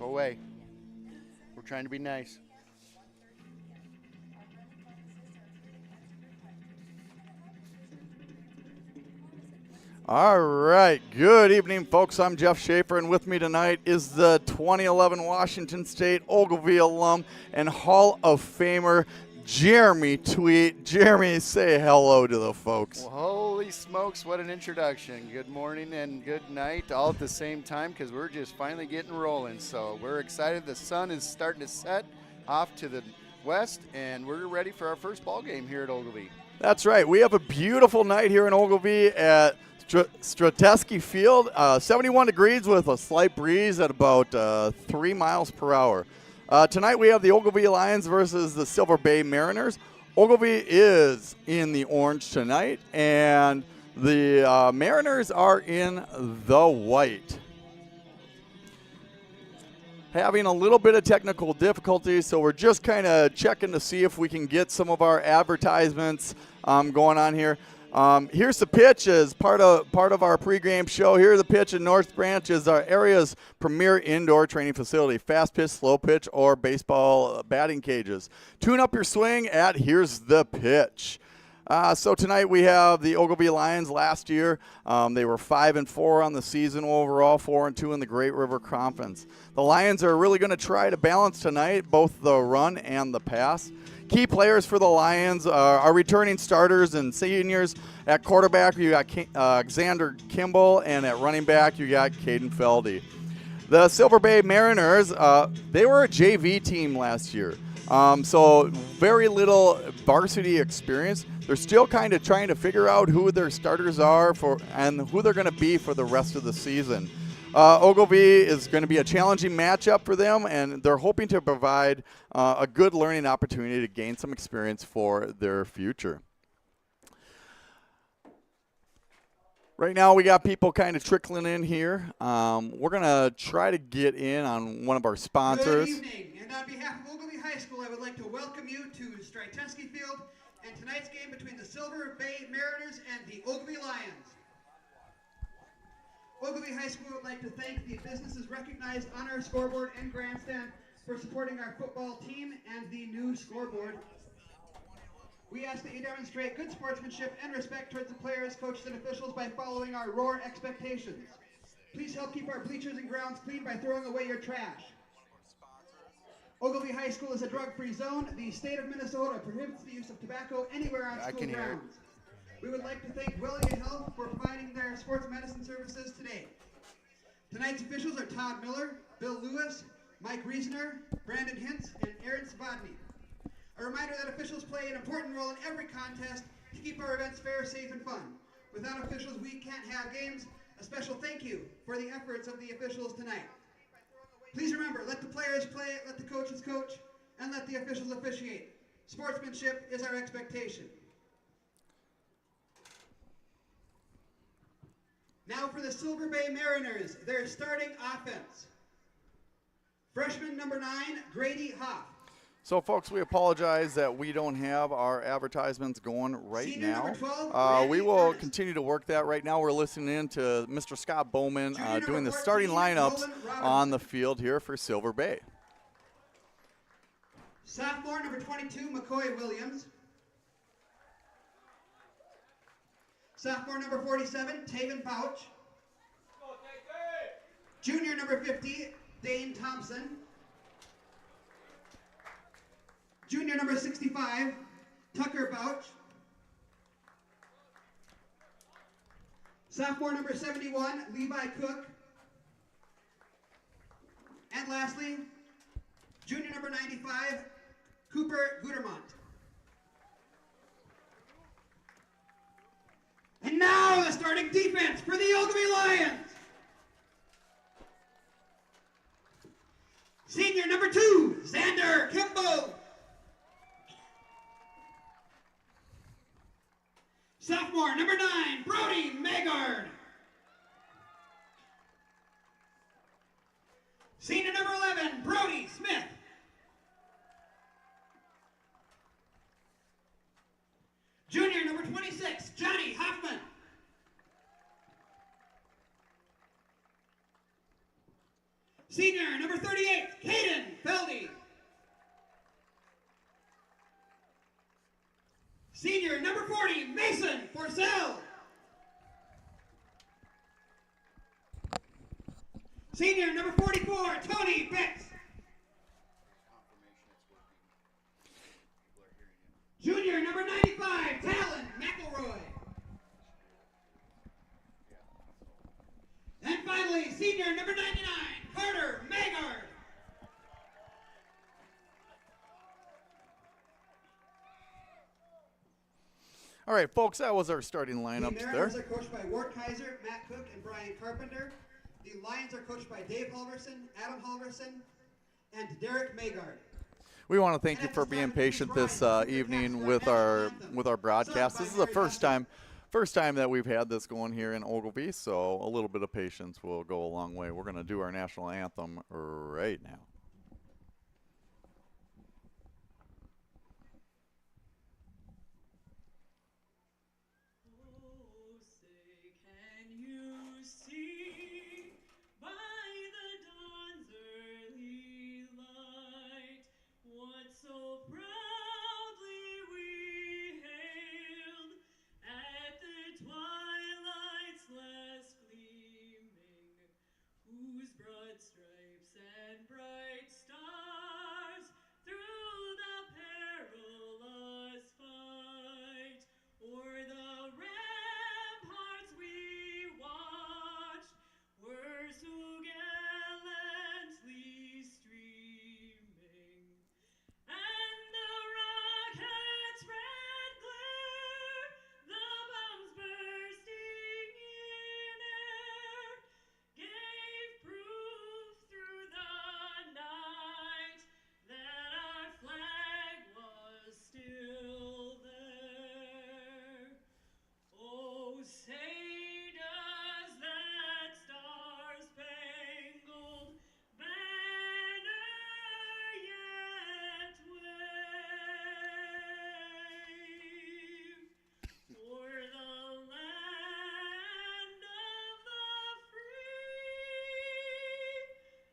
Go away. We're trying to be nice. All right. Good evening, folks. I'm Jeff Schaefer, and with me tonight is the 2011 Washington State Ogilvie alum and Hall of Famer, Jeremy Tweet. Jeremy, say hello to the folks. Well, holy smokes, what an introduction. Good morning and good night all at the same time because we're just finally getting rolling. So we're excited. The sun is starting to set off to the west, and we're ready for our first ball game here at Ogilvie. That's right. We have a beautiful night here in Ogilvie at Strateski Field. 71 degrees with a slight breeze at about 3 miles per hour. Tonight we have the Ogilvie Lions versus the Silver Bay Mariners. Ogilvie is in the orange tonight, and the Mariners are in the white. Having a little bit of technical difficulties, so we're just kind of checking to see if we can get some of our advertisements going on here. Here's the pitch as part of our pregame show. Here's the pitch in North Branch is our area's premier indoor training facility. Fast pitch, slow pitch, or baseball batting cages. Tune up your swing at Here's the Pitch. So tonight we have the Ogilvie Lions. Last year, they were 5-4 on the season overall, 4-2 in the Great River Conference. The Lions are really going to try to balance tonight, both the run and the pass. Key players for the Lions are returning starters and seniors. At quarterback, you got Xander Kimball, and at running back, you got Caden Feldy. The Silver Bay Mariners, they were a JV team last year, so very little varsity experience. They're still kind of trying to figure out who their starters are and who they're going to be for the rest of the season. Ogilvie is going to be a challenging matchup for them, and they're hoping to provide a good learning opportunity to gain some experience for their future. Right now we got people kind of trickling in here. We're going to try to get in on one of our sponsors. Good evening, and on behalf of Ogilvie High School, I would like to welcome you to Strateski Field and tonight's game between the Silver Bay Mariners and the Ogilvie Lions. Ogilvie High School would like to thank the businesses recognized on our scoreboard and grandstand for supporting our football team and the new scoreboard. We ask that you demonstrate good sportsmanship and respect towards the players, coaches, and officials by following our ROAR expectations. Please help keep our bleachers and grounds clean by throwing away your trash. Ogilvie High School is a drug-free zone. The state of Minnesota prohibits the use of tobacco anywhere on school grounds. We would like to thank Willia Health for providing their sports medicine services today. Tonight's officials are Todd Miller, Bill Lewis, Mike Reasoner, Brandon Hintz, and Aaron Sabodny. A reminder that officials play an important role in every contest to keep our events fair, safe, and fun. Without officials, we can't have games. A special thank you for the efforts of the officials tonight. Please remember, let the players play, let the coaches coach, and let the officials officiate. Sportsmanship is our expectation. Now for the Silver Bay Mariners, their starting offense. Freshman number 9, Grady Hoff. So, folks, we apologize that we don't have our advertisements going right Senior now. number 12, We will Ernest. continue to work that. Right now we're listening in to Mr. Scott Bowman Junior number doing the 14, starting lineups Nolan Robinson. on the field here for Silver Bay. Sophomore number 22, McCoy Williams. Sophomore number 47, Taven Pouch. Junior number 50, Dane Thompson. Junior number 65, Tucker Bouch. Sophomore number 71, Levi Cook. And lastly, junior number 95, Cooper Gutermont. And now the starting defense for the Ogilvie Lions. Senior number 2, Xander Kimball. Sophomore number 9, Brody Magard. Senior number 11, Brody Smith. Junior number 26, Johnny Hoffman. Senior number 38, Caden Feldy. Senior number 40, Mason Forcell. Senior number 44, Tony Betts. Junior number 95, Talon McElroy. And finally, senior number 99, Carter Magard. All right, folks, that was our starting The lineups there. Mariners are coached by Ward Kaiser, Matt Cook, and Brian Carpenter. The Lions are coached by Dave Halverson, Adam Halverson, and Derek Magard. We want to thank you for being patient this evening with our broadcast. This is the first time that we've had this going here in Ogilvie, so a little bit of patience will go a long way. We're going to do our national anthem right now. Stripes and bright stars through the perilous fight, o'er the ramparts we watched, were so gallantly streaming, and the rocket's red glare, the bombs bursting in air, gave proof through the night that our flag was still there. Oh, say does that star-spangled banner yet wave o'er the land of the free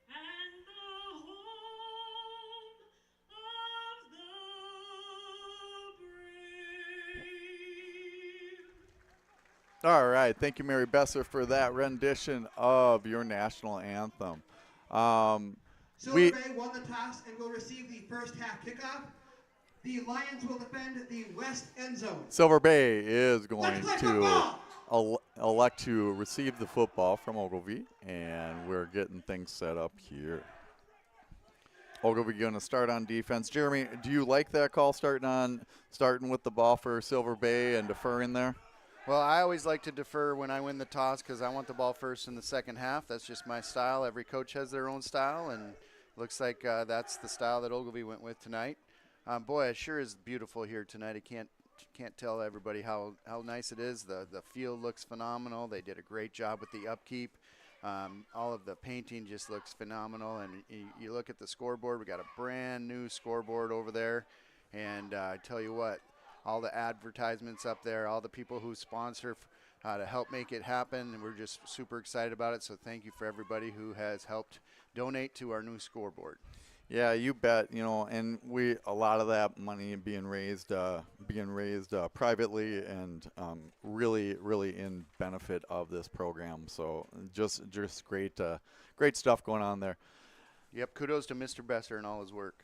and the home of the brave? All right, thank you, Mary Besser, for that rendition of your national anthem. Silver We Bay won the toss and will receive the first half kickoff. The Lions will defend the west end zone. Silver Bay is going Let's play to football! elect to receive the football from Ogilvie, and we're getting things set up here. Ogilvie going to start on defense. Jeremy, do you like that call starting with the ball for Silver Bay and deferring there? Well, I always like to defer when I win the toss because I want the ball first in the second half. That's just my style. Every coach has their own style, and looks like that's the style that Ogilvie went with tonight. Boy, it sure is beautiful here tonight. I can't tell everybody how nice it is. The field looks phenomenal. They did a great job with the upkeep. All of the painting just looks phenomenal. And you look at the scoreboard. We got a brand new scoreboard over there. And I tell you what, all the advertisements up there, all the people who sponsor to help make it happen, and we're just super excited about it. So thank you for everybody who has helped donate to our new scoreboard. Yeah, you bet. You know, and a lot of that money being raised privately and really in benefit of this program. So just great stuff going on there. Yep, kudos to Mr. Besser and all his work.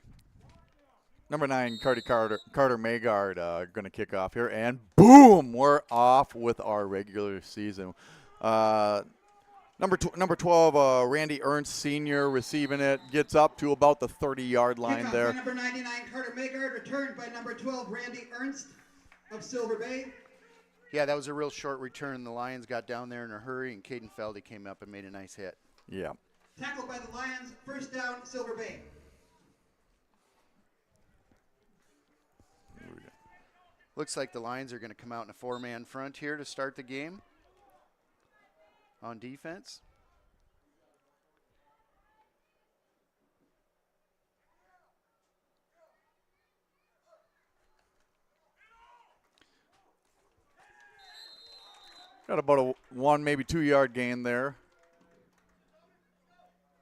Number 9, Carter Magard going to kick off here, and boom, we're off with our regular season. Number 12, Randy Ernst Sr. receiving it, gets up to about the 30-yard line Kickoff there. by number 99, Carter Magard, returned by number 12, Randy Ernst of Silver Bay. Yeah, that was a real short return. The Lions got down there in a hurry, and Caden Feldy came up and made a nice hit. Yeah. Tackled by the Lions, first down, Silver Bay. Looks like the Lions are going to come out in a four-man front here to start the game on defense. Got about a 1, maybe 2 yard gain there.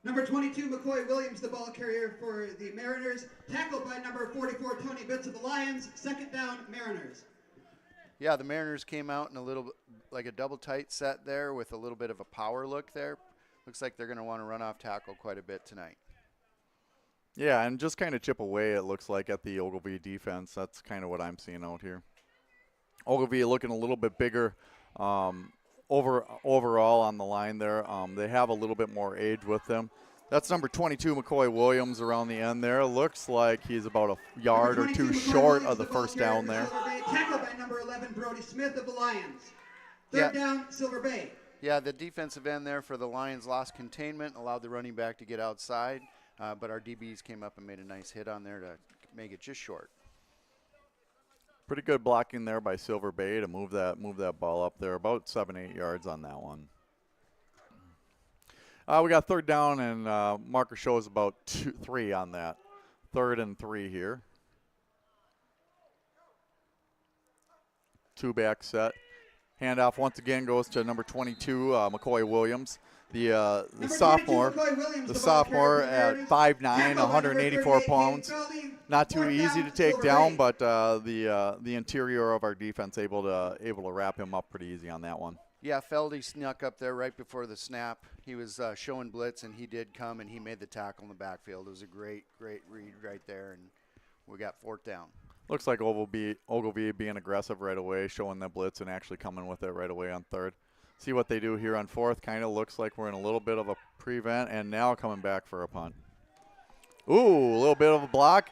Number Number 22, McCoy Williams, the ball carrier for the Mariners. Tackled by number 44, Tony Bitts of the Lions. Second down, Mariners. Yeah, the Mariners came out in a little like a double tight set there with a little bit of a power look there. Looks like they're going to want to run off tackle quite a bit tonight. Yeah, and just kind of chip away, it looks like, at the Ogilvie defense. That's kind of what I'm seeing out here. Ogilvie looking a little bit bigger overall on the line there. They have a little bit more age with them. That's number 22, McCoy Williams, around the end there. Looks like he's about a yard or two short of the first down there. Tackled by number 11, Brody Smith of the Lions. Third down, Silver Bay. Yeah, the defensive end there for the Lions lost containment, allowed the running back to get outside, but our DBs came up and made a nice hit on there to make it just short. Pretty good blocking there by Silver Bay to move that ball up there, about 7-8 yards on that one. We got third down, and marker shows about 3 on that. 3rd and 3 here. 2-back set. Handoff once again goes to number 22, McCoy Williams, the sophomore. The sophomore at 5'9", 184 pounds. Not too easy to take down, but the interior of our defense able to wrap him up pretty easy on that one. Yeah, Feldy snuck up there right before the snap. He was showing blitz, and he did come, and he made the tackle in the backfield. It was a great read right there, and we got 4th down. Looks like Ogilvie being aggressive right away, showing the blitz and actually coming with it right away on 3rd. See what they do here on 4th. Kind of looks like we're in a little bit of a prevent, and now coming back for a punt. Ooh, a little bit of a block.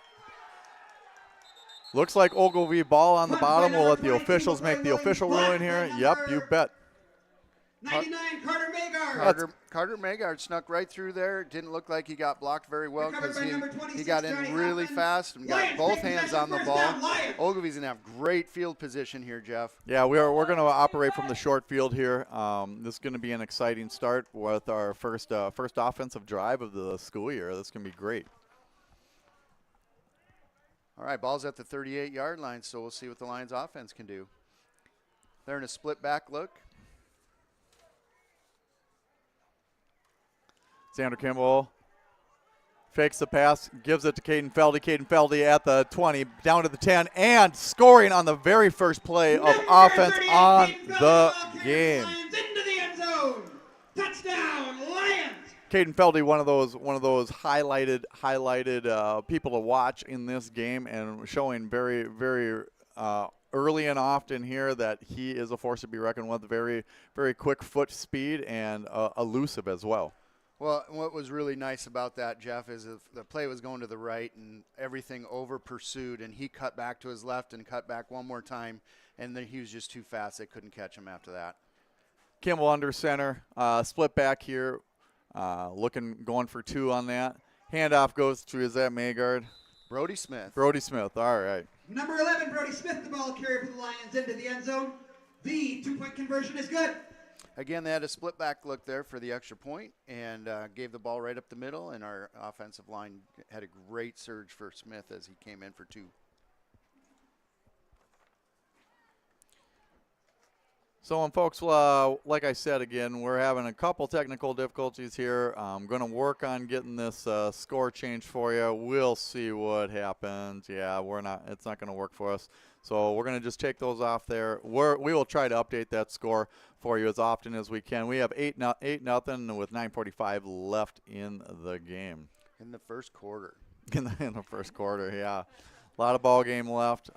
Looks like Ogilvie ball on the bottom. We'll let the officials make the official ruling here. Yep, you bet. 99, Carter Magard. Carter Magard snuck right through there. Didn't look like he got blocked very well because he got in really fast and got both hands on the ball. Ogilvie's going to have great field position here, Jeff. Yeah, we're going to operate from the short field here. This is going to be an exciting start with our first offensive drive of the school year. This is going to be great. All right, ball's at the 38-yard line, so we'll see what the Lions offense can do. They're in a split back look. Xander Kimball fakes the pass, gives it to Caden Feldy. Caden Feldy at the 20, down to the 10, and scoring on the very first play of offense on the game. Into the end zone. Touchdown, Lions. Caden Feldy, one of those highlighted people to watch in this game, and showing very, very early and often here that he is a force to be reckoned with. Very, very quick foot speed and elusive as well. Well, what was really nice about that, Jeff, is if the play was going to the right and everything over pursued, and he cut back to his left and cut back one more time, and then he was just too fast. They couldn't catch him after that. Kimball under center, split back here, going for 2 on that. Handoff goes to, is that Magard? Brody Smith. Brody Smith, all right. Number 11, Brody Smith, the ball carrier for the Lions, into the end zone. The 2-point conversion is good. Again, they had a split back look there for the extra point and gave the ball right up the middle, and our offensive line had a great surge for Smith as he came in for 2. So, folks, like I said again, we're having a couple technical difficulties here. I'm going to work on getting this score changed for you. We'll see what happens. Yeah, it's not going to work for us. So we're going to just take those off there. We will try to update that score for you as often as we can. We have 8-0 with 9:45 left in the game. In the first quarter. In the first quarter, yeah. A lot of ball game left.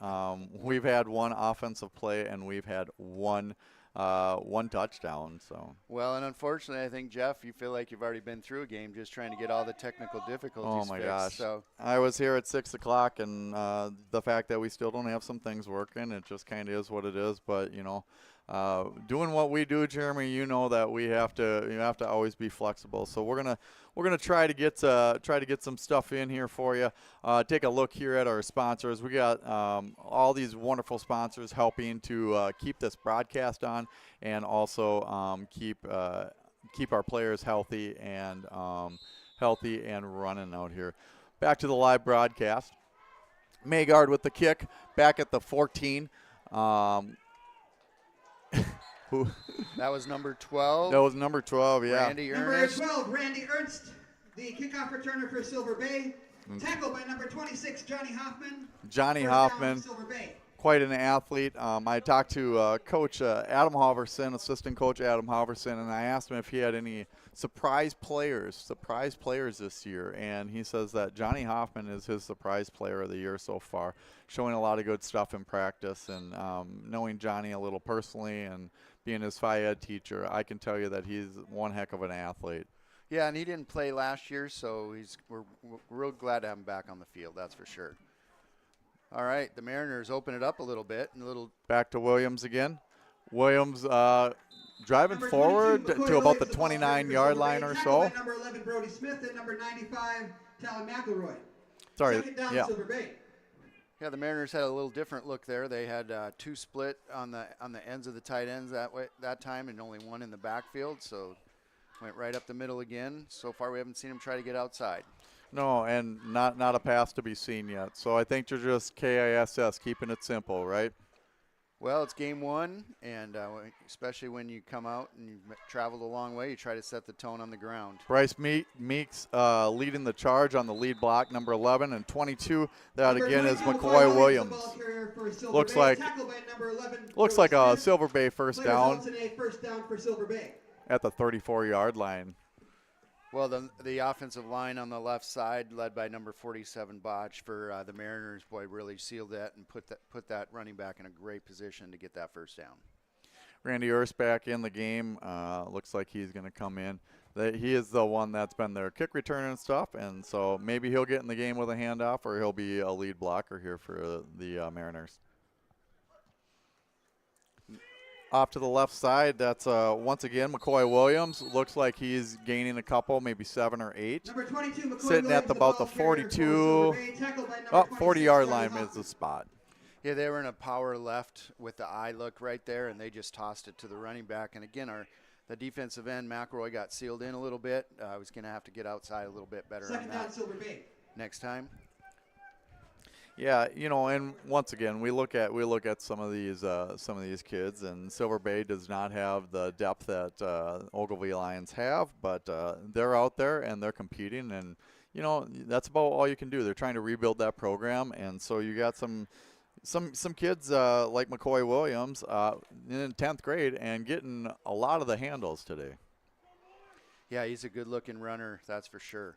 We've had one offensive play, and we've had one touchdown. So. Well, and unfortunately, I think, Jeff, you feel like you've already been through a game just trying to get all the technical difficulties Oh, my fixed. gosh. So. I was here at 6 o'clock, and the fact that we still don't have some things working, it just kind of is what it is. But, doing what we do, Jeremy, you know that you have to always be flexible. So we're gonna try to get some stuff in here for you. Take a look here at our sponsors. We got all these wonderful sponsors helping to keep this broadcast on, and also keep our players healthy and running out here. Back to the live broadcast. Magard with the kick back at the 14. That was number 12. That was number 12, yeah. Randy Number Ernest. 12, Randy Ernst. The kickoff returner for Silver Bay. Tackled by number 26, Johnny Hoffman. Johnny First down, Hoffman, Silver Bay. quite an athlete. I talked to Coach Adam Halverson, assistant coach Adam Halverson, and I asked him if he had any surprise players this year, and he says that Johnny Hoffman is his surprise player of the year so far, showing a lot of good stuff in practice. And knowing Johnny a little personally and being his Phi Ed teacher, I can tell you that he's one heck of an athlete. Yeah, and he didn't play last year, so we're real glad to have him back on the field, that's for sure. All right, the Mariners open it up a little bit. Back to Williams again. Williams driving Number forward 22, McCoy to about the Williams, ball carrier for 29-yard Silver line Bay. or Tackled so. by number 11, Brody Smith, and number 95, Talon McElroy. Sorry, Second down, yeah. Silver Bay. Yeah, the Mariners had a little different look there. They had two split on the ends of the tight ends that time, and only one in the backfield. So went right up the middle again. So far, we haven't seen him try to get outside. No, and not a pass to be seen yet. So I think you're just KISS, keeping it simple, right? Well, it's game one, and especially when you come out and you've traveled a long way, you try to set the tone on the ground. Bryce Meeks leading the charge on the lead block, number 11, and 22. That Number again is 22, McCoy Williams. the ball carrier for Silver Looks Bay. like Tackled by number 11, looks Brody like a Smith. Silver Bay first Play down results in a first down for Silver Bay. at the 34-yard line. Well, the offensive line on the left side, led by number 47 Botch for the Mariners, boy, really sealed that and put that running back in a great position to get that first down. Randy Erst back in the game. Looks like he's going to come in. He is the one that's been their kick return and stuff, and so maybe he'll get in the game with a handoff, or he'll be a lead blocker here for the Mariners. Off to the left side, that's once again McCoy Williams. Looks like he's gaining a couple, maybe 7 or 8. Number 22, McCoy Sitting Williams, at about the ball carrier for 42. Silver Bay. Tackled by number 40-yard 26, line Johnny is the Hoffman. spot. Yeah, they were in a power left with the eye look right there, and they just tossed it to the running back. And again, the defensive end, McElroy, got sealed in a little bit. I was going to have to get outside a little bit better Second on down, that Silver Bay. next time. Yeah, and once again, we look at some of these kids, and Silver Bay does not have the depth that Ogilvie Lions have, but they're out there and they're competing, and that's about all you can do. They're trying to rebuild that program, and so you got some kids like McCoy Williams in 10th grade and getting a lot of the handles today. Yeah, he's a good-looking runner, that's for sure.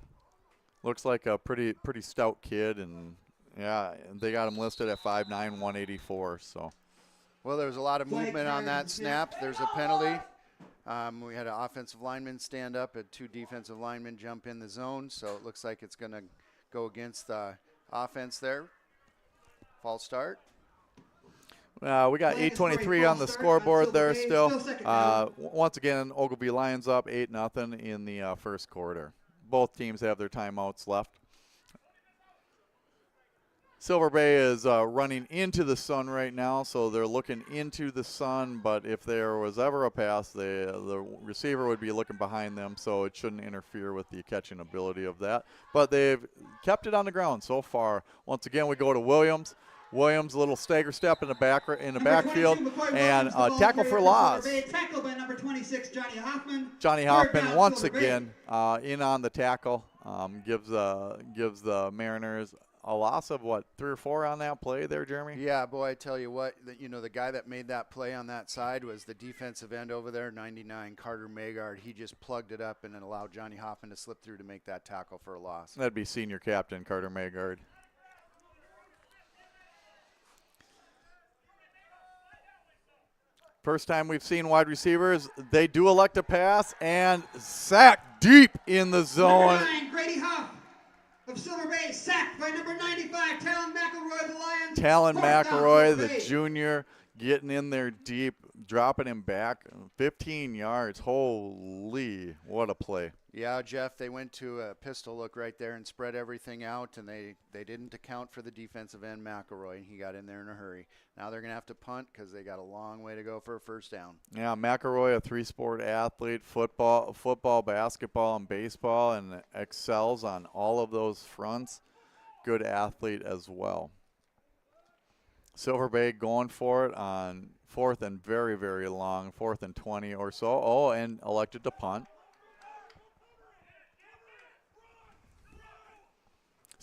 Looks like a pretty stout kid, and yeah, they got him listed at 5'9", 184. So. Well, there was a lot of Flag movement on carrier, that snap. There's a penalty. We had an offensive lineman stand up and 2 defensive linemen jump in the zone, so it looks like it's going to go against the offense there. False start. We got 8:23 on the scoreboard there still. Once again, Ogilvie Lions up 8-0 in the first quarter. Both teams have their timeouts left. Silver Bay is running into the sun right now, so they're looking into the sun, but if there was ever a pass, the receiver would be looking behind them, so it shouldn't interfere with the catching ability of that. But they've kept it on the ground so far. Once again, we go to Williams. Williams, a little stagger step in the backfield, and tackle for loss. Tackled by number 26, Johnny Hoffman. Johnny Third Hoffman down, once Silver again in on the tackle, gives the Mariners a loss of 3 or 4 on that play there, Jeremy? Yeah, boy, I tell you what, the guy that made that play on that side was the defensive end over there, 99, Carter Magard. He just plugged it up and then allowed Johnny Hoffman to slip through to make that tackle for a loss. That'd be senior captain Carter Magard. First time we've seen wide receivers. They do elect to pass and sack deep in the zone. Number 9, Grady Huff of Silver Bay, sacked by number 95, Talon McElroy, the Lions. Talon Fourth down, McElroy, Silver the Bay. junior, getting in there deep, dropping him back 15 yards. Holy, what a play. Yeah, Jeff, they went to a pistol look right there and spread everything out, and they didn't account for the defensive end, McElroy. He got in there in a hurry. Now they're going to have to punt because they got a long way to go for a first down. Yeah, McElroy, a 3-sport athlete, football, basketball, and baseball, and excels on all of those fronts. Good athlete as well. Silver Bay going for it on 4th and very, very long, 4th and 20 or so. Oh, and elected to punt.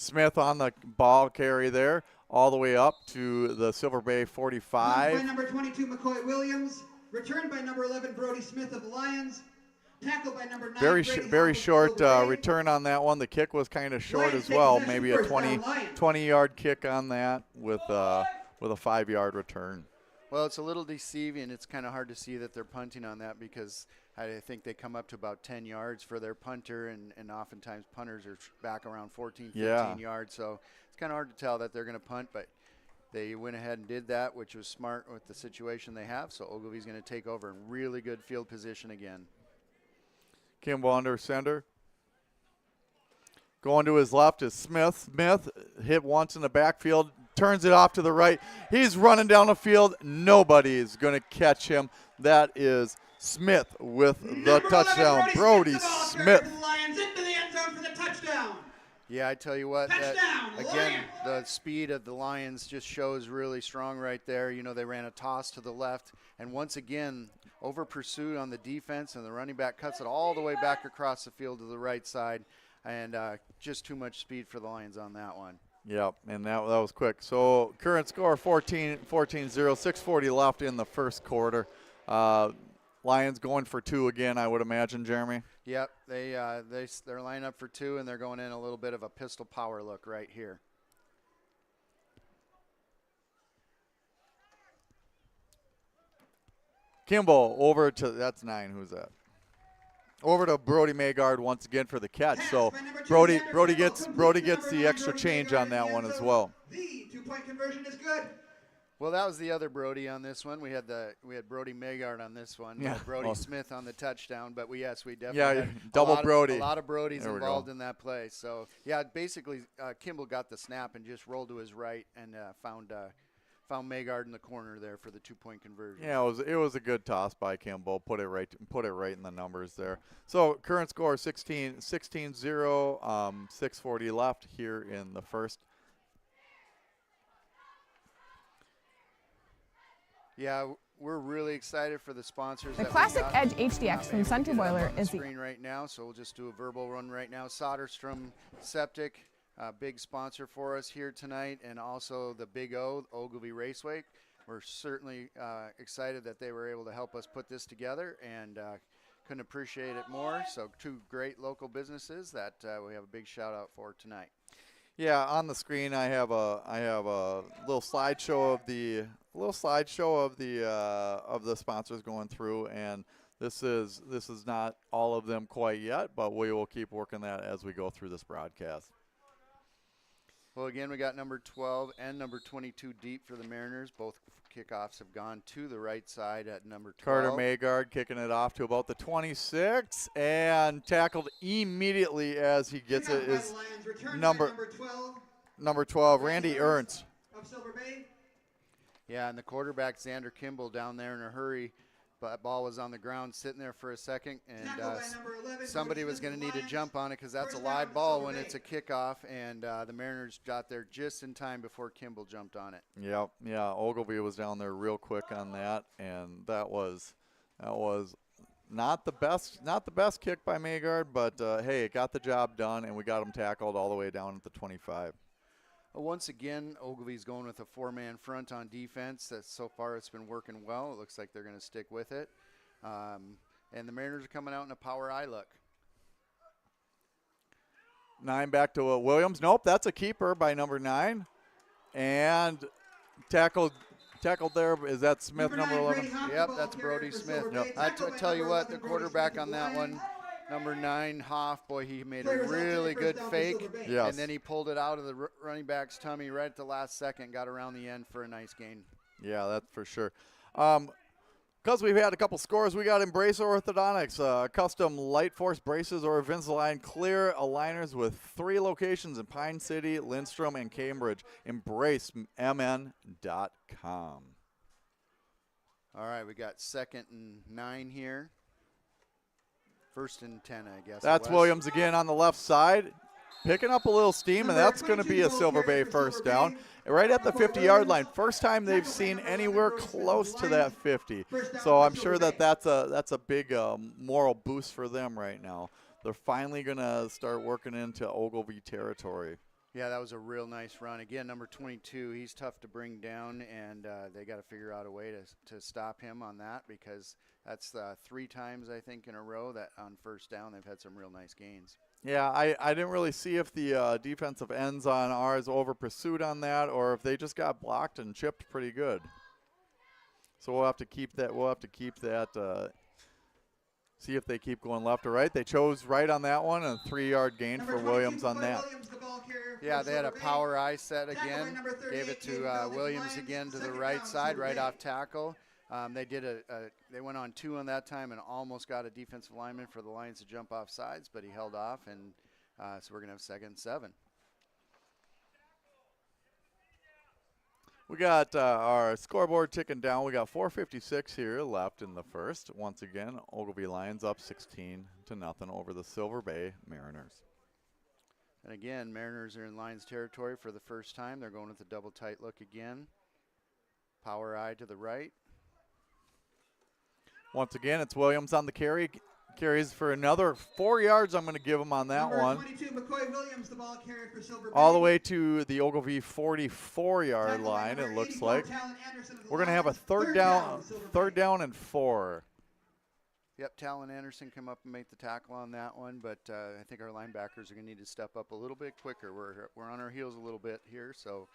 Smith on the ball carry there, all the way up to the Silver Bay Punt 45. by number 22, McCoy Williams. Returned by number 11, Brody Smith of the Lions. Tackled by number 9, Very Brady very Hoff of short Silver Bay. return on that one. The kick was kind of short Lions as take well, possession, maybe a first down, Lions. 20-yard kick on that with a 5-yard return. Well, it's a little deceiving. It's kind of hard to see that they're punting on that because I think they come up to about 10 yards for their punter, and oftentimes punters are back around 14, 15 yards. So it's kind of hard to tell that they're going to punt, but they went ahead and did that, which was smart with the situation they have. So Ogilvie's going to take over in really good field position again. Kimball under center. Going to his left is Smith. Smith hit once in the backfield, turns it off to the right. He's running down the field. Nobody is going to catch him. That is Smith with the Number 11, touchdown. Brody the ball Smith. carried to the Lions into the end zone for the touchdown. Yeah, I tell you what, Touchdown, again, Lions! the speed of the Lions just shows really strong right there. You know, they ran a toss to the left, and once again, over pursuit on the defense, and the running back cuts it all the way back across the field to the right side, and just too much speed for the Lions on that one. Yep, and that was quick. So current score 14-0, 6:40 left in the first quarter. Lions going for 2 again, I would imagine, Jeremy. Yep, they're lining up for 2, and they're going in a little bit of a pistol power look right here. Kimball over to, that's 9, who's that? Over to Brody Maygard once again for the catch. So Brody gets the extra change on that one as well. The 2-point conversion is good. Well, that was the other Brody on this one. We had Brody Maygard on this one. Yeah. Brody Smith on the touchdown, but we definitely had double Brody. A lot of Brodies There we involved go. in that play. So yeah, basically Kimball got the snap and just rolled to his right and found Maygard in the corner there for the 2-point conversion. Yeah, it was a good toss by Kimball. Put it right in the numbers there. So current score 16-0, 6:40 left here in the first. Yeah, we're really excited for the sponsors. The that we Classic got. Edge HDX from Maybe Sun we to get it up Boiler on the is the screen right now, so we'll just do a verbal run right now. Soderstrom Septic, big sponsor for us here tonight, and also the Big O, Ogilvie Raceway. We're certainly excited that they were able to help us put this together, and couldn't appreciate it more. So 2 great local businesses that we have a big shout out for tonight. Yeah, on the screen I have a little slideshow of the sponsors going through, and this is not all of them quite yet, but we will keep working that as we go through this broadcast. Well, again, we got number 12 and number 22 deep for the Mariners. Both kickoffs have gone to the right side at number 12. Carter Maygard kicking it off to about the 26 and tackled immediately as he gets it is number 12, Randy Ernst. Of Silver Bay. Yeah, and the quarterback, Xander Kimball, down there in a hurry. But ball was on the ground sitting there for a second, and Tackled by number 11, somebody was going to need to jump on it because that's a live ball when it's a kickoff, and the Mariners got there just in time before Kimball jumped on it. Yep, yeah, Ogilvie was down there real quick on that, and that was not the best kick by Maygard, but hey, it got the job done, and we got him tackled all the way down at the 25. Once again, Ogilvie's going with a 4-man front on defense. So far it's been working well. It looks like they're going to stick with it. And the Mariners are coming out in a power eye look. 9 back to Williams. Nope, that's a keeper by number 9. And tackled there. Is that Smith, number 11? Yep, that's Brody Smith. I tell you what, the quarterback on that one, number 9, Hoff, boy, he made a really good fake. Yes. And then he pulled it out of the running back's tummy right at the last second, got around the end for a nice gain. Yeah, that's for sure. Because we've had a couple scores, we got Embrace Orthodontics, custom light force braces or Invisalign clear aligners with 3 locations in Pine City, Lindstrom, and Cambridge. EmbraceMN.com. All right, we got 2nd and 9 here. 1st and 10, I guess. That's Williams again on the left side, picking up a little steam, and that's going to be a Silver Bay first down. Right at the 50-yard line. First time they've seen anywhere close to that 50. So I'm sure that's a big moral boost for them right now. They're finally going to start working into Ogilvie territory. Yeah, that was a real nice run. Again, number 22, he's tough to bring down, and they got to figure out a way to stop him on that, because that's 3 times, I think, in a row that on first down they've had some real nice gains. Yeah, I didn't really see if the defensive ends on ours over pursued on that, or if they just got blocked and chipped pretty good. So we'll have to keep that. See if they keep going left or right. They chose right on that one, and a 3-yard gain Number for 22, Williams on McCoy that. Williams, the ball carrier for Yeah, they had a Silver Bay. power eye set Tackled by again. number 38, Gave it to Caden Feldy, Williams Lions, again to the second right down, side, Silver right Bay. off tackle. They did they went on 2 on that time and almost got a defensive lineman for the Lions to jump off sides, but he held off, and so we're going to have 2nd and 7. We got our scoreboard ticking down. We got 4:56 here left in the first. Once again, Ogilvie Lions up 16-0 over the Silver Bay Mariners. And again, Mariners are in Lions territory for the first time. They're going with a double tight look again. Power eye to the right. Once again, it's Williams on the carry. Carries for another 4 yards. I'm going to give him on that Number one. 22, McCoy Williams, the ball carrier for Silver Bay. All the way to the Ogilvie 44-yard Tackled by line, number it looks 84, like. Talon Anderson of the We're going to have a Lions. third down and 4. Yep, Talon Anderson come up and make the tackle on that one, but I think our linebackers are going to need to step up a little bit quicker. We're on our heels a little bit here, so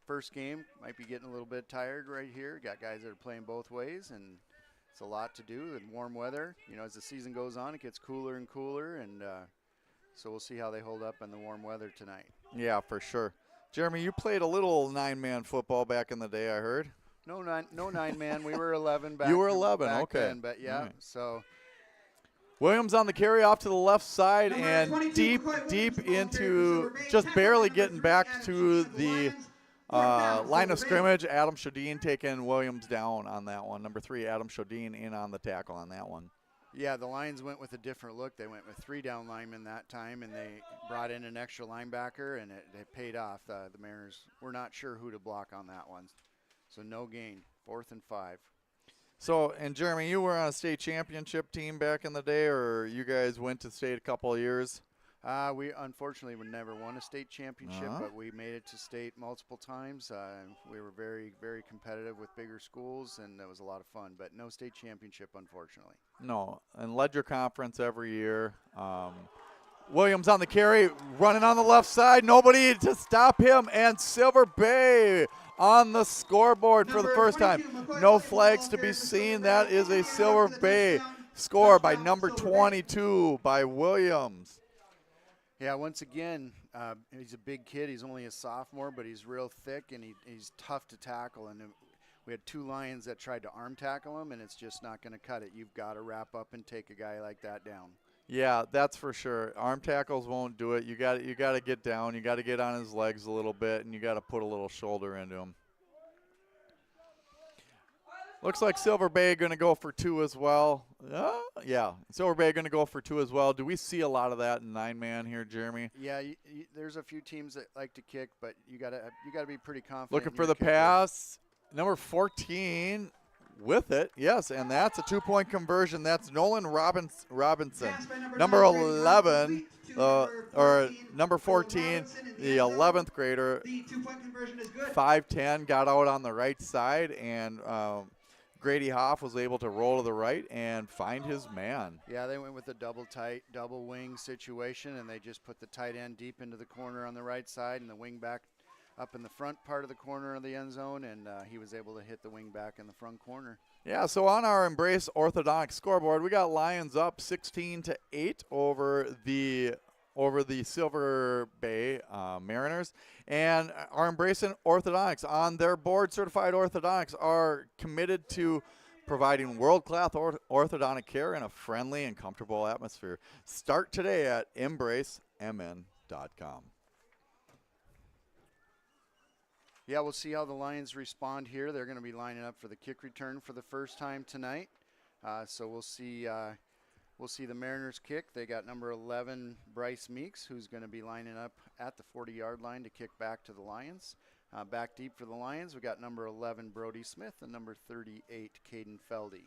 first game might be getting a little bit tired right here. Got guys that are playing both ways, and it's a lot to do in warm weather. You know, as the season goes on, it gets cooler and cooler, and so we'll see how they hold up in the warm weather tonight. Yeah, for sure. Jeremy, you played a little 9-man football back in the day, I heard. No 9-man. We were 11 back. You were 11, back okay. then, but yeah, All right. So Williams on the carry off to the left side Number and 22, deep McCoy Williams, into ball carrier for Silver Bay. just Tackled barely by number getting 3, back Adam to Shadeen of the Lions. Fourth down, line of Silver Bay. scrimmage. Adam Shadeen taking Williams down on that one. Number 3, Adam Shadeen in on the tackle on that one. yeah, the Lions went with a different look. They went with 3 down linemen that time, and they brought in an extra linebacker, and it paid off. The Mariners were not sure who to block on that one, so no gain. 4th and 5. So, and Jeremy, you were on a state championship team back in the day, or you guys went to state a couple of years? We unfortunately never won a state championship, Uh-huh. but we made it to state multiple times. We were very, very competitive with bigger schools, and it was a lot of fun, but no state championship, unfortunately. No, and led your conference every year. Williams on the carry, running on the left side. Nobody to stop him, and Silver Bay on the scoreboard for the Number first time. 22, McCoy No Williams, flags ball to be carrier for seen. Silver That Bay. is a 4 Silver yards for the Bay touchdown. score by Touchdown, number Silver Bay. 22 by Williams. Yeah, once again, he's a big kid. He's only a sophomore, but he's real thick, and he's tough to tackle. And we had 2 Lions that tried to arm tackle him, and it's just not going to cut it. You've got to wrap up and take a guy like that down. Yeah, that's for sure. Arm tackles won't do it. You got to get down. You got to get on his legs a little bit, and you got to put a little shoulder into him. Looks like Silver Bay going to go for 2 as well. Yeah, Silver Bay going to go for 2 as well. Do we see a lot of that in 9-man here, Jeremy? Yeah, there's a few teams that like to kick, but you got to be pretty confident. Looking in for your the kicker. pass. Number 14 with it. Yes, and that's a 2-point conversion. That's Nolan Robinson. Pass by Number 9, 11, complete to or number number 14, Robinson in the end zone. 11th grader, The 2-point conversion is good. 5'10", got out on the right side, and Grady Hoff was able to roll to the right and find his man. Yeah, they went with a double tight, double wing situation, and they just put the tight end deep into the corner on the right side and the wing back up in the front part of the corner of the end zone, and he was able to hit the wing back in the front corner. Yeah, so on our Embrace Orthodontic scoreboard, we got Lions up 16-8 over the Silver Bay Mariners. And our Embracing Orthodontics on their board certified orthodontics are committed to providing world-class orthodontic care in a friendly and comfortable atmosphere. Start today at embracemn.com. Yeah, we'll see how the Lions respond here. They're going to be lining up for the kick return for the first time tonight. So we'll see the Mariners kick. They got number 11, Bryce Meeks, who's going to be lining up at the 40-yard line to kick back to the Lions. Back deep for the Lions, we got number 11, Brody Smith, and number 38, Caden Feldy.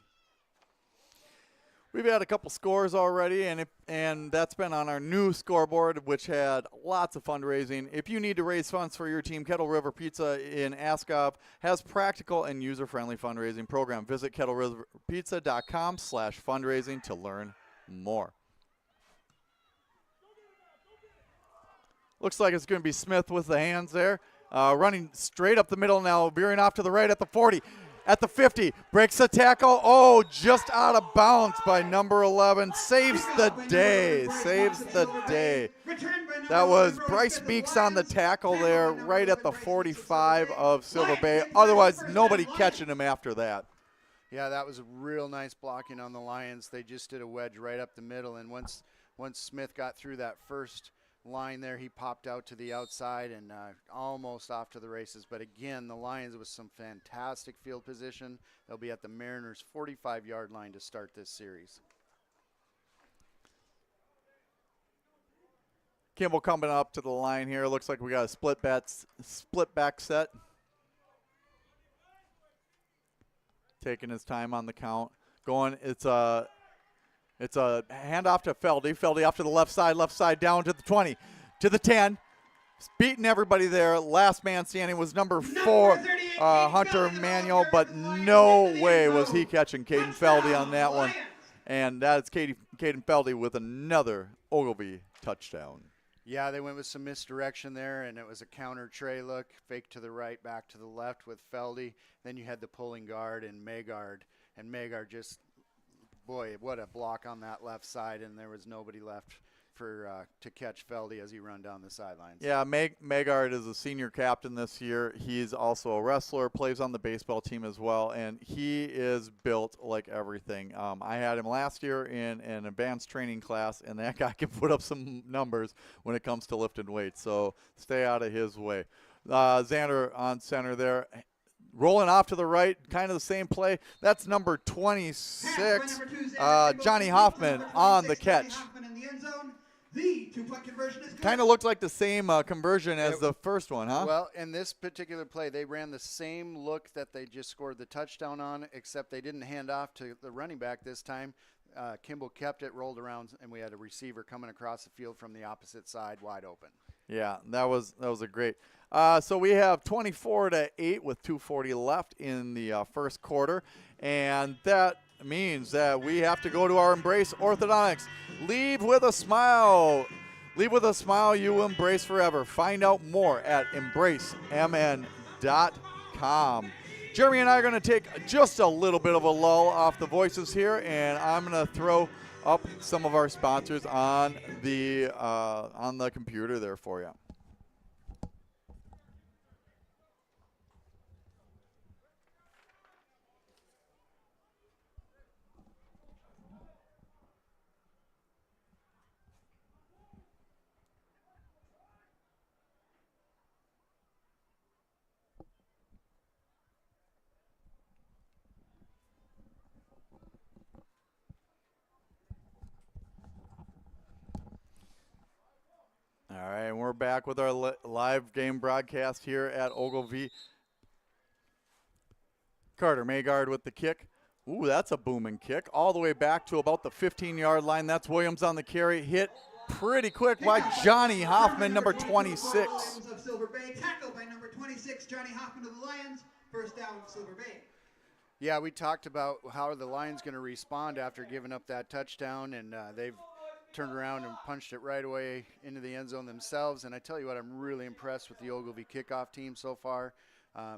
We've had a couple scores already, and that's been on our new scoreboard, which had lots of fundraising. If you need to raise funds for your team, Kettle River Pizza in Ascov has practical and user-friendly fundraising program. Visit kettleriverpizza.com/fundraising to learn more. Looks like it's going to be Smith with the hands there. Running straight up the middle now, veering off to the right at the 40. At the 50, breaks the tackle. Oh, just out of bounds by number 11. Saves the day. Saves the day. That was Bryce Meeks on the tackle there, right at the 45 of Silver Bay. Otherwise, nobody catching him after that. Yeah, that was a real nice blocking on the Lions. They just did a wedge right up the middle, and once Smith got through that first line there, he popped out to the outside and almost off to the races. But again, the Lions with some fantastic field position. They'll be at the Mariners' 45-yard line to start this series. Kimball coming up to the line here. Looks like we got a split back set. Taking his time on the count. Going, it's a handoff to Feldy. Feldy off to the left side down to the 20, to the 10. Beating everybody there. Last man standing was number 4, Hunter Manuel, but no way was he catching Caden Feldy on that one. And that's Caden Feldy with another Ogilvie touchdown. Yeah, they went with some misdirection there, and it was a counter tray look, fake to the right, back to the left with Feldy. Then you had the pulling guard and Magard, and Magard just, boy, what a block on that left side, and there was nobody left for to catch Feldy as he run down the sidelines. Yeah, Magard is a senior captain this year. He's also a wrestler, plays on the baseball team as well, and he is built like everything. I had him last year in an advanced training class, and that guy can put up some numbers when it comes to lifting weights, so stay out of his way. Xander on center there. Rolling off to the right, kind of the same play. That's number 26, Johnny Hoffman on the catch. Kind of looked like the same conversion as the first one, huh? Well, in this particular play, they ran the same look that they just scored the touchdown on, except they didn't hand off to the running back this time. Kimball kept it, rolled around, and we had a receiver coming across the field from the opposite side, wide open. Yeah, that was a great. So we have 24-8 with 2:40 left in the first quarter, and that means that we have to go to our Embrace Orthodontics. Leave with a smile. Leave with a smile you will embrace forever. Find out more at embracemn.com. Jeremy and I are going to take just a little bit of a lull off the voices here, and I'm going to throw up some of our sponsors on the computer there for you. All right, and we're back with our live game broadcast here at Ogilvie. Carter Magard with the kick. Ooh, that's a booming kick. All the way back to about the 15-yard line. That's Williams on the carry. Hit pretty quick by Johnny Hoffman, number 26. Of Silver Bay, tackled by number 26, Johnny Hoffman of the Lions. First down, Silver Bay. Yeah, we talked about how the Lions going to respond after giving up that touchdown, and they've turned around and punched it right away into the end zone themselves. And I tell you what, I'm really impressed with the Ogilvie kickoff team so far.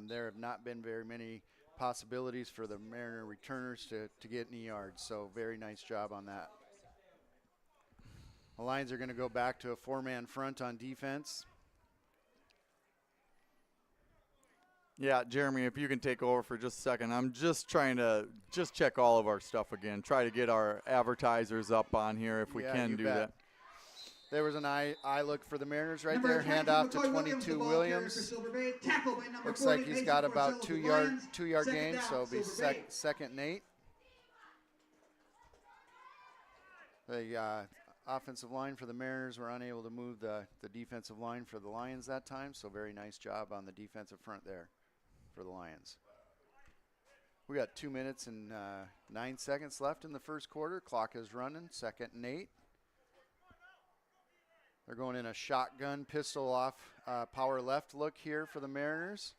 There have not been very many possibilities for the Mariner returners to get any yards, so very nice job on that. The Lions are going to go back to a 4-man front on defense. Yeah, Jeremy, if you can take over for just a second. I'm just trying to check all of our stuff again. Try to get our advertisers up on here if we can do that. There was an eye look for the Mariners right there. Hand off to 22 Williams. Looks like he's got about 2-yard gain, so it'll be second and 8. The offensive line for the Mariners were unable to move the defensive line for the Lions that time, so very nice job on the defensive front there for the Lions. We got 2 minutes and 9 seconds left in the first quarter. Clock is running, 2nd and 8. They're going in a shotgun pistol off power left look here for the Mariners.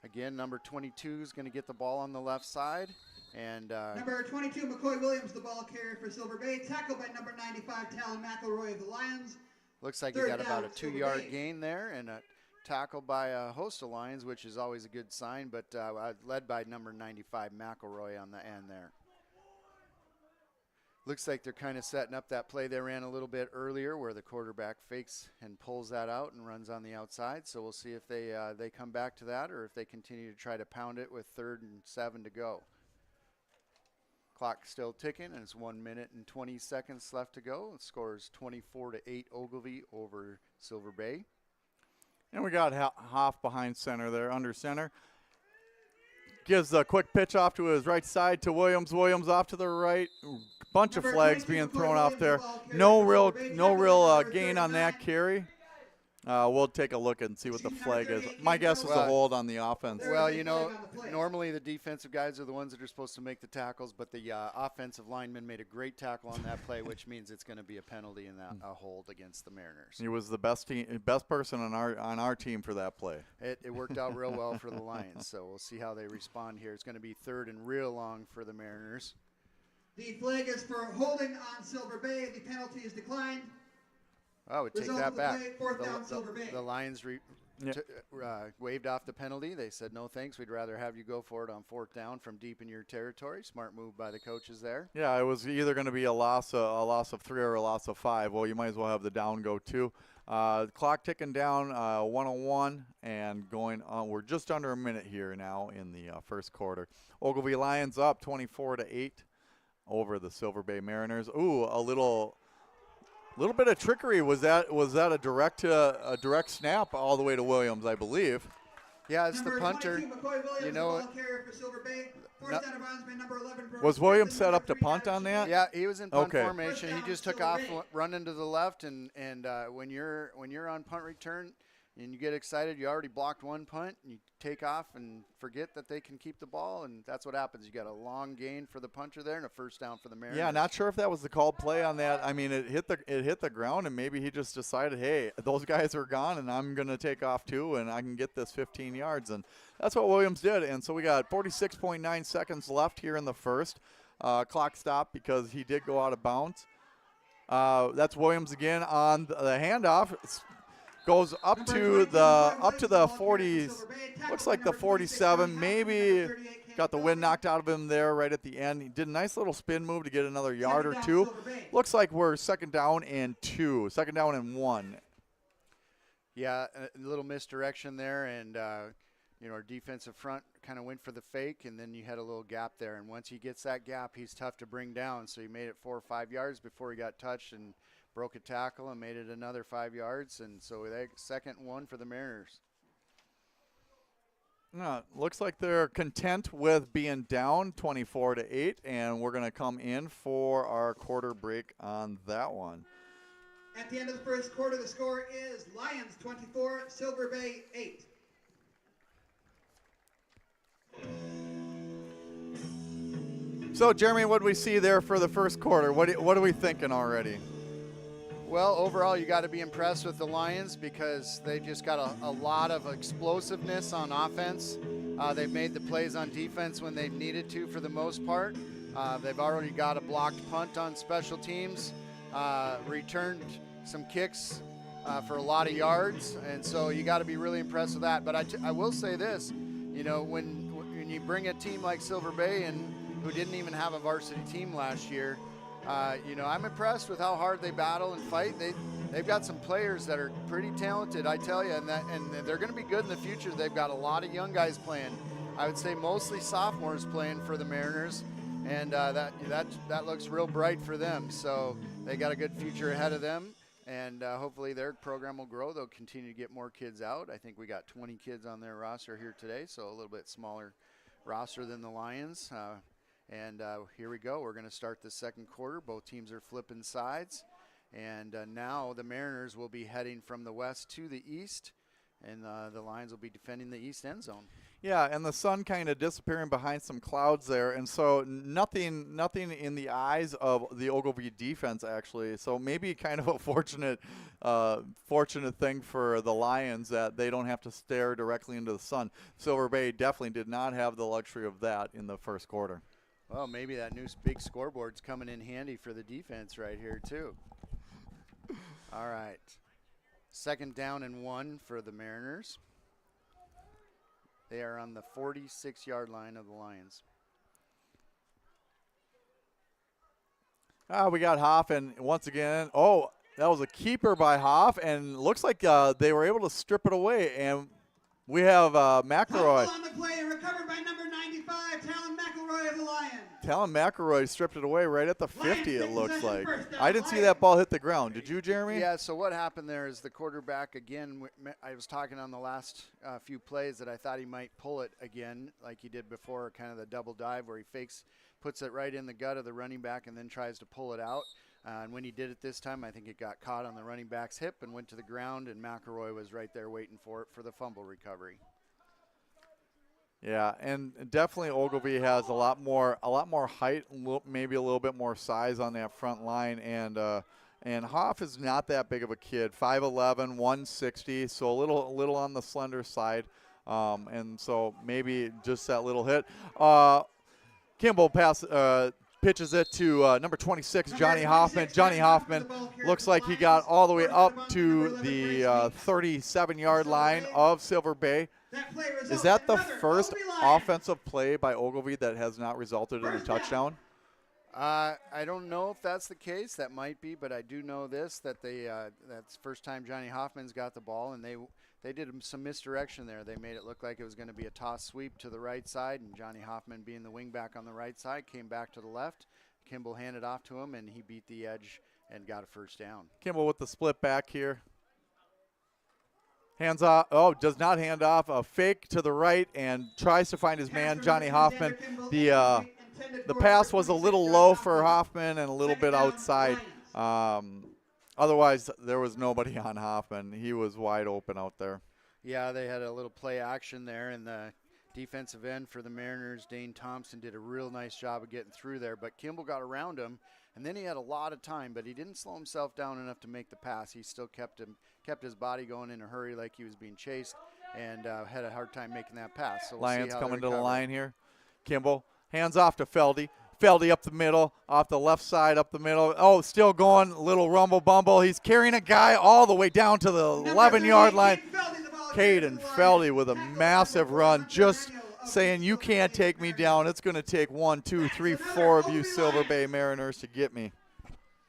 Again, number 22 is going to get the ball on the left side. And number 22, McCoy Williams, the ball carrier for Silver Bay. Tackled by number 95, Talon McElroy of the Lions. Looks like he got about a 2-yard gain there, and a tackle by a host of Lions, which is always a good sign, but led by number 95, McElroy on the end there. Looks like they're kind of setting up that play they ran a little bit earlier where the quarterback fakes and pulls that out and runs on the outside. So we'll see if they come back to that or if they continue to try to pound it with 3rd and 7 to go. Clock still ticking, and it's 1 minute and 20 seconds left to go. The score is 24-8 Ogilvie over Silver Bay. And we got Hoff behind center there, under center. Gives a quick pitch off to his right side to Williams. Williams off to the right. Bunch of flags being thrown off there. No real gain on that carry. We'll take a look and see what the flag is. My guess is a hold on the offense. Well, you know, normally the defensive guys are the ones that are supposed to make the tackles, but the offensive lineman made a great tackle on that play, which means it's going to be a penalty and a hold against the Mariners. He was the best person on our team for that play. It worked out real well for the Lions, so we'll see how they respond here. It's going to be 3rd and real long for the Mariners. The flag is for holding on Silver Bay. The penalty is declined. Oh, we take Result that of the back. play, 4th down, Silver Bay. The Lions waived off the penalty. They said, no thanks. We'd rather have you go for it on 4th down from deep in your territory. Smart move by the coaches there. Yeah, it was either going to be a loss of 3 or a loss of 5. Well, you might as well have the down go too. Clock ticking down, 1:01 and going on. We're just under a minute here now in the first quarter. Ogilvie Lions up 24-8 over the Silver Bay Mariners. Ooh, a little bit of trickery. Was that a direct snap all the way to Williams, I believe? Yeah, it's number the punter. 22, McCoy Williams, You know, the ball carrier for Silver Bay. Forced out of bounds by number 11. Was Williams set up to punt on that? Yeah, he was in punt Okay. formation. He just took off, running to the left, and when you're on punt return and you get excited, you already blocked one punt, and you take off and forget that they can keep the ball, and that's what happens. You got a long gain for the punter there and a 1st down for the Mariners. Yeah, not sure if that was the called play on that. I mean, it hit the ground, and maybe he just decided, hey, those guys are gone, and I'm going to take off too, and I can get this 15 yards. And that's what Williams did. And so we got 46.9 seconds left here in the first. Clock stopped because he did go out of bounds. That's Williams again on the handoff. Goes up to the 40s. Looks like the 47. Maybe got the wind knocked out of him there right at the end. He did a nice little spin move to get another yard or two. Looks like we're 2nd down and 2. 2nd down and 1. Yeah, a little misdirection there, and our defensive front kind of went for the fake, and then you had a little gap there. And once he gets that gap, he's tough to bring down. So he made it 4 or 5 yards before he got touched and broke a tackle and made it another 5 yards. And so 2nd and 1 for the Mariners. Looks like they're content with being down 24-8, and we're going to come in for our quarter break on that one. At the end of the first quarter, the score is Lions 24, Silver Bay 8. So, Jeremy, what do we see there for the first quarter? What are we thinking already? Well, overall, you got to be impressed with the Lions because they just got a lot of explosiveness on offense. They've made the plays on defense when they've needed to for the most part. They've already got a blocked punt on special teams, returned some kicks for a lot of yards, and so you got to be really impressed with that. But I will say this, when you bring a team like Silver Bay and who didn't even have a varsity team last year, I'm impressed with how hard they battle and fight. They've got some players that are pretty talented, I tell you, and they're going to be good in the future. They've got a lot of young guys playing. I would say mostly sophomores playing for the Mariners, and that looks real bright for them. So they got a good future ahead of them, and hopefully their program will grow. They'll continue to get more kids out. I think we got 20 kids on their roster here today, so a little bit smaller roster than the Lions. And here we go. We're going to start the second quarter. Both teams are flipping sides. And now the Mariners will be heading from the west to the east, and the Lions will be defending the east end zone. Yeah, and the sun kind of disappearing behind some clouds there, and so nothing in the eyes of the Ogilvie defense actually. So maybe kind of a fortunate thing for the Lions that they don't have to stare directly into the sun. Silver Bay definitely did not have the luxury of that in the first quarter. Well, maybe that new big scoreboard's coming in handy for the defense right here too. All right, 2nd down and 1 for the Mariners. They are on the 46-yard line of the Lions. We got Hoff, and once again, oh, that was a keeper by Hoff, and looks like they were able to strip it away. And we have McElroy. Fumble on the play, recovered by number 95, Talon McElroy of the Lions. Talon McElroy stripped it away right at the 50, it looks possession like. first down, I didn't see Lions. that ball hit the ground. Did you, Jeremy? Yeah, so what happened there is the quarterback, again, I was talking on the last few plays that I thought he might pull it again like he did before, kind of the double dive where he puts it right in the gut of the running back and then tries to pull it out. And when he did it this time, I think it got caught on the running back's hip and went to the ground, and McElroy was right there waiting for it for the fumble recovery. Yeah, and definitely Ogilvie has a lot more height, maybe a little bit more size on that front line, and Hoff is not that big of a kid, 5'11", 160, so a little on the slender side, and so maybe just that little hit. Kimball pitches it to number 26, Johnny Hoffman. Johnny Hoffman looks like he got all the way up to the 37-yard line of Silver Bay. Is that the first offensive play by Ogilvie that has not resulted in a touchdown? I don't know if that's the case. That might be, but I do know this, that that's the first time Johnny Hoffman's got the ball, and they did some misdirection there. They made it look like it was going to be a toss sweep to the right side, and Johnny Hoffman, being the wing back on the right side, came back to the left. Kimball handed off to him, and he beat the edge and got a first down. Kimball with the split back here. Hands off. Oh, does not hand off. A fake to the right and tries to find his man, Johnny Hoffman. The pass was a little low for Hoffman and a little bit outside. Otherwise, there was nobody on Hoffman. He was wide open out there. Yeah, they had a little play action there, and the defensive end for the Mariners, Dane Thompson, did a real nice job of getting through there. But Kimball got around him, and then he had a lot of time, but he didn't slow himself down enough to make the pass. He still kept his body going in a hurry like he was being chased, and had a hard time making that pass. So we'll Lions see how coming they to the recover. line here. Kimball, hands off to Feldy. Feldy up the middle, off the left side, up the middle. Oh, still going, little rumble bumble. He's carrying a guy all the way down to the 11-yard line. Caden Feldy with a massive run, just saying, you can't take me down. It's going to take 1, 2, 3, 4 of you Silver Bay Mariners to get me.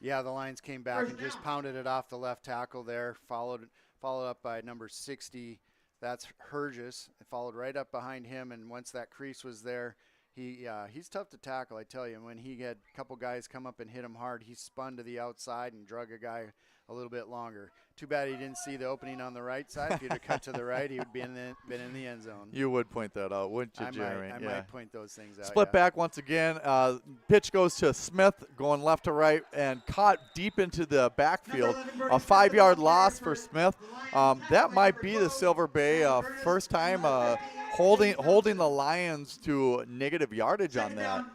Yeah, the Lions came back and just pounded it off the left tackle there, followed up by number 60. That's Hergis. It followed right up behind him, and once that crease was there, he's tough to tackle, I tell you. And when he had a couple guys come up and hit him hard, he spun to the outside and drug a guy a little bit longer. Too bad he didn't see the opening on the right side. If he'd have cut to the right, he would been in the end zone. You would point that out, wouldn't you, Jeremy? I might point those things out. Split back once again. Pitch goes to Smith, going left to right, and caught deep into the backfield. A 5-yard loss for Smith. That might be the Silver Bay first time holding the Lions to negative yardage on that.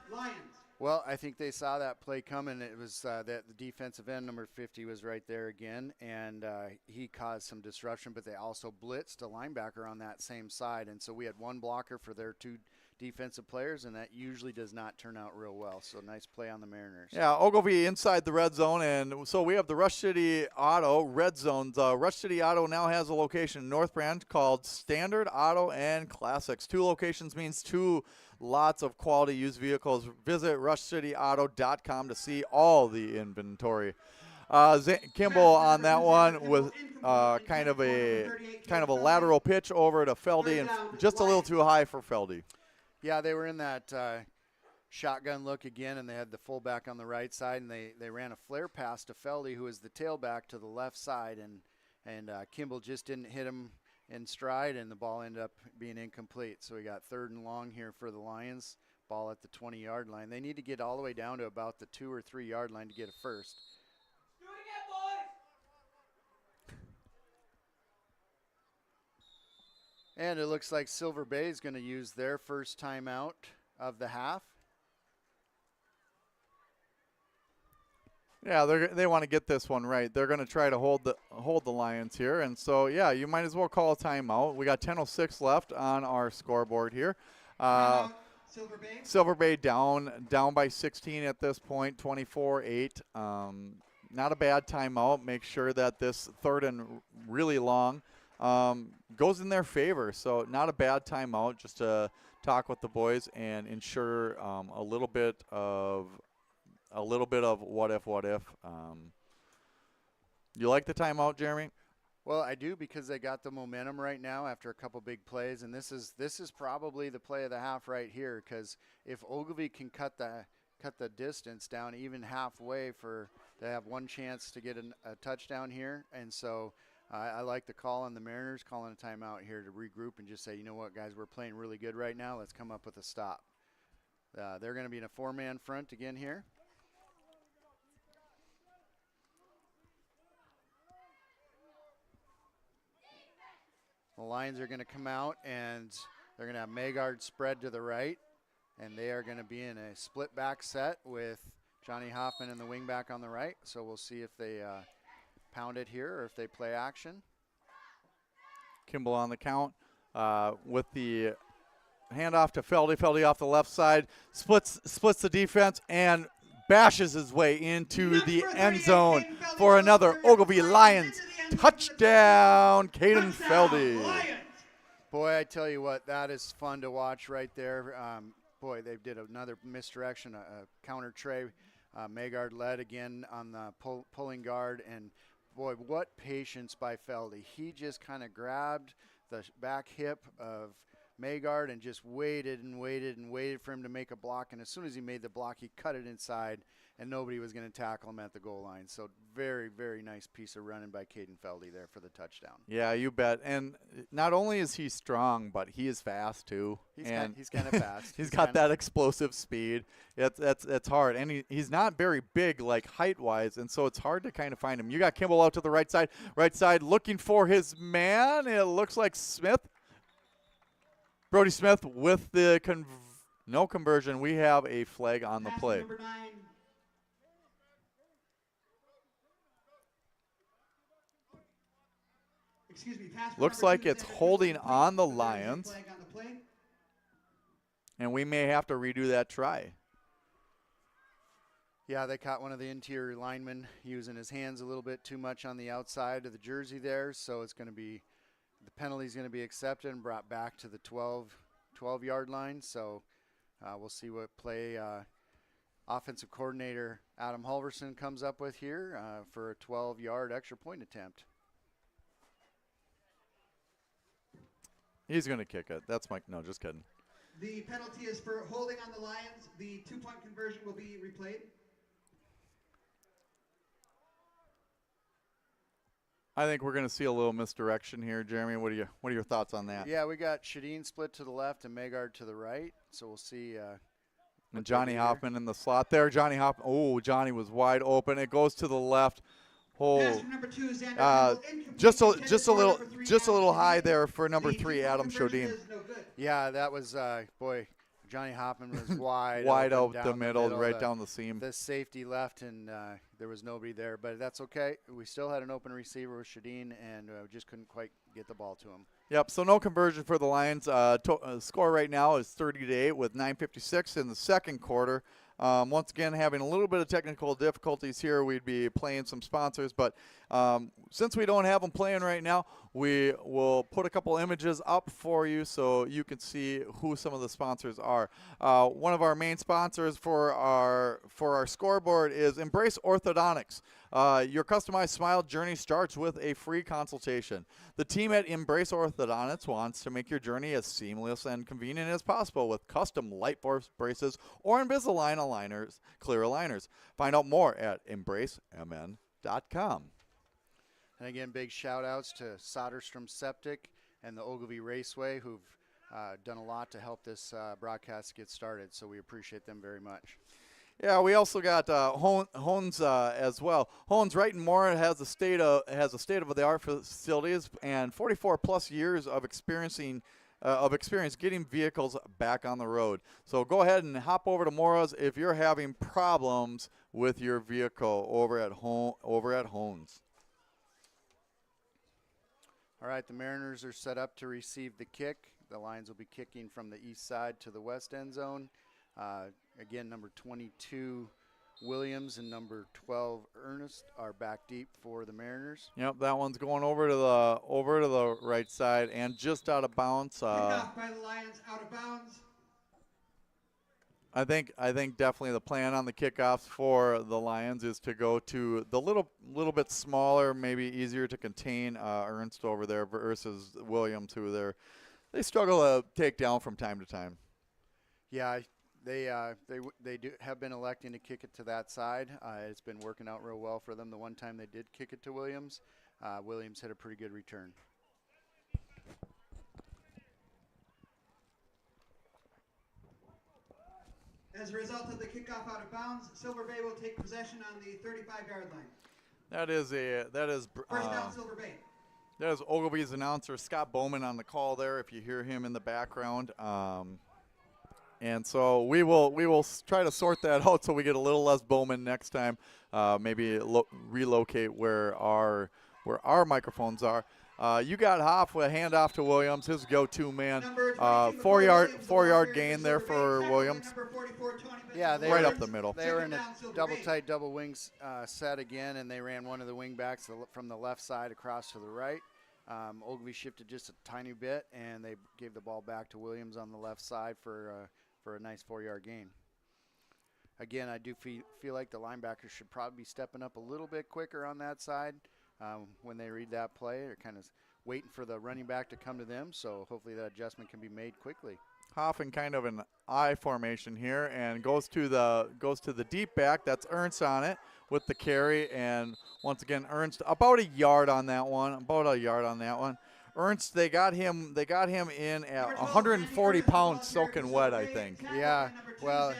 Well, I think they saw that play coming. It was that the defensive end, number 50, was right there again, and he caused some disruption, but they also blitzed a linebacker on that same side. And so we had one blocker for their two defensive players, and that usually does not turn out real well. So nice play on the Mariners. Yeah, Ogilvie inside the red zone, and so we have the Rush City Auto red zones. Rush City Auto now has a location in North Branch called Standard Auto and Classics. 2 locations means 2 lots of quality used vehicles. Visit rushcityauto.com to see all the inventory. Kimball on that one with kind of a lateral pitch over to Feldy, and just a little too high for Feldy. Yeah, they were in that shotgun look again, and they had the fullback on the right side, and they ran a flare pass to Feldy, who was the tailback, to the left side, and Kimball just didn't hit him in stride, and the ball ended up being incomplete. So we got 3rd and long here for the Lions. Ball at the 20-yard line. They need to get all the way down to about the 2 or 3 yard line to get a first. Do it again, boys. And it looks like Silver Bay is going to use their first timeout of the half. Yeah, they want to get this one right. They're going to try to hold the Lions here, and so yeah, you might as well call a timeout. We got 10:06 left on our scoreboard here. Silver Bay. Silver Bay down by 16 at this point, 24-8. Not a bad timeout. Make sure that this third and really long goes in their favor. So not a bad timeout. Just to talk with the boys and ensure a little bit of what if. You like the timeout, Jeremy? Well, I do, because they got the momentum right now after a couple big plays, and this is probably the play of the half right here, because if Ogilvie can cut the distance down even halfway they have one chance to get a touchdown here, and so I like the call on the Mariners calling a timeout here to regroup and just say, you know what, guys, we're playing really good right now. Let's come up with a stop. They're going to be in a four-man front again here. The Lions are going to come out, and they're going to have Magard spread to the right, and they are going to be in a split back set with Johnny Hoffman and the wing back on the right. So we'll see if they pound it here or if they play action. Kimball on the count with the handoff to Feldy. Feldy off the left side, splits the defense and bashes his way into the end zone for another Ogilvie Lions touchdown. Caden Feldy. Boy, I tell you what, that is fun to watch right there. Boy, they did another misdirection, a counter tray. Magard led again on the pulling guard, and boy, what patience by Feldy. He just kind of grabbed the back hip of Magard and just waited and waited and waited for him to make a block, and as soon as he made the block, he cut it inside, and nobody was going to tackle him at the goal line. So very, very nice piece of running by Caden Feldy there for the touchdown. Yeah, you bet. And not only is he strong, but he is fast too. He's kind of fast. He's got that explosive speed. It's hard. And he's not very big, like height-wise, and so it's hard to kind of find him. You got Kimball out to the right side looking for his man. It looks like Smith. Brody Smith with the no conversion. We have a flag on the play. Number 9. Excuse me, looks like it's holding on the Lions, and we may have to redo that try. Yeah, they caught one of the interior linemen using his hands a little bit too much on the outside of the jersey there, so it's going to be the penalty is going to be accepted and brought back to the 12-yard line. So we'll see what play offensive coordinator Adam Halverson comes up with here for a 12-yard extra point attempt. He's going to kick it. That's Mike. No, just kidding. The penalty is for holding on the Lions. The 2-point conversion will be replayed. I think we're going to see a little misdirection here, Jeremy. What are your thoughts on that? Yeah, we got Shadeen split to the left and Magard to the right. So we'll see. And Johnny Hoffman in the slot there. Johnny Hoffman. Oh, Johnny was wide open. It goes to the left. Oh, just a little high there for number 3, Adam Shodin. Yeah, that was boy. Johnny Hoffman was wide out the middle, right down the seam. The safety left, and there was nobody there, but that's okay. We still had an open receiver with Shadeen, and just couldn't quite get the ball to him. Yep, so no conversion for the Lions. Score right now is 30-8 with 9:56 in the second quarter. Once again, having a little bit of technical difficulties here. We'd be playing some sponsors, but since we don't have them playing right now, we will put a couple images up for you so you can see who some of the sponsors are. One of our main sponsors for our scoreboard is Embrace Orthodontics. Your customized smile journey starts with a free consultation. The team at Embrace Orthodontics wants to make your journey as seamless and convenient as possible with custom light force braces or Invisalign aligners, clear aligners. Find out more at embracemn.com. And again, big shout outs to Soderstrom Septic and the Ogilvie Raceway, who've done a lot to help this broadcast get started. So we appreciate them very much. Yeah, we also got Hones as well. Hones right in Mora has a state of the art facilities and 44 plus years of experience getting vehicles back on the road. So go ahead and hop over to Mora's if you're having problems with your vehicle over at Hones. All right, the Mariners are set up to receive the kick. The Lions will be kicking from the east side to the west end zone. Again, number 22 Williams and number 12 Ernest are back deep for the Mariners. Yep, that one's going over to the right side and just out of bounds. Kickoff by the Lions, out of bounds. I think definitely the plan on the kickoffs for the Lions is to go to the little bit smaller, maybe easier to contain Ernst over there versus Williams, who they struggle to take down from time to time. Yeah, they do have been electing to kick it to that side. It's been working out real well for them. The one time they did kick it to Williams, Williams had a pretty good return. As a result of the kickoff out of bounds, Silver Bay will take possession on the 35-yard line. First down, Silver Bay. That is Ogilvie's announcer, Scott Bowman, on the call there, if you hear him in the background. And so we will try to sort that out so we get a little less Bowman next time. Maybe relocate where our microphones are. You got Hoff with a handoff to Williams, his go-to man. 4-yard gain there for Williams. Yeah, right up the middle. They were in a double tight double wings set again, and they ran one of the wing backs from the left side across to the right. Ogilvie shifted just a tiny bit, and they gave the ball back to Williams on the left side for a nice 4-yard gain. Again, I do feel like the linebackers should probably be stepping up a little bit quicker on that side when they read that play. They're kind of waiting for the running back to come to them, so hopefully that adjustment can be made quickly. Hoff in kind of an I formation here and goes to the deep back. That's Ernst on it with the carry, and once again Ernst about a yard on that one. Ernst, they got him in at 140 pounds soaking wet, I think. Yeah, well,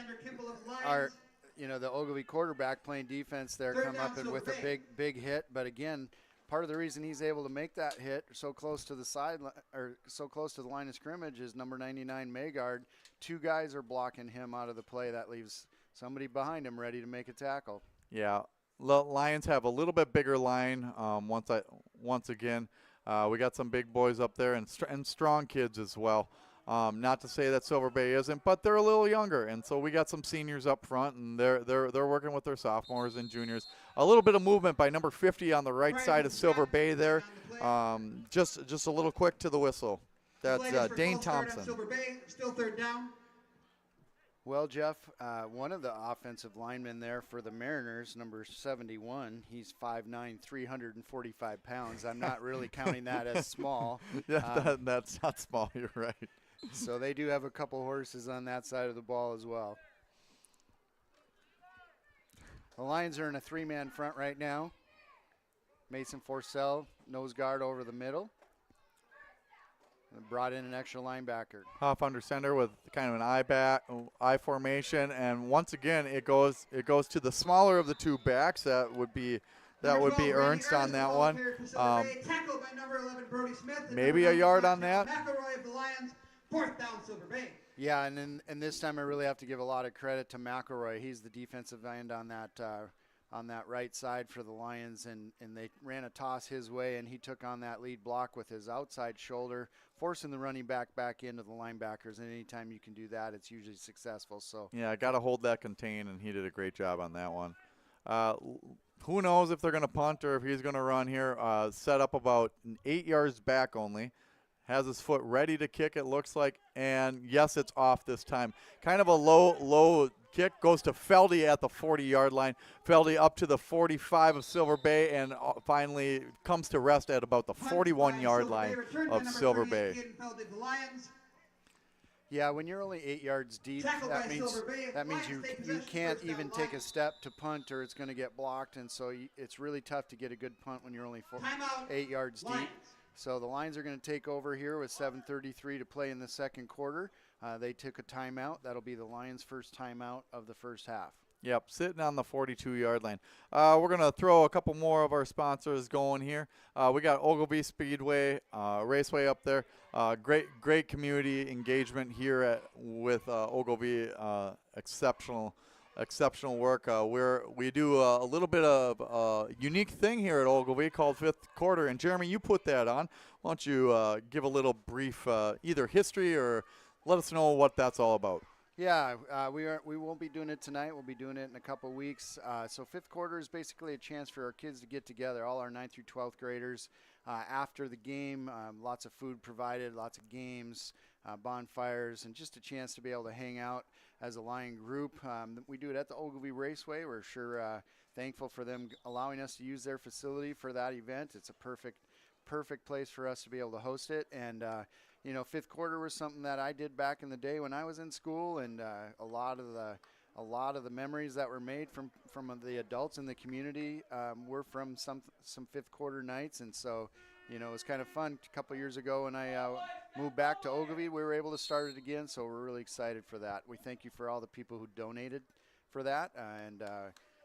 the Ogilvie quarterback playing defense there come up and with a big hit, but again, part of the reason he's able to make that hit so close to the sideline or so close to the line of scrimmage is number 99 Maygard. Two guys are blocking him out of the play. That leaves somebody behind him ready to make a tackle. Yeah, the Lions have a little bit bigger line. Once again, we got some big boys up there and strong kids as well. Not to say that Silver Bay isn't, but they're a little younger, and so we got some seniors up front, and they're working with their sophomores and juniors. A little bit of movement by number 50 on the right side of Silver Bay there. Just a little quick to the whistle. That's Dane Thompson. Silver Bay, still third down. Well, Jeff, one of the offensive linemen there for the Mariners, number 71, he's 5'9", 345 pounds. I'm not really counting that as small. Yeah, that's not small. You're right. So they do have a couple horses on that side of the ball as well. The Lions are in a three-man front right now. Mason Forcell, nose guard over the middle. And brought in an extra linebacker. Hoff under center with kind of an I formation, and once again it goes to the smaller of the two backs. That would be Ernst on that one. Tackled by number 11 Brody Smith. Maybe a yard on that. McElroy of the Lions, fourth down Silver Bay. Yeah, and this time I really have to give a lot of credit to McElroy. He's the defensive end on that right side for the Lions, and they ran a toss his way, and he took on that lead block with his outside shoulder, forcing the running back into the linebackers. And anytime you can do that, it's usually successful. So yeah, I got to hold that contain, and he did a great job on that one. Who knows if they're going to punt or if he's going to run here. Set up about 8 yards back only. Has his foot ready to kick, it looks like. And, yes, it's off this time. Kind of a low kick. Goes to Feldy at the 40-yard line. Feldy up to the 45 of Silver Bay and finally comes to rest at about the 41-yard line of Silver Bay. Yeah, when you're only 8 yards deep, that means you can't even take a step to punt or it's going to get blocked. And so it's really tough to get a good punt when you're only 8 yards deep. So the Lions are going to take over here with 7:33 to play in the second quarter. They took a timeout. That'll be the Lions' first timeout of the first half. Yep, sitting on the 42-yard line. We're going to throw a couple more of our sponsors going here. We got Ogilvie Speedway Raceway up there. Great community engagement here with Ogilvie. Exceptional work. We do a little bit of a unique thing here at Ogilvie called Fifth Quarter. And Jeremy, you put that on. Why don't you give a little brief either history or let us know what that's all about. Yeah, we won't be doing it tonight. We'll be doing it in a couple weeks. So fifth quarter is basically a chance for our kids to get together, all our 9th through 12th graders. After the game, lots of food provided, lots of games, bonfires, and just a chance to be able to hang out as a Lion group. We do it at the Ogilvie Raceway. We're sure thankful for them allowing us to use their facility for that event. It's a perfect place for us to be able to host it. And you know, fifth quarter was something that I did back in the day when I was in school, and a lot of the memories that were made from the adults in the community were from some fifth quarter nights. And so, you know, it was kind of fun. A couple years ago when I moved back to Ogilvie, we were able to start it again, so we're really excited for that. We thank you for all the people who donated for that, and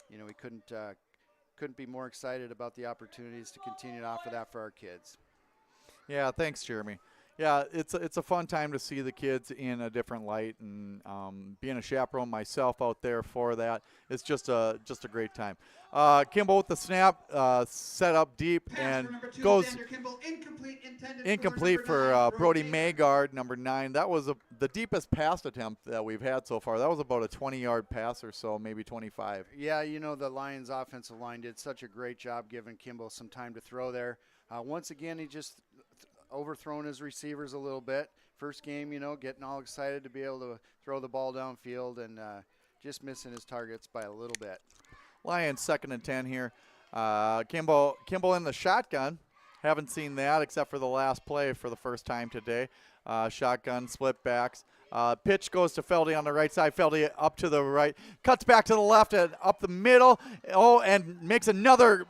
you know, we couldn't be more excited about the opportunities to continue to offer that for our kids. Yeah, thanks, Jeremy. Yeah, it's a fun time to see the kids in a different light, and being a chaperone myself out there for that, it's just a great time. Kimball with the snap, set up deep, and goes incomplete for Brody Maygard, number 9. That was the deepest pass attempt that we've had so far. That was about a 20-yard pass or so, maybe 25. Yeah, you know, the Lions offensive line did such a great job giving Kimball some time to throw there. Once again, he just overthrown his receivers a little bit. First game, you know, getting all excited to be able to throw the ball downfield, and just missing his targets by a little bit. Lions 2nd and 10 here. Kimball in the shotgun. Haven't seen that except for the last play for the first time today. Shotgun, split backs. Pitch goes to Feldy on the right side. Feldy up to the right. Cuts back to the left and up the middle. Oh, and makes another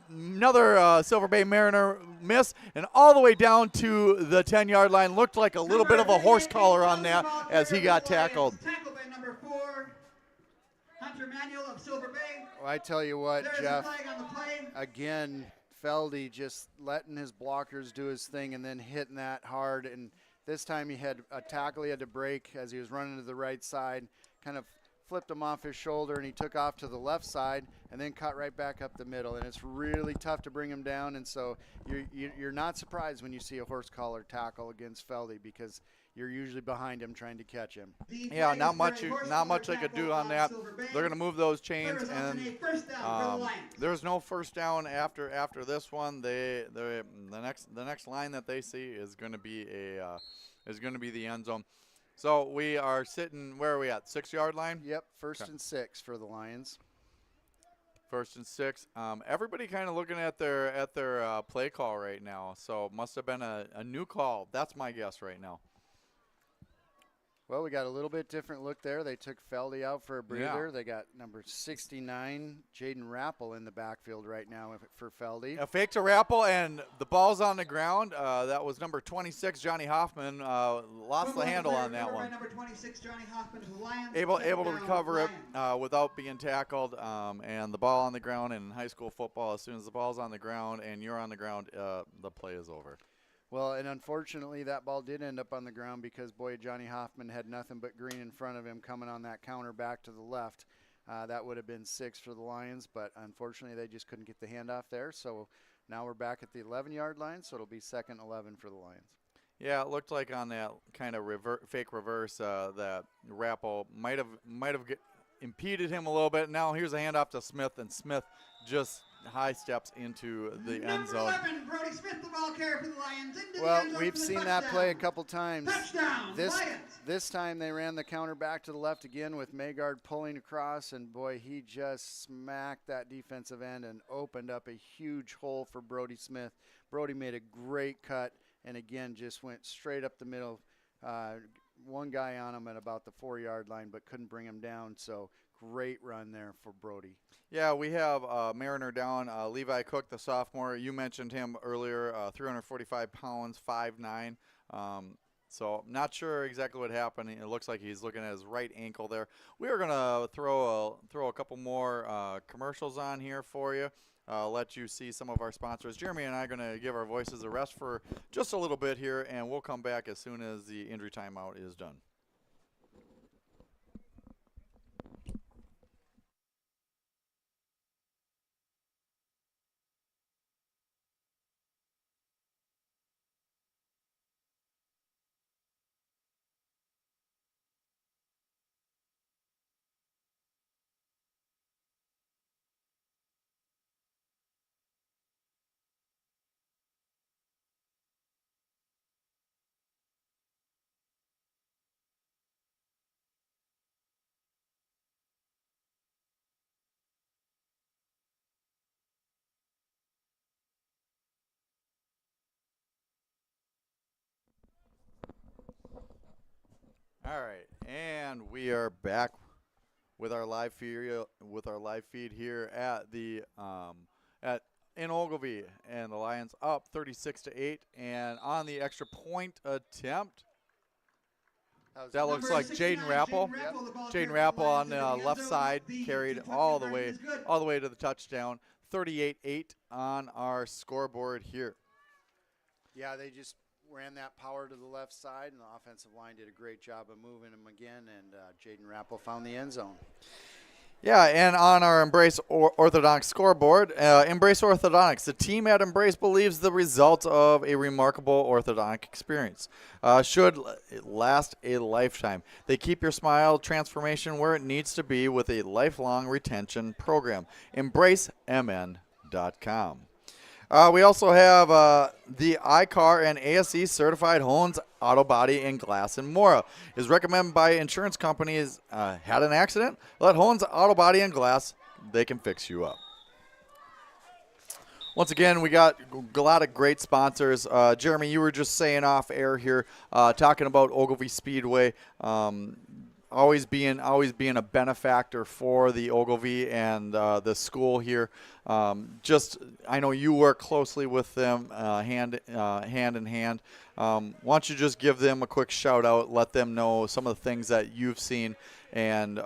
Silver Bay Mariner miss. And all the way down to the 10-yard line. Looked like a little bit of a horse collar on that as he got tackled. Tackled by number 4, Hunter Manuel of Silver Bay. Well, I tell you what, There's Jeff, a flag on the play. again, Feldy just letting his blockers do his thing and then hitting that hard. And this time he had a tackle he had to break as he was running to the right side, kind of flipped him off his shoulder, and he took off to the left side and then cut right back up the middle. And it's really tough to bring him down. And so you're not surprised when you see a horse collar tackle against Feldy, because you're usually behind him trying to catch him. Yeah, not much they could do on that. They're going to move those chains, and there's no first down after this one. The next line that they see is going to be the end zone. So we are sitting, where are we at? 6-yard line? Yep, first and 6 for the Lions. 1st and 6. Everybody kind of looking at their play call right now. So must have been a new call. That's my guess right now. Well, we got a little bit different look there. They took Feldy out for a breather. Yeah. They got number 69, Jaden Rappel, in the backfield right now for Feldy. A fake to Rappel, and the ball's on the ground. That was number 26, Johnny Hoffman. Lost the handle on that one. Number 26, Johnny Hoffman of the Lions. Able to recover it without being tackled. And the ball on the ground in high school football, as soon as the ball's on the ground and you're on the ground, the play is over. Well, and unfortunately, that ball did end up on the ground because, boy, Johnny Hoffman had nothing but green in front of him coming on that counter back to the left. That would have been 6 for the Lions, but unfortunately, they just couldn't get the handoff there. So now we're back at the 11-yard line, so it'll be 2nd and 11 for the Lions. Yeah, it looked like on that kind of fake reverse that Rappel might have impeded him a little bit. Now here's a handoff to Smith, and Smith just high steps into the end zone. Number 11, Brody Smith, the ball carrier for the Lions. Into the Well, end zone we've for the seen touchdown. that play a couple times. Touchdown, Lions. This time they ran the counter back to the left again with Maygard pulling across, and boy, he just smacked that defensive end and opened up a huge hole for Brody Smith. Brody made a great cut and again just went straight up the middle. One guy on him at about the 4-yard line, but couldn't bring him down. So great run there for Brody. Yeah, we have Mariner down. Levi Cook, the sophomore. You mentioned him earlier, 345 pounds, 5'9". So not sure exactly what happened. It looks like he's looking at his right ankle there. We are gonna throw a couple more commercials on here for you. Let you see some of our sponsors. Jeremy and I are gonna give our voices a rest for just a little bit here, and we'll come back as soon as the injury timeout is done. All right, and we are back with our live feed here at the at in Ogilvie, and the Lions up 36-8, and on the extra point attempt, that looks like Jaden Rappel. Jaden Rappel on the left side carried all the way to the touchdown. 38-8 on our scoreboard here. Yeah, they just ran that power to the left side, and the offensive line did a great job of moving him again, and Jaden Rappel found the end zone. Yeah, and on our Embrace Orthodontics scoreboard, Embrace Orthodontics, the team at Embrace believes the result of a remarkable orthodontic experience should last a lifetime. They keep your smile transformation where it needs to be with a lifelong retention program. EmbraceMN.com. We also have the iCar and ASE certified Holmes Auto Body and Glass in Mora. Is recommended by insurance companies. Had an accident? Let Holmes Auto Body and Glass, they can fix you up. Once again, we got a lot of great sponsors. Jeremy, you were just saying off air here, talking about Ogilvie Speedway. Always being a benefactor for the Ogilvie and the school here. I know you work closely with them hand in hand. Why don't you just give them a quick shout out, let them know some of the things that you've seen and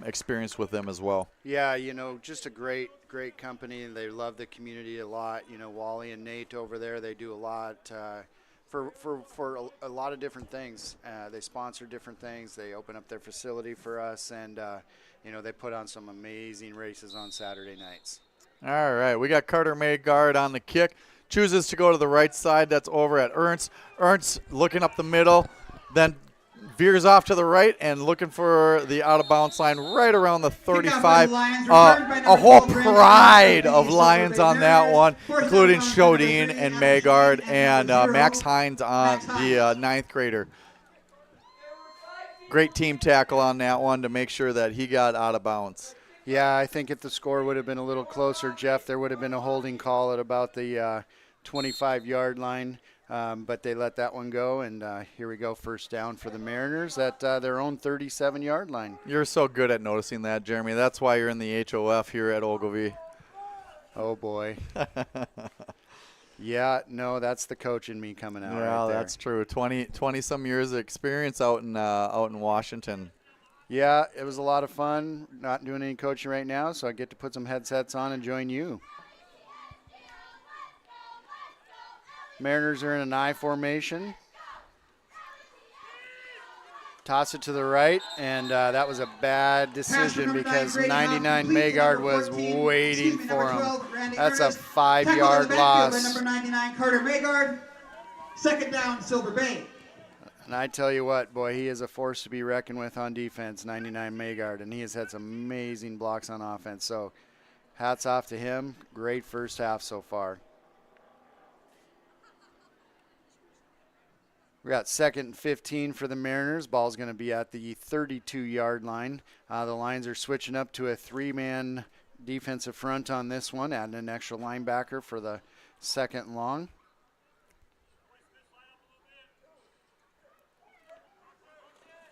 experienced with them as well. Yeah, just a great company, and they love the community a lot. Wally and Nate over there, they do a lot for a lot of different things. They sponsor different things. They open up their facility for us, and they put on some amazing races on Saturday nights. All right, we got Carter Maygard on the kick. Chooses to go to the right side. That's over at Ernst. Ernst looking up the middle, then veers off to the right and looking for the out-of-bounds line right around the 35. A whole pride of Lions on that one, including Shodine and Maygard and Max Hines on the ninth grader. Great team tackle on that one to make sure that he got out of bounds. Yeah, I think if the score would have been a little closer, Jeff, there would have been a holding call at about the 25-yard line. But they let that one go, and here we go, first down for the Mariners at their own 37-yard line. You're so good at noticing that, Jeremy. That's why you're in the HOF here at Ogilvie. Oh, boy. Yeah, no, that's the coach in me coming out. Yeah, right there. That's true. 20-some years of experience out in Washington. Yeah, it was a lot of fun. Not doing any coaching right now, so I get to put some headsets on and join you. Mariners are in an I formation. Toss it to the right, and that was a bad decision because 99 Maygard was waiting for him. That's a 5-yard loss. Number 99 Carter Maygard. Second down, Silver Bay. And I tell you what, boy, he is a force to be reckoned with on defense, 99 Maygard, and he has had some amazing blocks on offense. So hats off to him. Great first half so far. We got 2nd and 15 for the Mariners. Ball's going to be at the 32-yard line. The Lions are switching up to a 3-man defensive front on this one, adding an extra linebacker for the 2nd and long.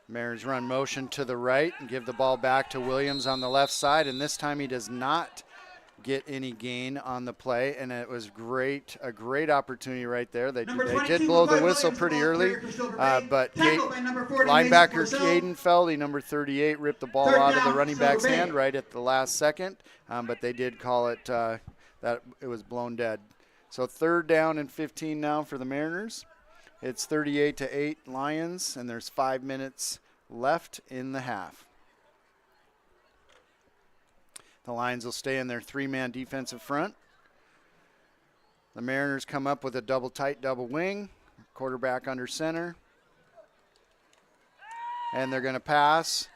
Mariners run motion to the right and give the ball back to Williams on the left side, and this time he does not get any gain on the play, and it was a great opportunity right there. They Number did 22, blow the Levi whistle Williams, pretty ball early, carrier for Silver Bay. but Tackled by number 40, linebacker Mason Purcell. Caden Feldy, number 38, ripped the ball Third out of the down, running Silver back's Bay. hand right at the last second, but they did call it that it was blown dead. So 3rd down and 15 now for the Mariners. It's 38-8 Lions, and there's 5 minutes left in the half. The Lions will stay in their 3-man defensive front. The Mariners come up with a double tight, double wing, quarterback under center. And they're going to pass.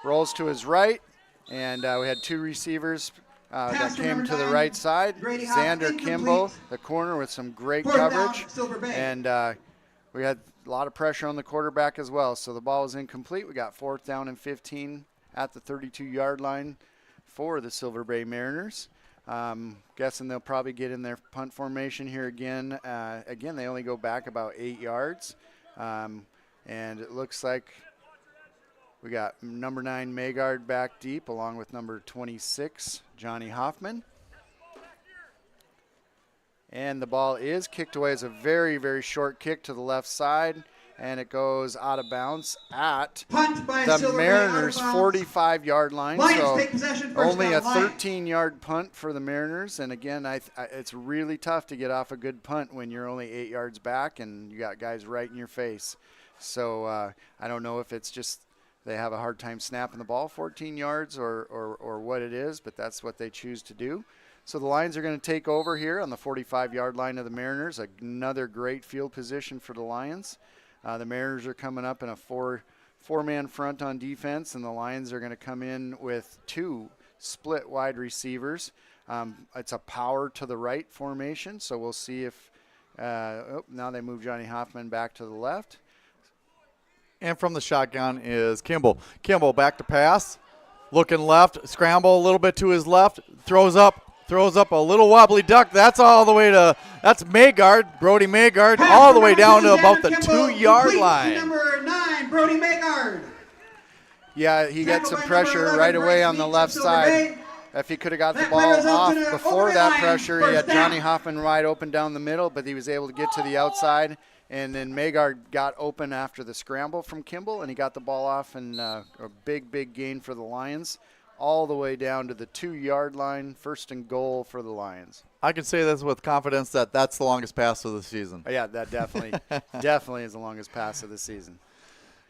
Rolls to his right, and we had 2 receivers that Passer came number to the 9, right side. Grady Hoff, Xander incomplete. Kimball, the corner, with some great 4th down, coverage. Silver Bay. And we had a lot of pressure on the quarterback as well. So the ball was incomplete. We got 4th down and 15 at the 32-yard line for the Silver Bay Mariners. Guessing they'll probably get in their punt formation here again. Again, they only go back about 8 yards. And it looks like we got number 9 Magard back deep along with number 26 Johnny Hoffman. And the ball is kicked away. It's a very, very short kick to the left side, and it goes out of bounds at Punt by the Silver Bay, Mariners' out of bounds. 45-yard line. Lions So take possession, first only down, a Lions. 13-yard punt for the Mariners. And again, it's really tough to get off a good punt when you're only 8 yards back and you got guys right in your face. So I don't know if it's just they have a hard time snapping the ball 14 yards or what it is, but that's what they choose to do. So the Lions are going to take over here on the 45-yard line of the Mariners. Another great field position for the Lions. The Mariners are coming up in a four-man front on defense, and the Lions are going to come in with 2 split wide receivers. It's a power to the right formation, so we'll see if now they move Johnny Hoffman back to the left. And from the shotgun is Kimball. Kimball back to pass. Looking left, scramble a little bit to his left, throws up a little wobbly duck. That's all the way to, that's Magard, Brody Magard, all the way down to about the 2-yard line. Number 9, Brody Magard. Yeah, he got Tackled some by pressure number 11, right away Bryce on the Meeks left of Silver Bay. side. If he could have got the That ball play results off in a before open that line, pressure, he first had down. Johnny Hoffman wide open down the middle, but he was able to get to the outside. And then Magard got open after the scramble from Kimball, and he got the ball off, and a big, big gain for the Lions, all the way down to the 2-yard line, 1st and goal for the Lions. I can say this with confidence that that's the longest pass of the season. Yeah, that definitely, definitely is the longest pass of the season.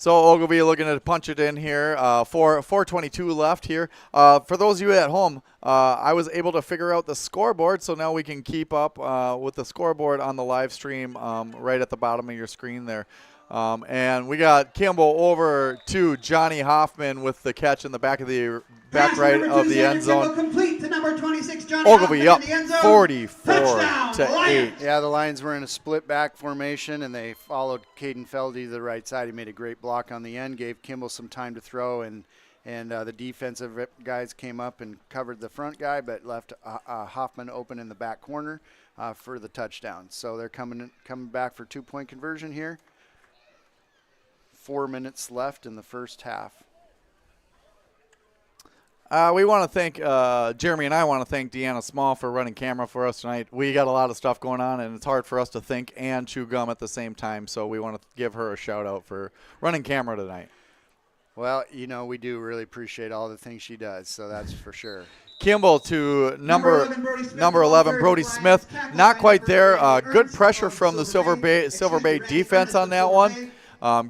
So Ogilvie looking to punch it in here. 4:22 left here. For those of you at home, I was able to figure out the scoreboard, so now we can keep up with the scoreboard on the live stream right at the bottom of your screen there. And we got Kimball over to Johnny Hoffman with the catch in the back of the back Pass right number of 2, the end Xander zone. Kimball complete to number 26, Johnny Ogilvie Hoffman up in the end zone. 44 Touchdown, to 8. Lions. Yeah, the Lions were in a split back formation, and they followed Caden Feldy to the right side. He made a great block on the end, gave Kimball some time to throw, and the defensive guys came up and covered the front guy, but left Hoffman open in the back corner for the touchdown. So they're coming back for 2-point conversion here. 4 minutes left in the first half. We want to thank Jeremy and I want to thank Deanna Small for running camera for us tonight. We got a lot of stuff going on, and it's hard for us to think and chew gum at the same time, so we want to give her a shout-out for running camera tonight. Well, we do really appreciate all the things she does, so that's for sure. Kimball to number 11, 11, Brody Smith. Not quite there. Good Ernst pressure of from the Silver Bay defense on that one.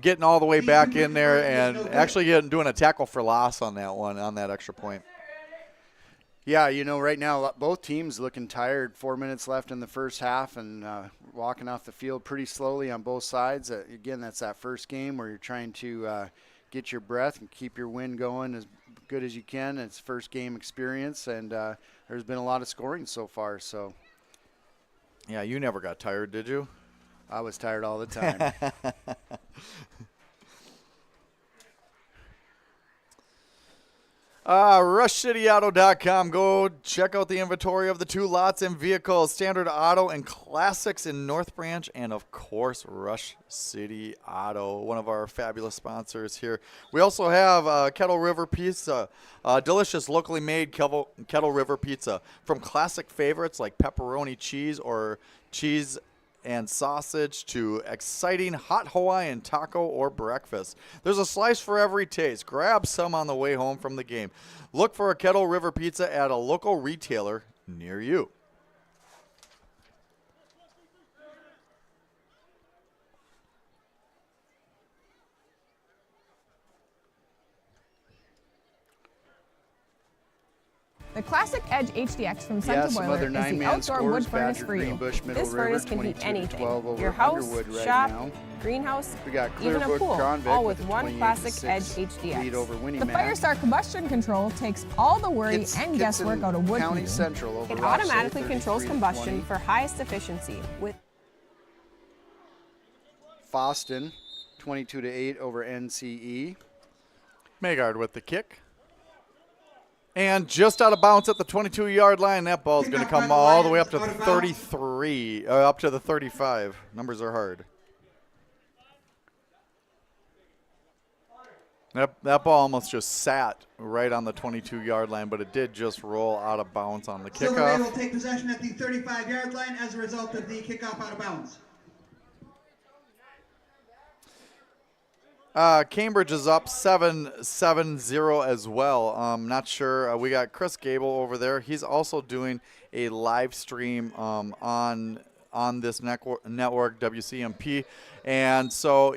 Getting all the way back in there and actually doing a tackle for loss on that one, on that extra point. Yeah, right now both teams looking tired. 4 minutes left in the first half and walking off the field pretty slowly on both sides. Again, that's that first game where you're trying to get your breath and keep your wind going as good as you can. It's first game experience, and there's been a lot of scoring so far. So, yeah, you never got tired, did you? I was tired all the time. RushCityAuto.com. Go check out the inventory of the 2 lots and vehicles, Standard Auto and Classics in North Branch, and of course, Rush City Auto, one of our fabulous sponsors here. We also have Kettle River Pizza, delicious locally made Kettle River Pizza, from classic favorites like pepperoni cheese or cheese and sausage to exciting hot Hawaiian taco or breakfast. There's a slice for every taste. Grab some on the way home from the game. Look for a Kettle River Pizza at a local retailer near you. The Classic Edge HDX from Sun Yeah, to some Boiler other is the nine-man outdoor wood scores. furnace Badger, for you. Greenbush, Middle This River, furnace can heat 22 to anything. 12 over Your house, Underwood right shop, now. greenhouse, We got even a Clearbrook pool, Convict all with with a one 28 Classic to Edge 6 HDX. lead over Winnie The Man. Firestart combustion control takes all the worry and guesswork out of wood County heating. Central over It Rochester, automatically controls 33 to combustion 20. for highest efficiency with Foston 22 to 8 over NCE. Magard with the kick. And just out of bounds at the 22-yard line. That ball is going to come all the way up to the 33, up to the 35. Numbers are hard. That ball almost just sat right on the 22-yard line, but it did just roll out of bounds on the Silver Bay will kickoff. take possession at the 35-yard line as a result of the kickoff out of bounds. Cambridge is up 7-0 as well. Not sure. We got Chris Gable over there. He's also doing a live stream on this network, WCMP. And so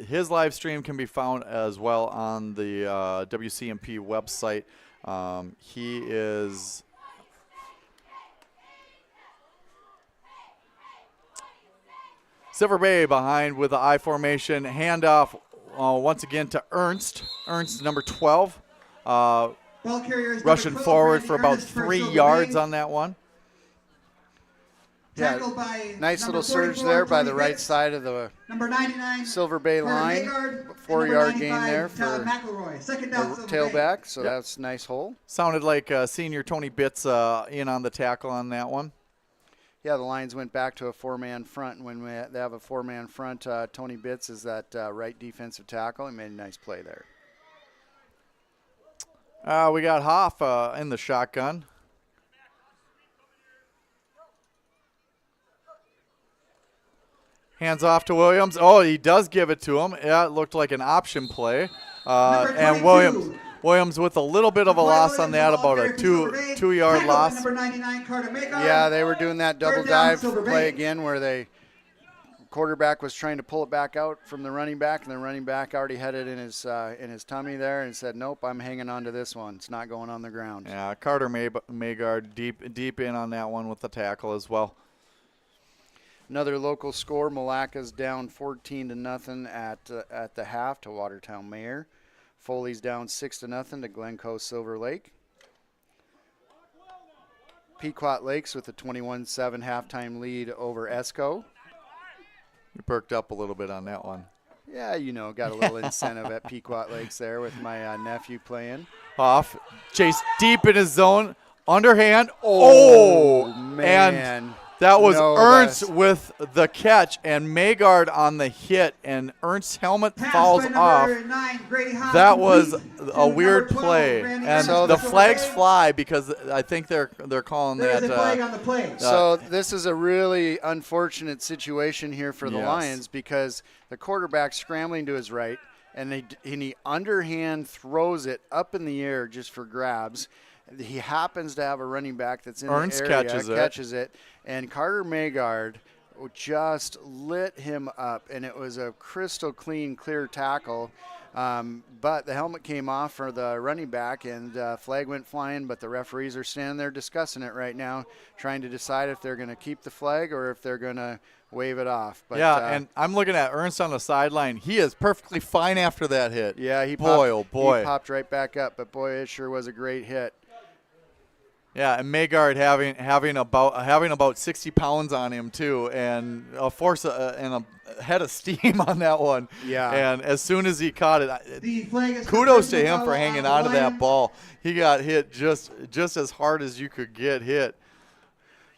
his live stream can be found as well on the WCMP website. He is... Silver Bay behind with the I formation. Handoff once again to Ernst. Ernst, number 12. Ball carrier is Rushing number 12, forward Randy for about Ernest for 3 Silver yards Bay. on that one. Tackled by Nice number little surge 44, there by Tony the right Hicks. side of the Number 99, Silver Bay Carter line. Magard, and 4-yard number gain 95, there Todd for McElroy. Second the down, Silver Bay. tailback, so Yep. that's a nice hole. Sounded like senior Tony Bitts in on the tackle on that one. Yeah, the Lions went back to a 4-man front. When they have a 4-man front, Tony Bitts is that right defensive tackle. He made a nice play there. We got Hoff in the shotgun. Hands off to Williams. Oh, he does give it to him. Yeah, it looked like an option play. Number And 22. Williams with a little bit of a loss on that, about a two-yard loss. Number 99, Carter Magard. Yeah, they were doing that double Third down, dive Silver play Bay. again where they quarterback was trying to pull it back out from the running back, and the running back already had it in his tummy there and said, nope, I'm hanging on to this one. It's not going on the ground. Yeah, Carter Magard deep in on that one with the tackle as well. Another local score, Malacca's down 14-0 at the half to Watertown Mayor. Foley's down 6-0 to Glencoe Silver Lake. Pequot Lakes with a 21-7 halftime lead over Esco. You perked up a little bit on that one. Yeah, got a little incentive at Pequot Lakes there with my nephew playing. Hoff, chase deep in his zone, underhand. Oh, man. And that was No, Ernst that's- with the catch and Magard on the hit, and Ernst's helmet Pass falls by off. number 9, Grady Hoff, That was complete a to weird number 12, play, Randy and Ernst So the for Silver flags Bay. fly because I think they're calling There is that. a flag on the play. So this is a really unfortunate situation here for the Yes. Lions because the quarterback's scrambling to his right, and he underhand throws it up in the air just for grabs. He happens to have a running back that's in Ernst the area, catches it. and Carter Magard just lit him up, and it was a crystal clear tackle. But the helmet came off for the running back, and flag went flying, but the referees are standing there discussing it right now, trying to decide if they're going to keep the flag or if they're going to wave it off. But, yeah, and I'm looking at Ernst on the sideline. He is perfectly fine after that hit. yeah, he boy, popped, oh boy. he popped right back up, but boy, it sure was a great hit. Yeah, and Magard having about 60 pounds on him too, and a force and a head of steam on that one. Yeah. And as soon as he caught it, The flag is kudos to personal him for foul hanging on on to that Lions. ball. He got hit just as hard as you could get hit.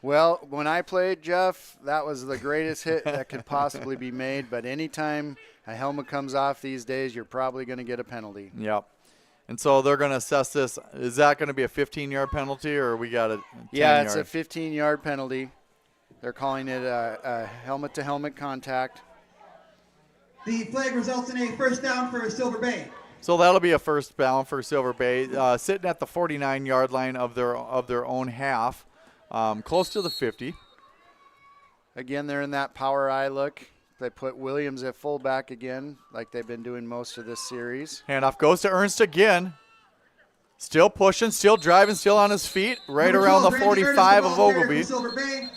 Well, when I played, Jeff, that was the greatest hit that could possibly be made. But anytime a helmet comes off these days, you're probably going to get a penalty. Yep. And so they're going to assess this. Is that going to be a 15-yard penalty, or we got a 10-yard? Yeah, it's a 15-yard penalty. They're calling it a helmet-to-helmet contact. The flag results in a first down for Silver Bay. So that'll be a first down for Silver Bay, sitting at the 49-yard line of their own half, close to the 50. Again, they're in that power eye look. They put Williams at fullback again, like they've been doing most of this series. Handoff goes to Ernst again. Still pushing, still driving, still on his feet, right Number around 12, the Randy 45 Curtis, of the ball carrier Ogilvie. for Silver Bay.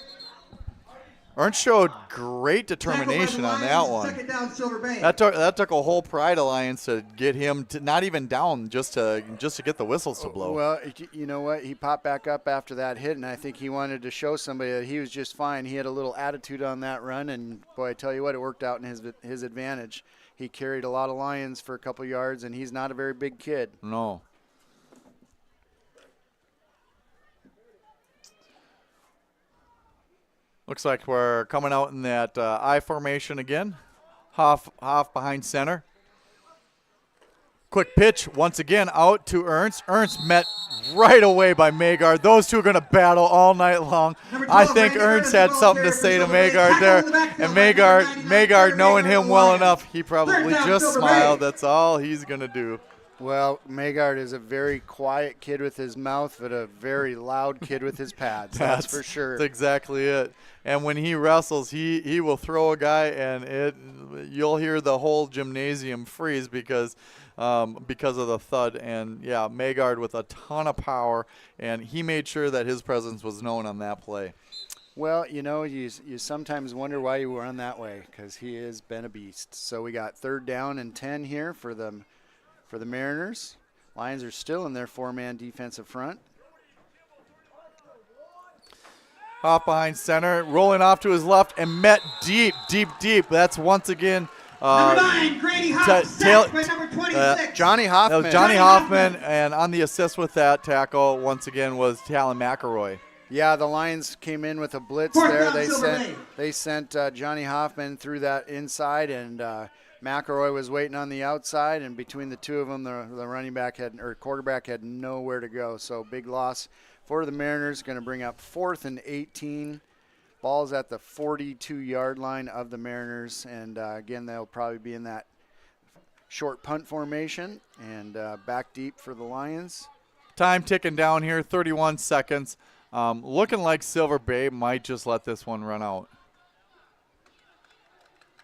Ernst showed great determination on that one. Second down, Silver Bay. That took a whole Pride Alliance to get him to not even down, just to get the whistles to blow. Well, you know what? He popped back up after that hit, and I think he wanted to show somebody that he was just fine. He had a little attitude on that run, and boy, I tell you what, it worked out in his advantage. He carried a lot of Lions for a couple yards, and he's not a very big kid. No. Looks like we're coming out in that I formation again. Hoff behind center. Quick pitch once again out to Ernst. Ernst met right away by Magard. Those two are going to battle all night long. I think Ernst had something to say to Magard there. And Magard, knowing him well enough, he probably just smiled. That's all he's going to do. Well, Magard is a very quiet kid with his mouth, but a very loud kid with his pads. That's for sure. That's exactly it. And when he wrestles, he will throw a guy, and you'll hear the whole gymnasium freeze because of the thud. And yeah, Magard with a ton of power, and he made sure that his presence was known on that play. Well, you know, you sometimes wonder why you run that way, because he has been a beast. So we got 3rd down and 10 here for the Mariners. Lions are still in their 4-man defensive front. Off behind center, rolling off to his left, and met deep. That's once again number 9, Grady Hoff, sacked by number 26. Johnny Hoffman. That was Johnny Hoffman, and on the assist with that tackle, once again, was Talon McElroy. Yeah, the Lions came in with a blitz Fourth there. down, They sent Johnny Hoffman through that inside, and McElroy was waiting on the outside, and between the two of them, the running back quarterback had nowhere to go. So big loss for the Mariners. Going to bring up 4th and 18. Ball's at the 42-yard line of the Mariners, and again, they'll probably be in that short punt formation and back deep for the Lions. Time ticking down here, 31 seconds. Looking like Silver Bay might just let this one run out.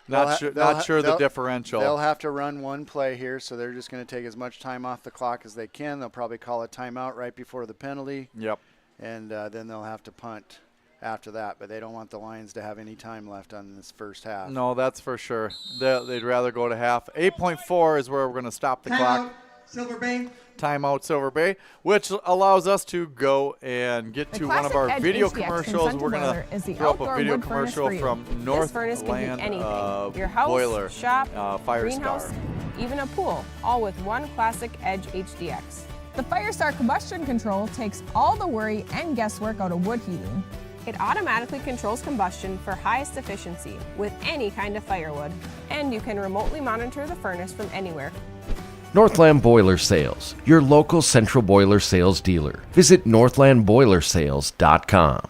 Not sure the differential. They'll have to run one play here, so they're just going to take as much time off the clock as they can. They'll probably call a timeout right before the penalty. Yep. And then they'll have to punt after that, but they don't want the Lions to have any time left on this first half. No, that's for sure. They'd rather go to half. 8.4 is where we're going to stop the clock. Silver Bay. Timeout, Silver Bay, which allows us to go and get to one of our Classic video Edge HDX commercials. We're going boiler is to the throw up a outdoor video wood furnace commercial for you. from This furnace can Northland heat anything. Your house, Boiler, shop, Firestar. greenhouse, even a pool, all with one Classic Edge HDX. The Firestar combustion control takes all the worry and guesswork out of wood heating. It automatically controls combustion for highest efficiency with any kind of firewood, and you can remotely monitor the furnace from anywhere. Northland Boiler Sales, your local central boiler sales dealer. Visit northlandboilersales.com.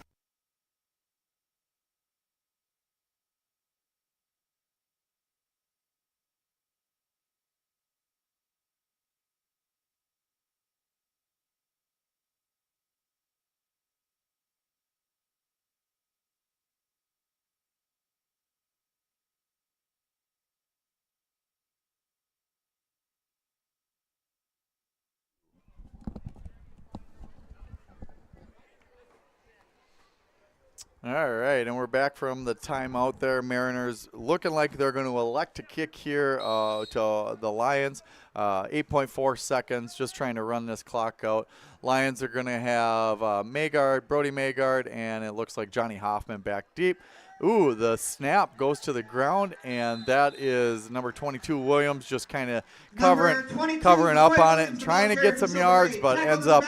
All right, and we're back from the timeout there. Mariners looking like they're going to elect to kick here to the Lions. 8.4 seconds, just trying to run this clock out. Lions are going to have Brody Magard, and it looks like Johnny Hoffman back deep. Ooh, the snap goes to the ground, and that is number 22, Williams, just kind of covering up on it and trying to get some yards, but ends up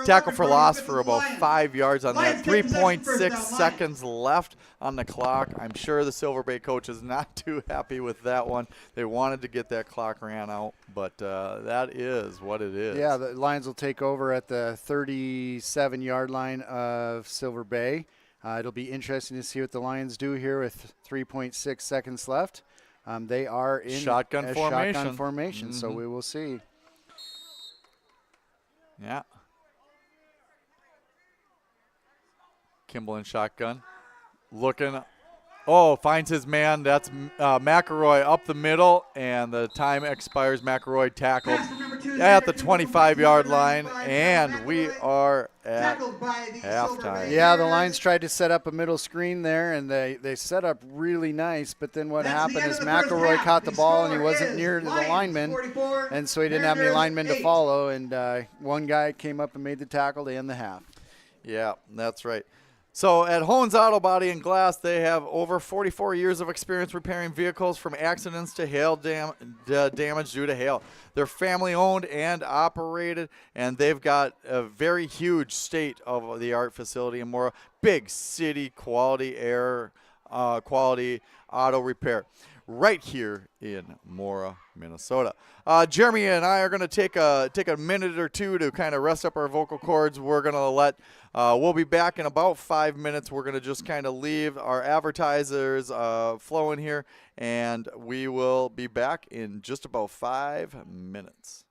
tackle for loss for about 5 yards on that. 3.6 seconds left on the clock. I'm sure the Silver Bay coach is not too happy with that one. They wanted to get that clock ran out, but that is what it is. Yeah, the Lions will take over at the 37-yard line of Silver Bay. It'll be interesting to see what the Lions do here with 3.6 seconds left. They are in shotgun formation, so we will see. Yeah. Kimball in shotgun. Looking. Oh, finds his man. That's McElroy up the middle, and the time expires. McElroy tackled at the 25-yard line, and we are at halftime. Yeah, the Lions tried to set up a middle screen there, and they set up really nice, but then what happened is McElroy caught the ball, and he wasn't near the lineman, and so he didn't have any linemen to follow, and one guy came up and made the tackle to end the half. Yeah, that's right. So at Hones Auto Body and Glass, they have over 44 years of experience repairing vehicles from accidents to hail damage due to hail. They're family owned and operated, and they've got a very huge state-of-the-art facility in Mora. Big city quality quality auto repair right here in Mora, Minnesota. Jeremy and I are going to take a minute or two to kind of rest up our vocal cords. We're going to we'll be back in about 5 minutes. We're going to just kind of leave our advertisers flowing here, and we will be back in just about 5 minutes.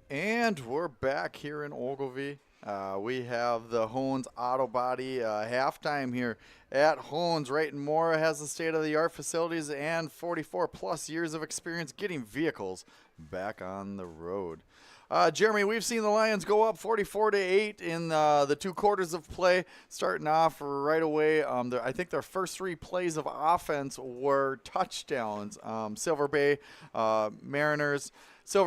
And we're back here in Ogilvie. We have the Hones Auto Body halftime here at Hones. Wright & Mora has the state-of-the-art facilities and 44-plus years of experience getting vehicles back on the road. Jeremy, we've seen the Lions go up 44-8 in the 2 quarters of play, starting off right away. I think their first 3 plays of offense were touchdowns. Silver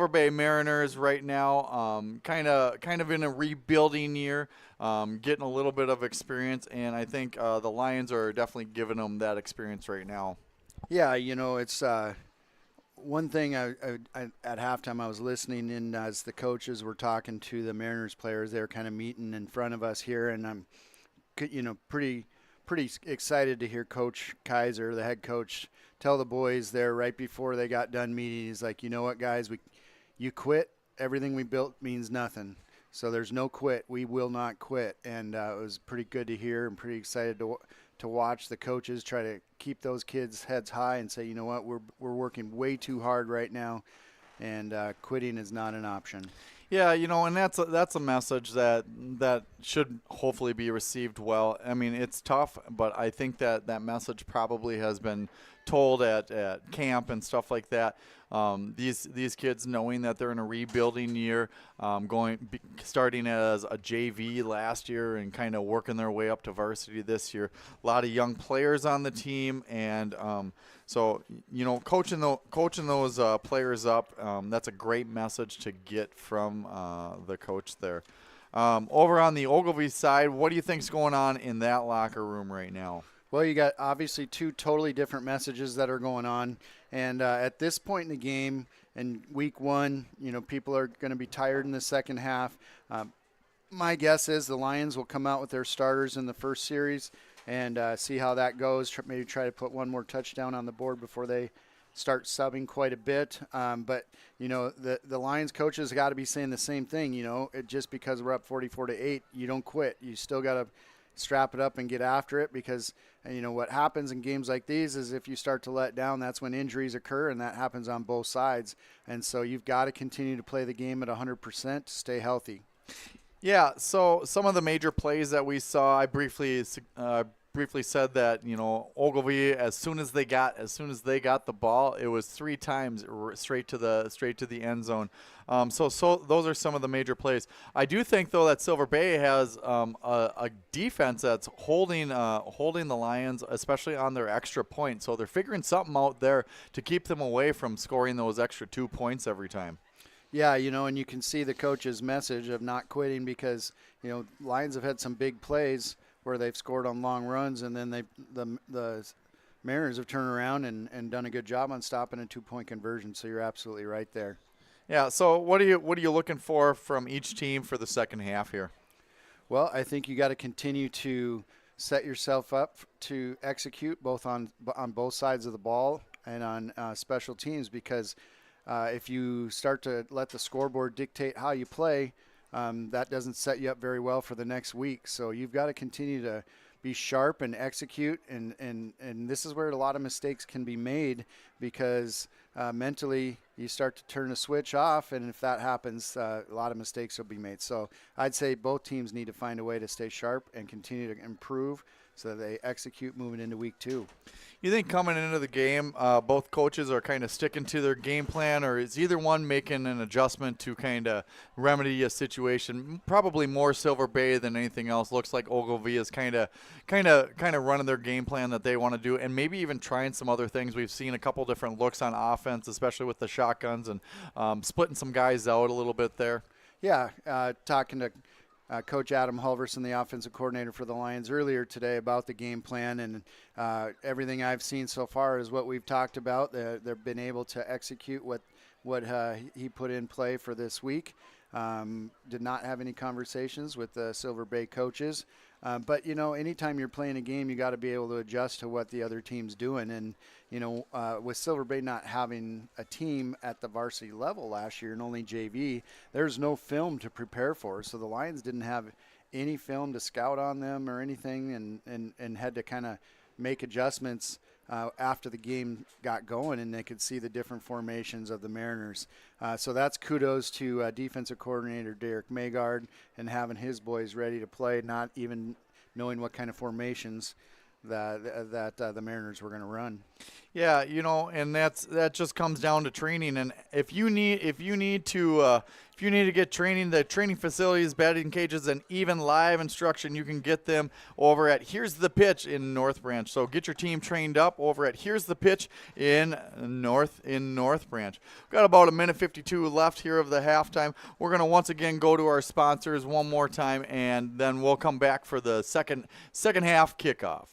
Bay Mariners right now, kind of in a rebuilding year, getting a little bit of experience, and I think the Lions are definitely giving them that experience right now. Yeah, it's one thing at halftime I was listening in as the coaches were talking to the Mariners players. They were kind of meeting in front of us here, and I'm, pretty excited to hear Coach Kaiser, the head coach, tell the boys there right before they got done meeting. He's like, you know what, guys, you quit. Everything we built means nothing. So there's no quit. We will not quit. And it was pretty good to hear and pretty excited to watch the coaches try to keep those kids' heads high and say, you know what, we're working way too hard right now, and quitting is not an option. Yeah, and that's a message that should hopefully be received well. I mean, it's tough, but I think that message probably has been told at camp and stuff like that. These kids knowing that they're in a rebuilding year, starting as a JV last year and kind of working their way up to varsity this year. A lot of young players on the team, and so coaching those players up, that's a great message to get from the coach there. Over on the Ogilvie side, what do you think's going on in that locker room right now? Well, you got obviously 2 totally different messages that are going on. And at this point in the game, in week 1, people are going to be tired in the second half. My guess is the Lions will come out with their starters in the first series and see how that goes. Maybe try to put one more touchdown on the board before they start subbing quite a bit. But, the Lions coaches got to be saying the same thing. Just because we're up 44-8, you don't quit. You still got to strap it up and get after it, because what happens in games like these is if you start to let down, that's when injuries occur, and that happens on both sides. And so you've got to continue to play the game at 100% to stay healthy. Yeah, so some of the major plays that we saw, I briefly said that Ogilvie, as soon as they got the ball, it was 3 times straight to the end zone. So those are some of the major plays. I do think though that Silver Bay has a defense that's holding the Lions, especially on their extra point. So they're figuring something out there to keep them away from scoring those extra 2 points every time. Yeah, and you can see the coach's message of not quitting, because Lions have had some big plays where they've scored on long runs, and then the Mariners have turned around and done a good job on stopping a 2-point conversion. So you're absolutely right there. Yeah. So what are you looking for from each team for the second half here? Well, I think you got to continue to set yourself up to execute both on both sides of the ball and on special teams, because if you start to let the scoreboard dictate how you play, that doesn't set you up very well for the next week. So you've got to continue to be sharp and execute, and this is where a lot of mistakes can be made, because mentally you start to turn the switch off, and if that happens, a lot of mistakes will be made. So I'd say both teams need to find a way to stay sharp and continue to improve so that they execute moving into week 2. You think coming into the game, both coaches are kind of sticking to their game plan, or is either one making an adjustment to kind of remedy a situation? Probably more Silver Bay than anything else. Looks like Ogilvie is kind of running their game plan that they want to do, and maybe even trying some other things. We've seen a couple different looks on offense, especially with the shotguns, and splitting some guys out a little bit there. Yeah, talking to Coach Adam Halverson, the offensive coordinator for the Lions, earlier today about the game plan, and everything I've seen so far is what we've talked about. They've been able to execute what he put in play for this week. Did not have any conversations with the Silver Bay coaches. But, anytime you're playing a game, you got to be able to adjust to what the other team's doing. And, with Silver Bay not having a team at the varsity level last year and only JV, there's no film to prepare for. So the Lions didn't have any film to scout on them or anything, and had to kind of make adjustments after the game got going, and they could see the different formations of the Mariners. So that's kudos to defensive coordinator Derek Magard and having his boys ready to play, not even knowing what kind of formations that the Mariners were going to run. Yeah, and that just comes down to training. And if you need to get training, the training facilities, batting cages, and even live instruction, you can get them over at Here's the Pitch in North Branch. So get your team trained up over at Here's the Pitch in North Branch. We've got about a minute 52 left here of the halftime. We're going to once again go to our sponsors one more time, and then we'll come back for the second half kickoff.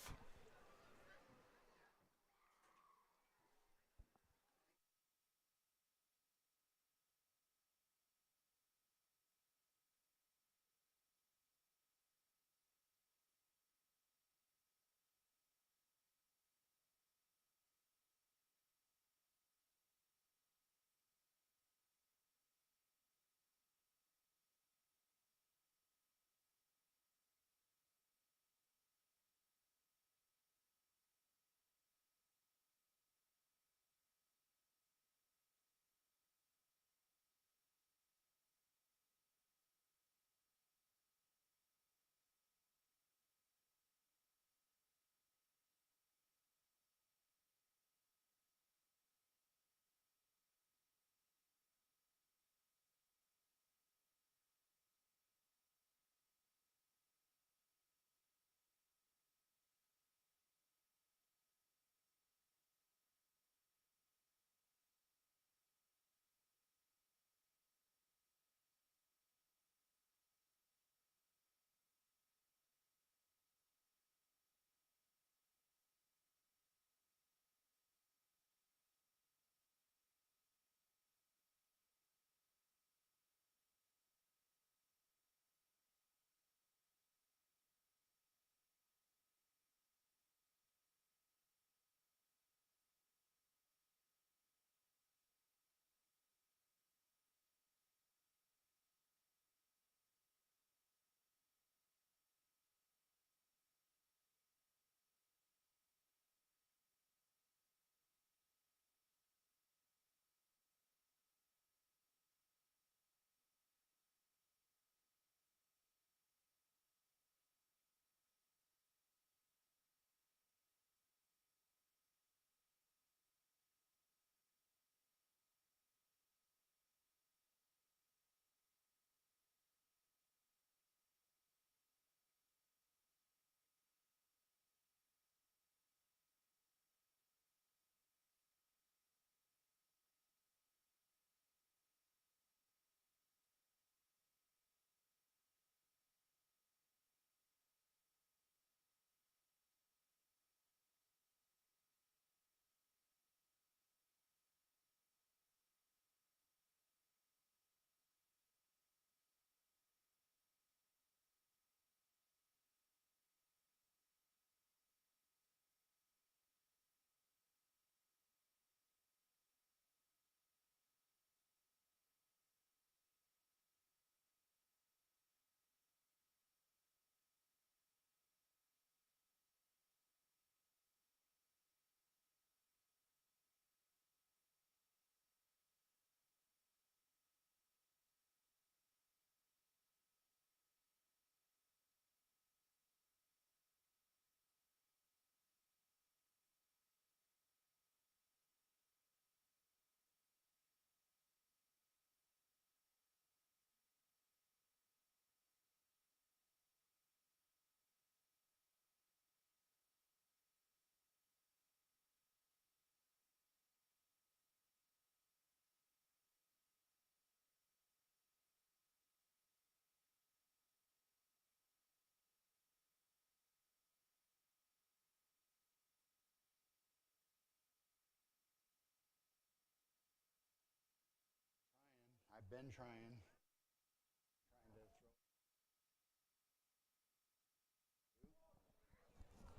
I've been trying.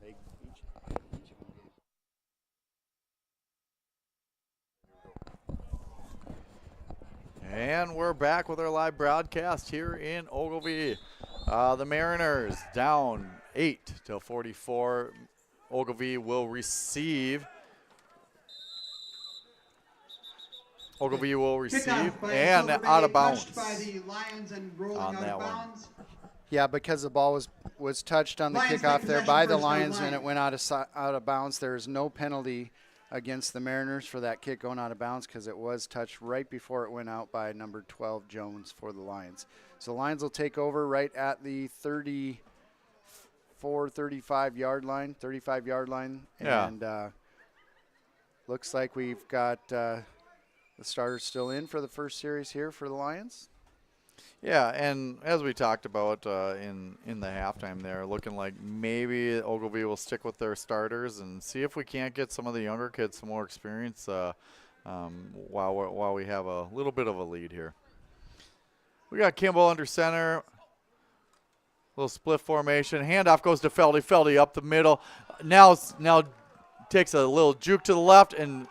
They each of them gave. And we're back with our live broadcast here in Ogilvie. The Mariners down 8-44. Ogilvie will receive. Ogilvie will receive Kickoff by and Silver Bay, out of bounds. touched by the Lions and rolling On out that of one. bounds. Yeah, because the ball was touched on the Lions kickoff take there possession, by the first down, Lions, and it Lions. went out of bounds. There is no penalty against the Mariners for that kick going out of bounds because it was touched right before it went out by number 12 Jones for the Lions. So the Lions will take over right at the 35 yard line. Yeah. And looks like we've got the starters still in for the first series here for the Lions. Yeah, and as we talked about in the halftime there, looking like maybe Ogilvie will stick with their starters and see if we can't get some of the younger kids some more experience while we have a little bit of a lead here. We got Kimball under center. Little split formation. Handoff goes to Feldy. Feldy up the middle. Now takes a little juke to the left and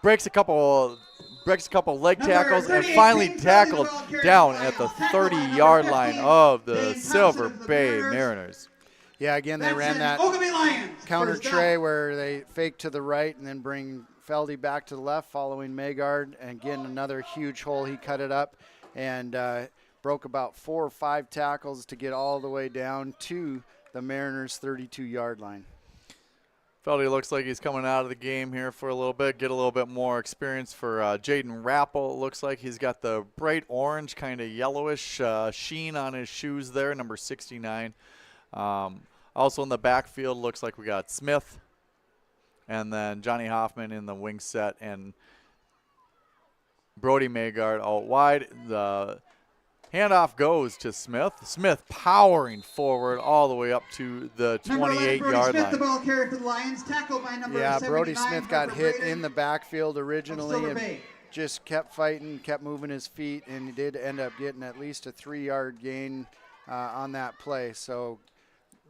breaks a couple leg Number tackles and 38, finally King Feldy tackled will carry down the at the Lions. Tackle by number 30-yard 15, line of the Dane Silver Thompson of the Bay Mariners. Mariners. Yeah, again, they That's ran it. that Ogilvie Lions. counter First down. tray where they fake to the right and then bring Feldy back to the left following Magard. And again, another huge hole. He cut it up and broke about 4 or 5 tackles to get all the way down to the Mariners' 32-yard line. Feldy looks like he's coming out of the game here for a little bit, get a little bit more experience for Jaden Rappel. It looks like he's got the bright orange, kind of yellowish sheen on his shoes there, number 69. Also in the backfield, looks like we got Smith and then Johnny Hoffman in the wing set and Brody Magard out wide. The handoff goes to Smith. Smith powering forward all the way up to the Number 11, Brody 28-yard Smith, the line. ball carrier for the Lions. Tackled by number Yeah, 79, Brody Smith got Harper hit Braden in the backfield of originally Silver and Bay. just kept fighting, kept moving his feet, and he did end up getting at least a 3-yard gain on that play. So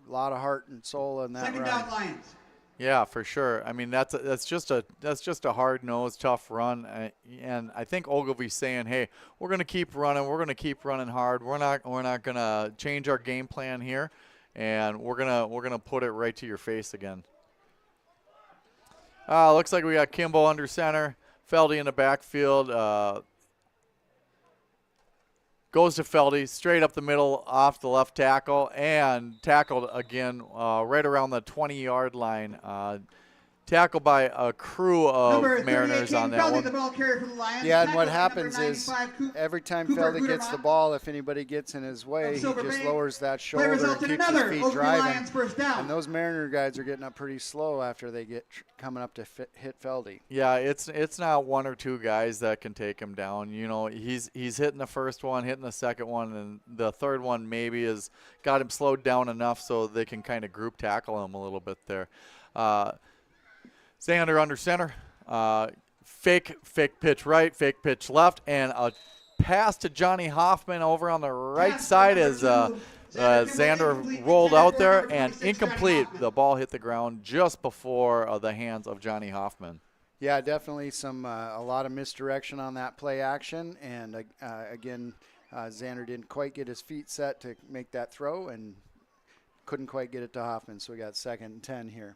a lot of heart and soul in that Second run. down, Lions. Yeah, for sure. I mean, that's just a hard-nosed, tough run, and I think Ogilvie's saying, "Hey, we're going to keep running. We're going to keep running hard. We're not going to change our game plan here, and we're gonna put it right to your face again." Looks like we got Kimball under center, Feldy in the backfield. Goes to Feldy, straight up the middle off the left tackle, and tackled again right around the 20-yard line. Tackled by a crew of Number 38, Mariners on King that Feldy, one. the ball carrier for the Lions. Yeah, and what Tackled by happens number is 95, every time Cooper Feldy gets the Guterman ball, if anybody gets in his way, he Silver just Bay. lowers that Play shoulder and resulted in keeps his another feet Ogilvie driving. Lions first down. And those Mariner guys are getting up pretty slow after they get coming up to hit Feldy. Yeah, it's not one or two guys that can take him down. You know, he's hitting the first one, hitting the second one, and the third one maybe has got him slowed down enough so they can kind of group tackle him a little bit there. Xander under center. Fake pitch right, fake pitch left, and a pass to Johnny Hoffman over on the right Pass to side number as 2, Xander incomplete. rolled out there Number and 26, Johnny incomplete. Hoffman. The ball hit the ground just before the hands of Johnny Hoffman. Yeah, definitely a lot of misdirection on that play action, and again, Xander didn't quite get his feet set to make that throw and couldn't quite get it to Hoffman, so we got 2nd and 10 here.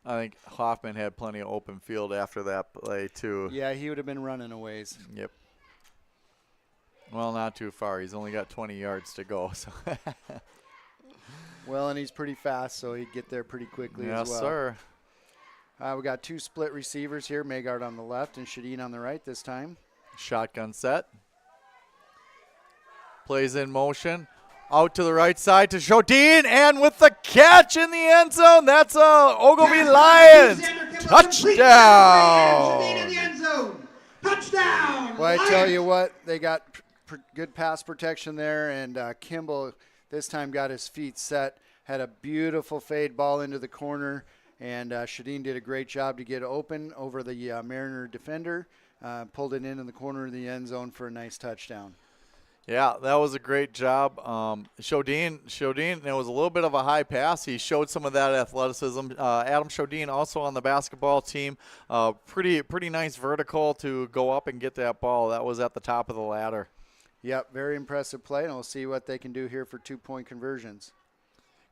I think Hoffman had plenty of open field after that play too. Yeah, he would have been running a ways. Yep. Well, not too far. He's only got 20 yards to go. So Well, and he's pretty fast, so he'd get there pretty quickly yes, as well. sir. We got 2 split receivers here, Magard on the left and Shadeen on the right this time. Shotgun set. Plays in motion. Out to the right side to Shodin, and with the catch in the end zone, that's Ogilvie Lions. Touchdown! Touchdown! Well, I tell you what, they got good pass protection there, and Kimball this time got his feet set, had a beautiful fade ball into the corner, and Shadeen did a great job to get open over the Mariner defender, pulled it in the corner of the end zone for a nice touchdown. Yeah, that was a great job. Shodin, it was a little bit of a high pass. He showed some of that athleticism. Adam Shodin also on the basketball team. Pretty nice vertical to go up and get that ball. That was at the top of the ladder. Yep, very impressive play, and we'll see what they can do here for 2-point conversions.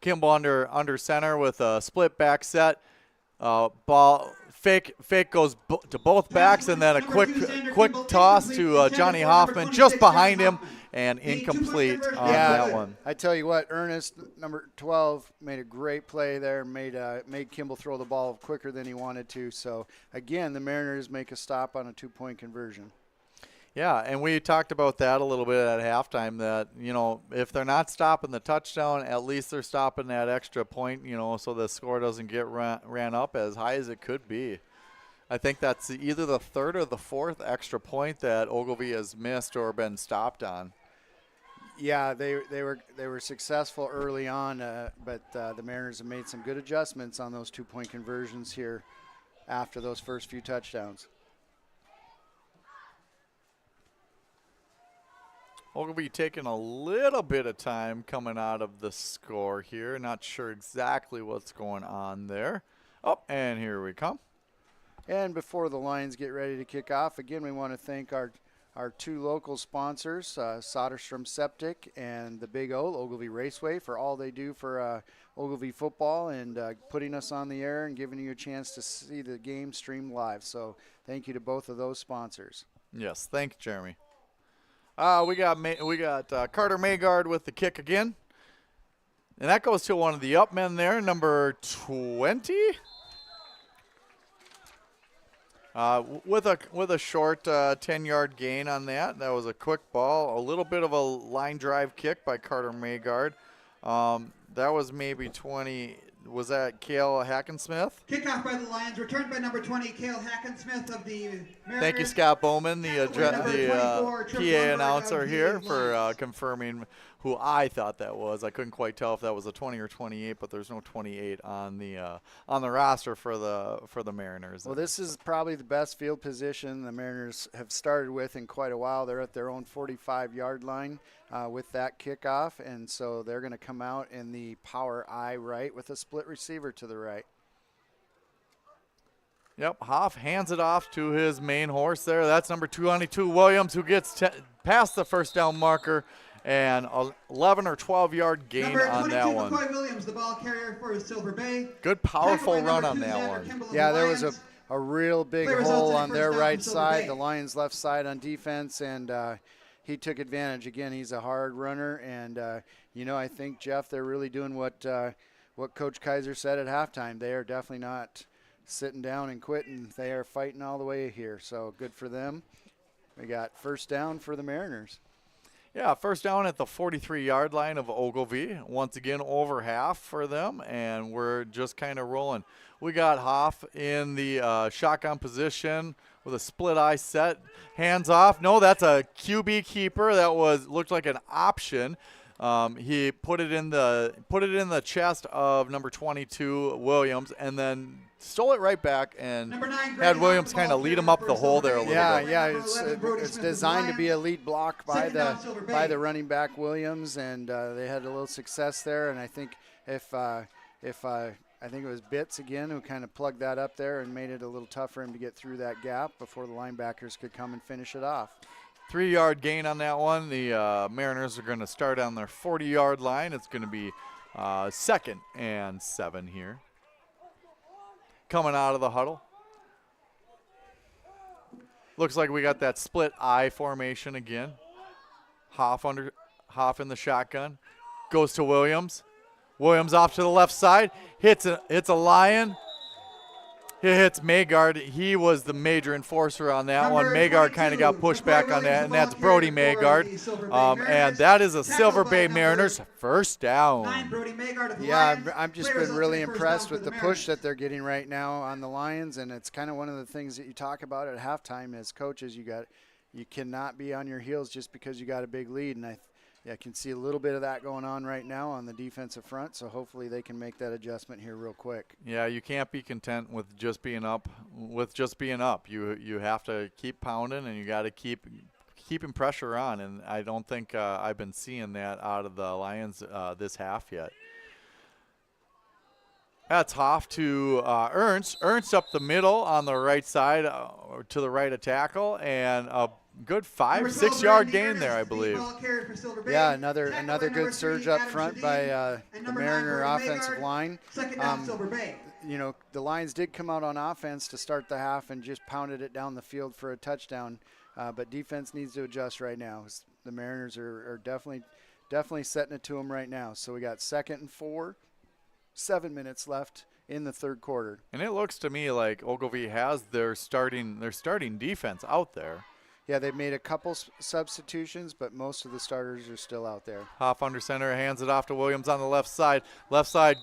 Kimball under center with a split back set. Ball fake goes to both backs, and then a quick toss to Johnny Hoffman just behind him, and incomplete on that one. I tell you what, Ernest, number 12, made a great play there, made Kimball throw the ball quicker than he wanted to. So, again, the Mariners make a stop on a 2-point conversion. Yeah, and we talked about that a little bit at halftime, that, if they're not stopping the touchdown, at least they're stopping that extra point, so the score doesn't get ran up as high as it could be. I think that's either the third or the fourth extra point that Ogilvie has missed or been stopped on. Yeah, they were successful early on, but the Mariners have made some good adjustments on those 2-point conversions here after those first few touchdowns. Ogilvie taking a little bit of time coming out of the score here. Not sure exactly what's going on there. Oh, and here we come. And before the Lions get ready to kick off, again, we want to thank our 2 local sponsors, Soderstrom Septic and the Big O, Ogilvie Raceway, for all they do for Ogilvie football and putting us on the air and giving you a chance to see the game streamed live. So thank you to both of those sponsors. Yes, thank you, Jeremy. We got Carter Maygard with the kick again. And that goes to one of the up men there, number 20. With a short 10-yard gain on that. That was a quick ball. A little bit of a line drive kick by Carter Maygard. That was maybe 20. Was that Cale Hackensmith? Kickoff by the Lions, returned by number 20, Cale Hackensmith of the Mariners. Thank you, Scott Bowman, the PA announcer here, for confirming who I thought that was. I couldn't quite tell if that was a 20 or 28, but there's no 28 on the roster for the Mariners. Well, this is probably the best field position the Mariners have started with in quite a while. They're at their own 45-yard line with that kickoff, and so they're going to come out in the power I right with a split receiver to the right. Yep, Hoff hands it off to his main horse there. That's number 22, Williams, who gets past the first down marker, and 11 or 12-yard gain on that one. McCoy Williams, the ball carrier for Silver Bay. Good, powerful run on that one. Yeah, there was a real big hole on their right side, the Lions' left side on defense, and he took advantage. Again, he's a hard runner, and, I think, Jeff, they're really doing what Coach Kaiser said at halftime. They are definitely not sitting down and quitting. They are fighting all the way here, so good for them. We got first down for the Mariners. Yeah, first down at the 43-yard line of Ogilvie. Once again, over half for them, and we're just kind of rolling. We got Hoff in the shotgun position with a split eye set. Hands off. No, that's a QB keeper. That looked like an option. He put it in the chest of number 22, Williams, and then stole it right back and had Williams kind of lead him up the hole there a little bit. Yeah, it's designed to be a lead block by the running back Williams, and they had a little success there. And I think I think it was Bitts again who kind of plugged that up there and made it a little tough for him to get through that gap before the linebackers could come and finish it off. 3-yard gain on that one. The Mariners are going to start on their 40-yard line. It's going to be 2nd and 7 here. Coming out of the huddle. Looks like we got that split I formation again. Hoff in the shotgun. Goes to Williams. Williams off to the left side. Hits a Lion. He hits Maygard. He was the major enforcer on that one. Maygard kind of got pushed back on that, and that's Brody Maygard. And that is a Silver Bay Mariners first down. Yeah, I've just been really impressed with the push that they're getting right now on the Lions, and it's kind of one of the things that you talk about at halftime as coaches. You cannot be on your heels just because you got a big lead, and I can see a little bit of that going on right now on the defensive front, so hopefully they can make that adjustment here real quick. Yeah, you can't be content with just being up. You have to keep pounding, and you got to keeping pressure on, and I don't think I've been seeing that out of the Lions this half yet. That's Hoff to Ernst. Ernst up the middle on the right side to the right of tackle, and a good Number 5, 12, 6 yard Randy gain Ernest, there, I the believe. ball carrier for Silver Bay. Yeah, Tackled by another good number surge 3, up Adam front Shadeen. by And the number 9, Mariner Cody offensive Maygard. line. Second down, Silver Bay. You know, the Lions did come out on offense to start the half and just pounded it down the field for a touchdown. But defense needs to adjust right now. The Mariners are definitely setting it to them right now. So we got 2nd and 4, 7 minutes left in the third quarter. And it looks to me like Ogilvie has their starting defense out there. Yeah, they've made a couple substitutions, but most of the starters are still out there. Hoff under center, hands it off to Williams on the left side. Left side,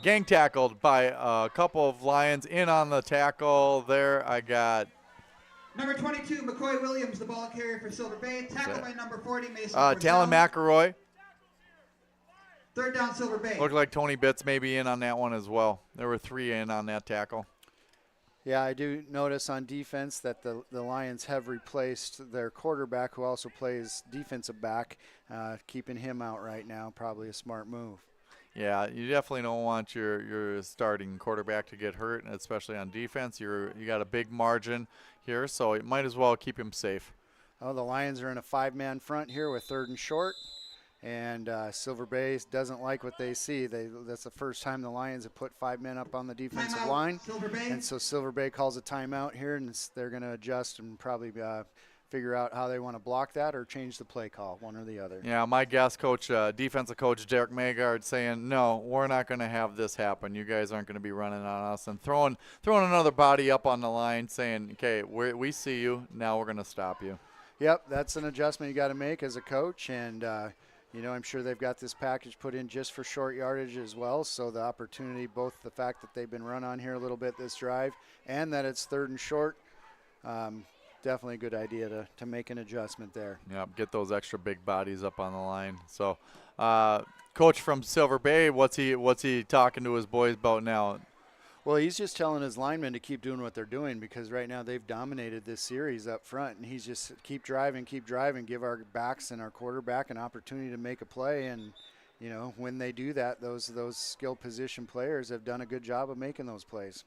gang tackled by a couple of Lions in on the tackle. There I got Number 22, McCoy Williams, the ball carrier for Silver Bay. Tackled by number 40, Mason Talon McElroy. Third down, Silver Bay. Looked like Tony Bitts may be in on that one as well. There were 3 in on that tackle. Yeah, I do notice on defense that the Lions have replaced their quarterback, who also plays defensive back, keeping him out right now. Probably a smart move. Yeah, you definitely don't want your starting quarterback to get hurt, especially on defense. You got a big margin here, so you might as well keep him safe. Oh, the Lions are in a 5-man front here with 3rd and short. And Silver Bay doesn't like what they see. That's the first time the Lions have put 5 men up on the defensive line. And so Silver Bay calls a timeout here, and they're going to adjust and probably figure out how they want to block that or change the play call, one or the other. Yeah, my guest coach, defensive coach Derek Maygard, saying, no, we're not going to have this happen. You guys aren't going to be running on us. And throwing another body up on the line saying, okay, we see you. Now we're going to stop you. Yep, that's an adjustment you got to make as a coach. And, you know, I'm sure they've got this package put in just for short yardage as well. So the opportunity, both the fact that they've been run on here a little bit this drive and that it's 3rd and short, definitely a good idea to make an adjustment there. Yep, get those extra big bodies up on the line. So, coach from Silver Bay, what's he talking to his boys about now? Well, he's just telling his linemen to keep doing what they're doing because right now they've dominated this series up front, and he's just keep driving, give our backs and our quarterback an opportunity to make a play. And, you know, when they do that, those skill position players have done a good job of making those plays.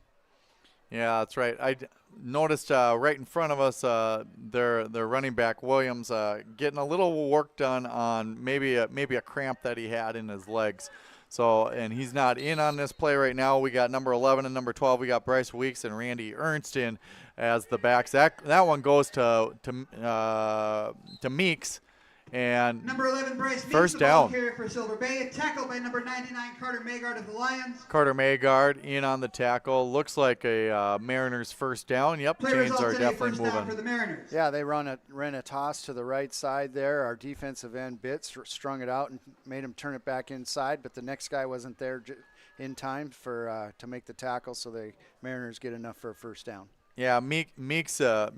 Yeah, that's right. I noticed right in front of us their running back Williams getting a little work done on maybe a cramp that he had in his legs. So, and he's not in on this play right now. We got number 11 and number 12. We got Bryce Weeks and Randy Ernst in as the backs. That one goes to Meeks. And number 11, Bryce Meeks, first the down. ball carrier for Silver Bay. Tackled by number 99, Carter Maygard of the Lions. Carter Maygard in on the tackle. Looks like a Mariners first down. Yep, Play chains results are today, definitely first moving. down for the Mariners. Yeah, they ran a toss to the right side there. Our defensive end Bitts strung it out and made him turn it back inside, but the next guy wasn't there in time for to make the tackle, so the Mariners get enough for a first down. Yeah, Meeks a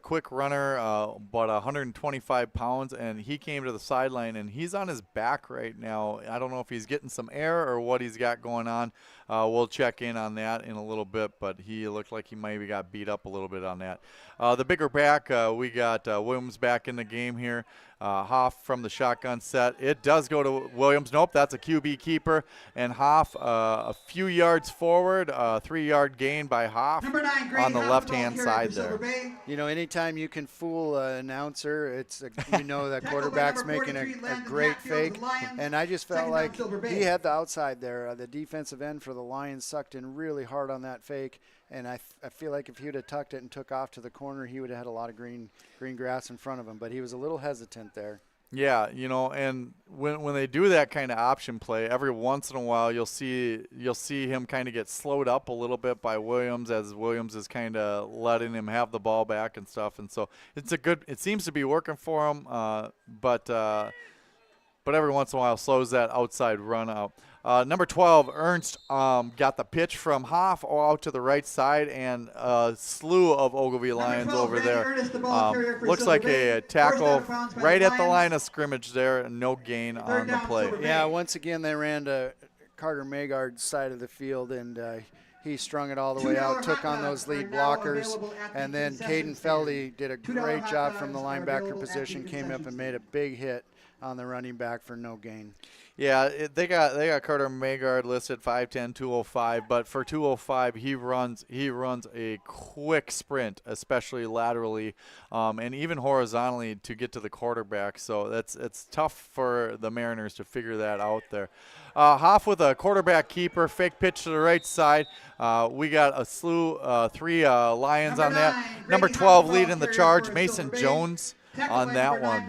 quick runner, about 125 pounds, and he came to the sideline, and he's on his back right now. I don't know if he's getting some air or what he's got going on. We'll check in on that in a little bit, but he looked like he maybe got beat up a little bit on that. The bigger back, we got Williams back in the game here. Hoff from the shotgun set. It does go to Williams. Nope, that's a QB keeper. And Hoff a few yards forward, 3-yard gain by Hoff Number 9, Grady on the Hoff, left-hand ball carrier side for Silver there. Bay. You know, anytime you can fool an announcer, you know that Tackled by quarterback's number making 43, a Landon great Hatfield of fake. the Lions. And I just felt Second down, like Silver Bay. he had the outside there. The defensive end for the Lions sucked in really hard on that fake. And I feel like if he would have tucked it and took off to the corner, he would have had a lot of green grass in front of him. But he was a little hesitant there. Yeah, you know, and when they do that kind of option play, every once in a while you'll see him kind of get slowed up a little bit by Williams as Williams is kind of letting him have the ball back and stuff. And so it seems to be working for him, but every once in a while slows that outside run out. Number 12, Ernst, got the pitch from Hoff out to the right side, and a slew of Ogilvie Lions 12, over Randy there. Ernest, the ball carrier for Looks Silver like Bay. a tackle First down of bounds by right the at the Lions. line of scrimmage there, and no gain on the down, play. Silver Bay. Yeah, once again they ran to Carter Maygard's side of the field, and he strung it all the way out, took on those lead blockers, and then Caden Feldy did a great job from the linebacker position, came up and made a big hit on the running back for no gain. Yeah, they got Carter Magard listed 5'10", 205, but for 205 he runs a quick sprint, especially laterally, and even horizontally to get to the quarterback. So it's tough for the Mariners to figure that out there. Hoff with a quarterback keeper, fake pitch to the right side. We got a slew, 3 Lions on that. Number 12 leading the charge, Mason Jones on that one.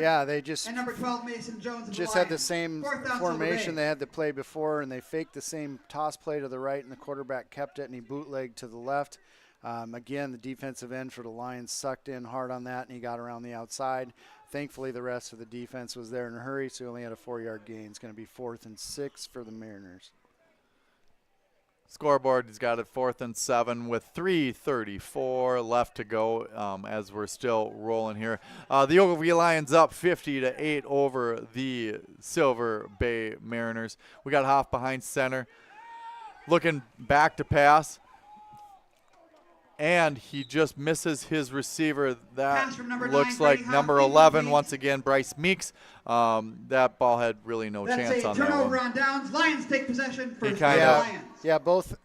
Yeah, they just and number 12 Mason Jones of just the had the Lions. same Fourth down, formation Silver they had to play before, and they faked the same toss play to the right, and the quarterback kept it, and he bootlegged to the left. Again, the defensive end for the Lions sucked in hard on that, and he got around the outside. Thankfully, the rest of the defense was there in a hurry, so he only had a 4-yard gain. It's going to be 4th and 6 for the Mariners. Scoreboard, he's got it 4th and 7 with 3:34 left to go as we're still rolling here. The Ogilvie Lions up 50-8 over the Silver Bay Mariners. We got Hoff behind center, looking back to pass, and he just misses his receiver. That Pass from number looks 9, like Brady number Hoff, 11 incomplete. once again, Bryce Meeks. That ball had really no That's chance a on that turnover one. on downs. Lions take possession for He the kinda- Lions. Yeah, both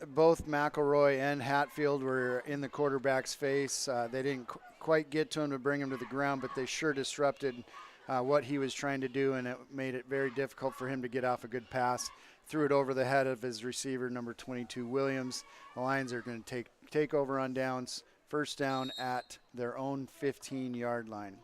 McElroy and Hatfield were in the quarterback's face. They didn't quite get to him to bring him to the ground, but they sure disrupted what he was trying to do, and it made it very difficult for him to get off a good pass. Threw it over the head of his receiver, number 22, Williams. The Lions are going to take over on downs. First down at their own 15-yard line.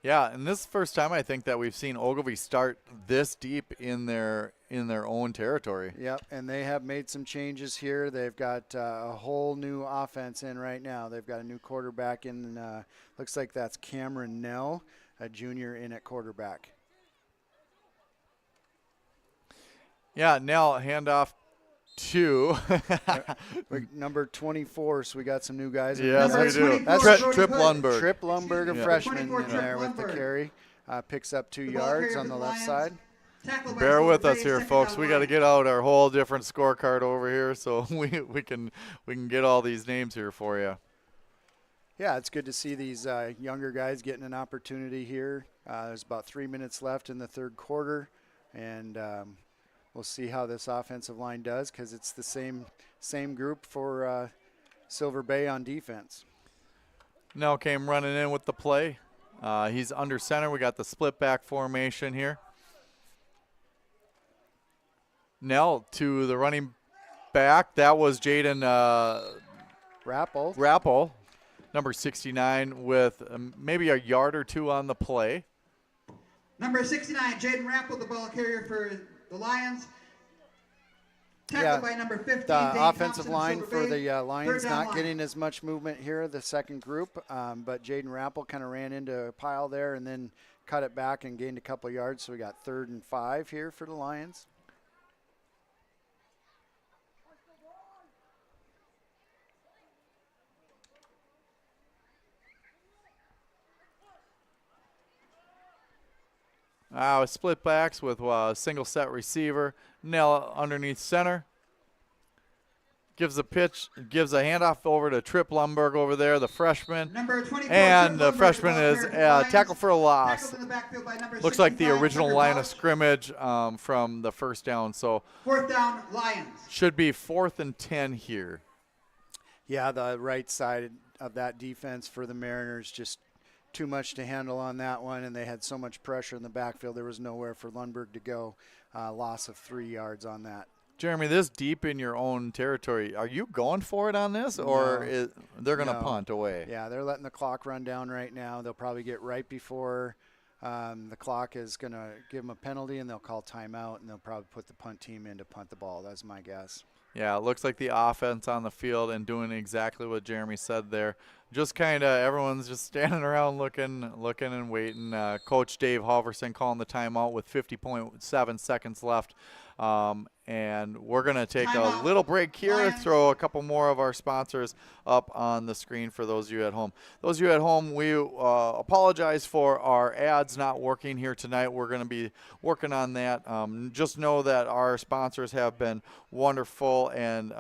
Yeah, and this is the first time I think that we've seen Ogilvie start this deep in their own territory. Yep, and they have made some changes here. They've got a whole new offense in right now. They've got a new quarterback in. Looks like that's Cameron Nell, a junior in at quarterback. Yeah, Nell, handoff to. Number 24, so we got some new guys. in Yes, there. we do. That's Trip Lundberg. Trip Lundberg, a Yeah. freshman 24, in Trip there with the Lundberg. carry. Picks up 2 The ball yards carrier on for the the left Lions. side. Tackled by Bear Silver with Bay, us here, second folks. down We got to line. get out our whole different scorecard over here, so we can get all these names here for you. Yeah, it's good to see these younger guys getting an opportunity here. There's about 3 minutes left in the third quarter, and we'll see how this offensive line does because it's the same group for Silver Bay on defense. Nell came running in with the play. He's under center. We got the split back formation here. Nell to the running back. That was Jaden Rappel. number 69, with maybe a yard or two on the play. Number 69, Jaden Rappel, the ball carrier for the Lions. Tackled by number 15, The Dane offensive Thompson of line Silver for Bay. the Lions Third down not line. getting as much movement here, the second group, but Jaden Rappel kind of ran into a pile there and then cut it back and gained a couple yards, so we got 3rd and 5 here for the Lions. Split backs with single set receiver. Nell underneath center. Gives a pitch, gives a handoff over to Trip Lundberg over there, the freshman. Number 24, And Trip the Lundberg, freshman ball is carrier for the Lions. tackle for a loss. Tackled in the backfield by number Looks like the 65, original Tucker line of Welch. scrimmage from the first down. So Fourth down, Lions. should be 4th and 10 here. Yeah, the right side of that defense for the Mariners, just too much to handle on that one, and they had so much pressure in the backfield, there was nowhere for Lundberg to go. Loss of 3 yards on that. Jeremy, this deep in your own territory, are you going for it on this, or No. they're going to No. punt away? Yeah, they're letting the clock run down right now. They'll probably get right before the clock is going to give them a penalty, and they'll call timeout, and they'll probably put the punt team in to punt the ball. That's my guess. Yeah, it looks like the offense on the field and doing exactly what Jeremy said there. Just kind of everyone's just standing around looking and waiting. Coach Dave Halverson calling the timeout with 50.7 seconds left. And we're going to take a little break here, Lions. throw a couple more of our sponsors up on the screen for those of you at home. Those of you at home, we apologize for our ads not working here tonight. We're going to be working on that. Just know that our sponsors have been wonderful and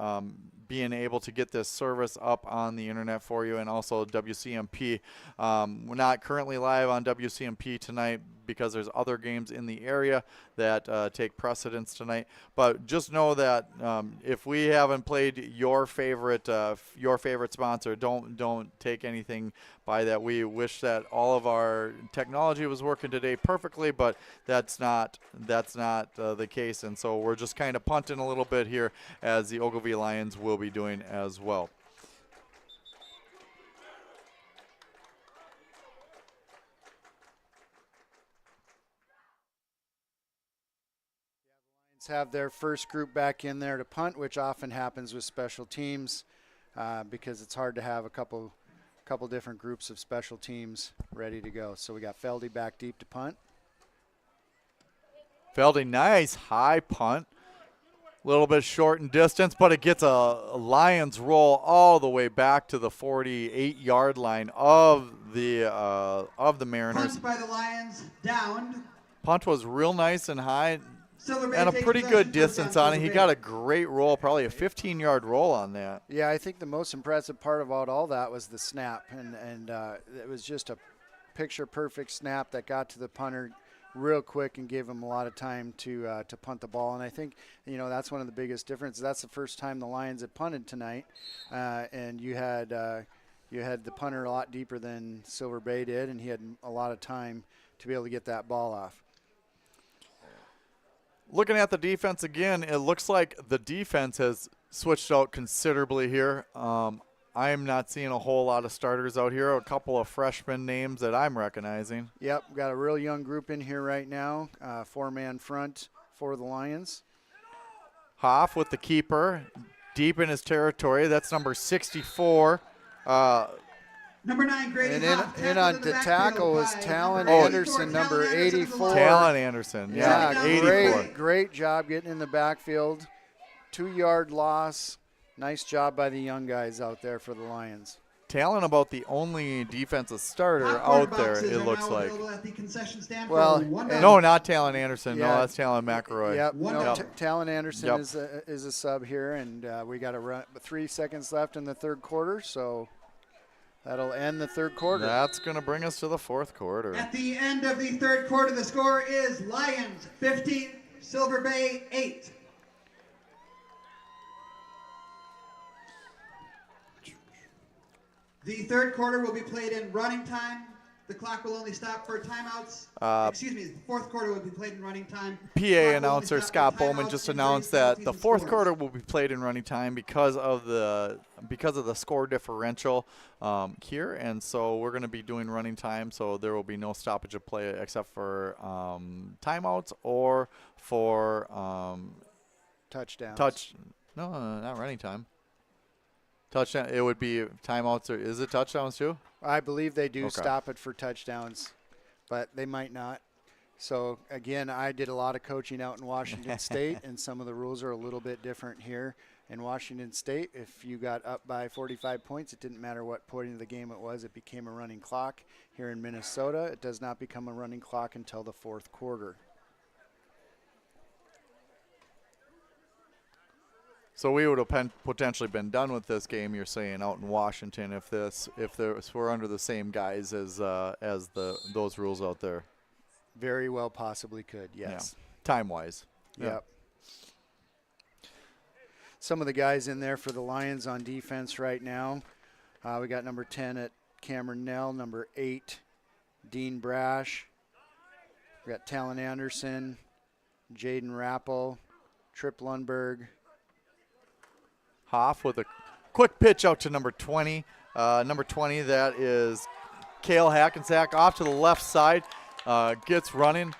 being able to get this service up on the internet for you, and also WCMP. We're not currently live on WCMP tonight because there's other games in the area that take precedence tonight. But just know that if we haven't played your favorite sponsor, don't take anything by that. We wish that all of our technology was working today perfectly, but that's not the case, and so we're just kind of punting a little bit here, as the Ogilvie Lions will be doing as well. Have their first group back in there to punt, which often happens with special teams because it's hard to have a couple different groups of special teams ready to go. So we got Feldy back deep to punt. Feldy, nice high punt. A little bit short in distance, but it gets a Lions roll all the way back to the 48-yard line of the Mariners. Punt by the Lions, downed. Punt was real nice and high. Silver Bay And a takes pretty possession, good first distance down, on it. Silver He Bay. got a great roll, probably a 15-yard roll on that. Yeah, I think the most impressive part about all that was the snap, and it was just a picture-perfect snap that got to the punter real quick and gave him a lot of time to punt the ball. And I think, that's one of the biggest differences. That's the first time the Lions had punted tonight, and you had the punter a lot deeper than Silver Bay did, and he had a lot of time to be able to get that ball off. Looking at the defense again, it looks like the defense has switched out considerably here. I am not seeing a whole lot of starters out here, a couple of freshman names that I'm recognizing. Yep, got a real young group in here right now, four-man front for the Lions. Hoff with the keeper, deep in his territory. That's number 64. Number 9, Grady And Hoff, in on tackled the in tackle was backfield by Talon number Anderson, number 84. Talon Anderson, yeah, 84. Great job getting in the backfield. 2-yard loss. Nice job by the young guys out there for the Lions. Talon about the only defensive starter out there, it looks like. Well, No, not Talon Anderson. Yeah. No, that's Talon McElroy. Yep, One no, down. Talon Anderson Yep. is a sub here, and we got 3 seconds left in the third quarter, so that'll end the third quarter. That's going to bring us to the fourth quarter. At the end of the third quarter, the score is Lions 15, Silver Bay 8. The third quarter will be played in running time. The clock will only stop for timeouts. The fourth quarter will be played in running time. PA Clock will only announcer stop Scott for Bowman timeouts, just injuries, announced that penalties, the and fourth scores. quarter will be played in running time because of the score differential here, and so we're going to be doing running time. So there will be no stoppage of play except for timeouts or for Touchdowns. No, not running time. Touchdown. It would be timeouts, or is it touchdowns too? I believe they do Okay. stop it for touchdowns, but they might not. So, again, I did a lot of coaching out in Washington State, and some of the rules are a little bit different here. In Washington State, if you got up by 45 points, it didn't matter what point of the game it was. It became a running clock. Here in Minnesota, it does not become a running clock until the fourth quarter. So we would have potentially been done with this game, you're saying, out in Washington if we're under the same guys as those rules out there. Very well possibly could, yes. Yeah. Time-wise. Yep. Some of the guys in there for the Lions on defense right now. We got number 10 at Cameron Nell, number 8, Dean Brash. We got Talon Anderson, Jaden Rappel, Tripp Lundberg. Hoff with a quick pitch out to number 20. Number 20, that is Cale Hackensack off to the left side. Gets running.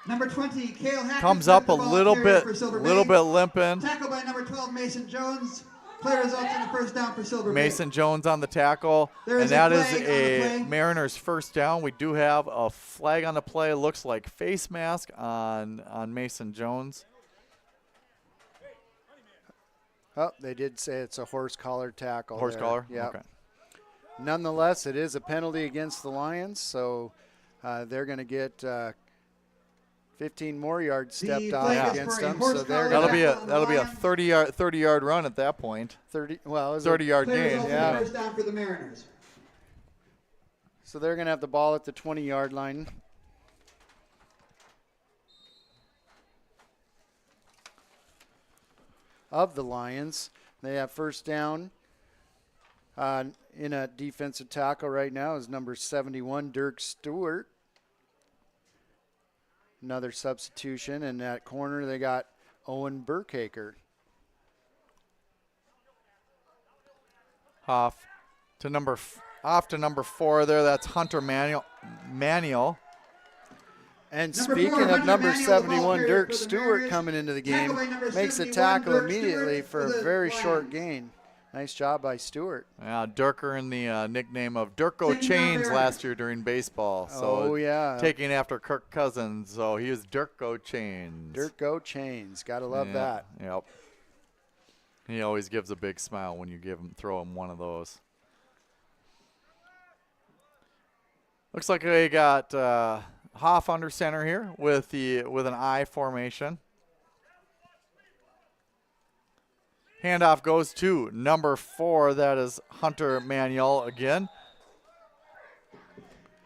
Number 20, Cale Hackensack. Comes up a the ball little carrier bit, for Silver little Bay. bit limping. Tackled by number 12, Mason Jones. Play results in a first down for Silver Bay. Mason Jones on the tackle, There and is a that is flag on the a play. Mariners first down. We do have a flag on the play. Looks like face mask on Mason Jones. Oh, they did say it's a horse collar tackle. Horse there. collar? Yep. Okay. Nonetheless, it is a penalty against the Lions, so they're going to get 15 more yards stepped The off flag is against for a them. horse So they're collar going to That'll be a Lions. 30-yard run at that point. 30. Well, it was 30-yard Play gain. results in a Yeah. first down for the Mariners. So they're going to have the ball at the 20-yard line. of the Lions. They have first down in a defensive tackle right now is number 71, Dirk Stewart. Another substitution. In that corner, they got Owen Burkhaker. Off to number 4 there. That's Hunter Manuel. And Number speaking 4, of Hunter number Manuel, the ball 71, carrier Dirk for the Stewart Mariners. coming into the game, Tackled by number makes a 71, tackle Dirk immediately Stewart for for a the very Lions. short gain. Nice job by Stewart. Yeah, Dirk earned the nickname of Dirko Second down, Chains Mariners. last year during baseball. So Oh, yeah. taking after Kirk Cousins. So he was Dirko Chains. Dirk Go Chains. Got to love Yeah, that. Yep. He always gives a big smile when you throw him one of those. Looks like they got Hoff under center here with an I formation. Handoff goes to number 4. That is Hunter Manuel again.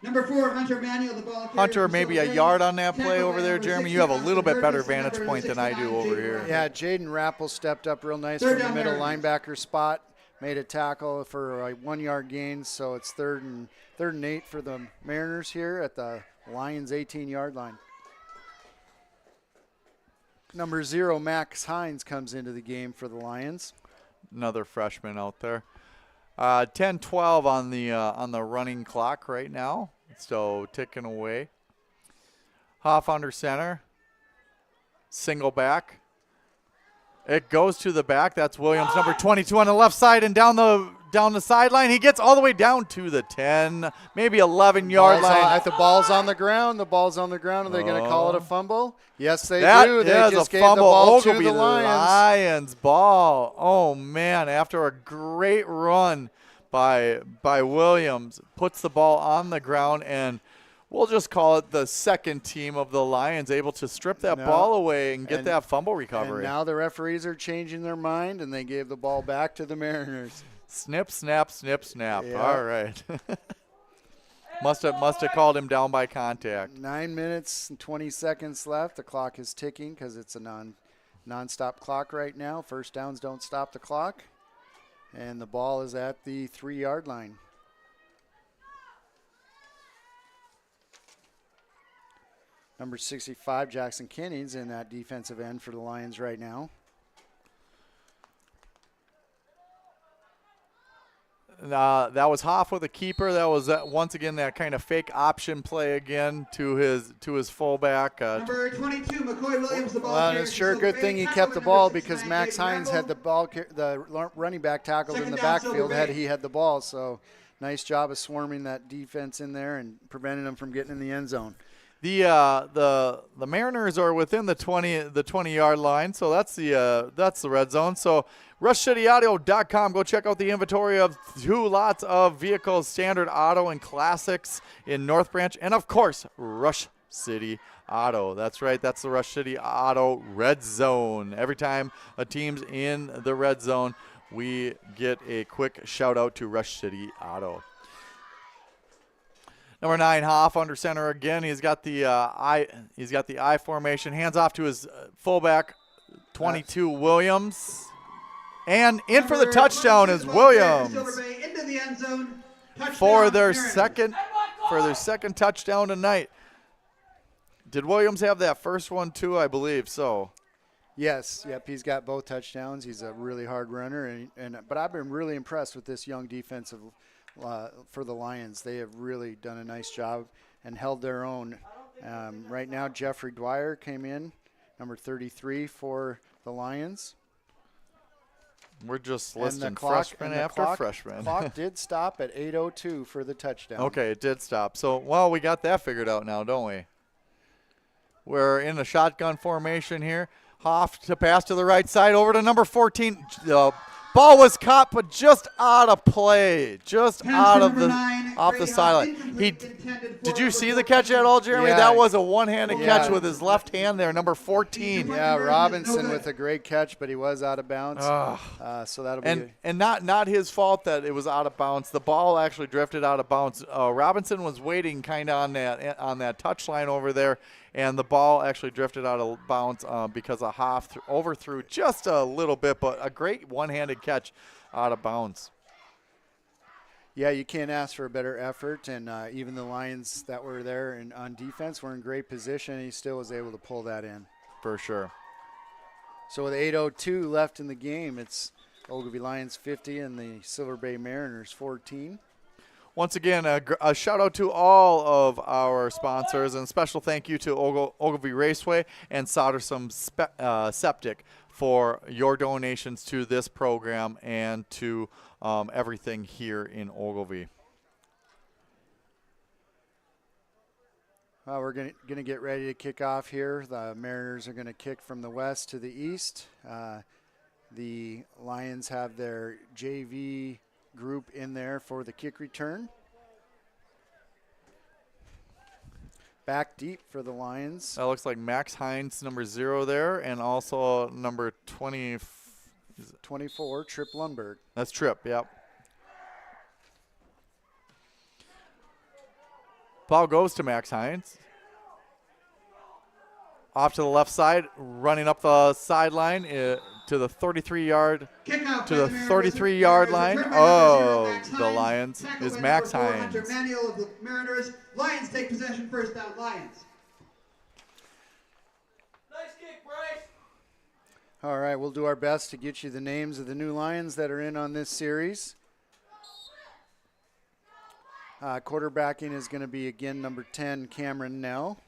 Number 4, Hunter Manuel, the ball carrier. Hunter, for maybe a Silver yard Rays. on that play Tackled over by there, number Jeremy. You have a 60, little bit better Austin Burgess, vantage point than I do 69, over Jaden here. Rappel. Yeah, Jaden Rappel stepped up real nice Third from the down, middle Mariners. linebacker spot. Made a tackle for a 1-yard gain, so it's third and 8 for the Mariners here at the Lions 18-yard line. Number 0, Max Hines, comes into the game for the Lions. Another freshman out there. 10-12 on the running clock right now. So ticking away. Hoff under center. Single back. It goes to the back. That's Williams, number 22 on the left side and down the sideline. He gets all the way down to the 10, maybe 11-yard line. The ball's on the ground. The ball's on the ground. Are they going to call it a fumble? Yes, they That do. They is just a gave the fumble. ball to Ogilvie, the Lions. Lions ball. Oh, man, after a great run by Williams, puts the ball on the ground, and we'll just call it the second team of the Lions able to strip that ball away and get that fumble recovery. And now the referees are changing their mind, and they gave the ball back to the Mariners. Snip, snap, snip, snap. Yeah. All right. must have called him down by contact. 9 minutes and 20 seconds left. The clock is ticking because it's a non-stop clock right now. First downs don't stop the clock. And the ball is at the 3-yard line. Number 65, Jackson Kinney's in that defensive end for the Lions right now. That was Hoff with a keeper. That was once again that kind of fake option play again to his fullback. Number 22, McCoy Williams, the ball Well, and carrier it's for sure a Silver good thing he Rays. kept the Tackled by ball number because 69, Max Jaden Hines had the Rappel. the running back tackled in Second the down, backfield Silver had Rays. he had the ball. So nice job of swarming that defense in there and preventing them from getting in the end zone. The Mariners are within the 20-yard line, so that's the red zone. So RushCityAuto.com. Go check out the inventory of 2 lots of vehicles, standard auto and classics in North Branch, and of course Rush City Auto. That's right. That's the Rush City Auto red zone. Every time a team's in the red zone, we get a quick shout out to Rush City Auto. Number 9, Hoff under center again. He's got the I formation. Hands off to his fullback, 22 Williams, and in for the touchdown is Williams Into the end zone. for Touchdown, their Mariners. second touchdown tonight. Did Williams have that first one too? I believe so. Yes, yep, he's got both touchdowns. He's a really hard runner, but I've been really impressed with this young defensive for the Lions. They have really done a nice job and held their own. Right now, Jeffrey Dwyer came in, number 33 for the Lions. We're just And listing the clock, freshman and the after clock, freshman. clock did stop at 8:02 for the touchdown. Okay, it did stop. So, well, we got that figured out now, don't we? We're in a shotgun formation here. Hoff to pass to the right side over to number 14. The ball was caught, but just out of play, just Pass out to of number the 9, off the Grady sideline. Incomplete, intended for Did you number see the 14. catch at all, Jeremy? Yeah. That was a one-handed Yeah. catch with his left hand there, number 14. Yeah, Robinson with a great catch, but he was out of bounds. So that'll be And not his fault that it was out of bounds. The ball actually drifted out of bounds. Robinson was waiting kind of on that touch line over there, and the ball actually drifted out of bounds because a Hoff overthrew just a little bit, but a great one-handed catch out of bounds. Yeah, you can't ask for a better effort, and even the Lions that were there and on defense were in great position, and he still was able to pull that in. For sure. So with 8:02 left in the game, it's Ogilvie Lions 50 and the Silver Bay Mariners 14. Once again, a shout out to all of our sponsors, and a special thank you to Ogilvie Raceway and Soldersome Septic for your donations to this program and to everything here in Ogilvie. We're going to get ready to kick off here. The Mariners are going to kick from the west to the east. The Lions have their JV group in there for the kick return. Back deep for the Lions. That looks like Max Hines, number 0 there, and also number 24, Trip Lundberg. That's Tripp, yep. Ball goes to Max Hines. Off to the left side, running up the sideline to the 33-yard to the 33-yard line of the Lions is Max Hines. Hunter Manuel of the Mariners. Lions take possession, first down, Lions. Nice kick, Bryce. All right, we'll do our best to get you the names of the new Lions that are in on this series. Quarterbacking is going to be, again, number 10, Cameron Nell.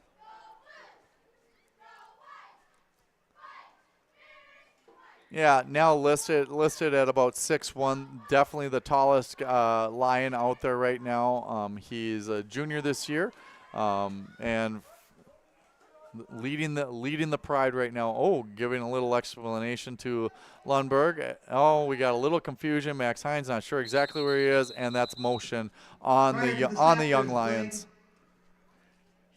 Yeah, now listed at about 6'1", definitely the tallest Lion out there right now. He's a junior this year, and leading the pride right now. Oh, giving a little explanation to Lundberg. Oh, we got a little confusion. Max Hines not sure exactly where he is, and that's motion on the young Lions.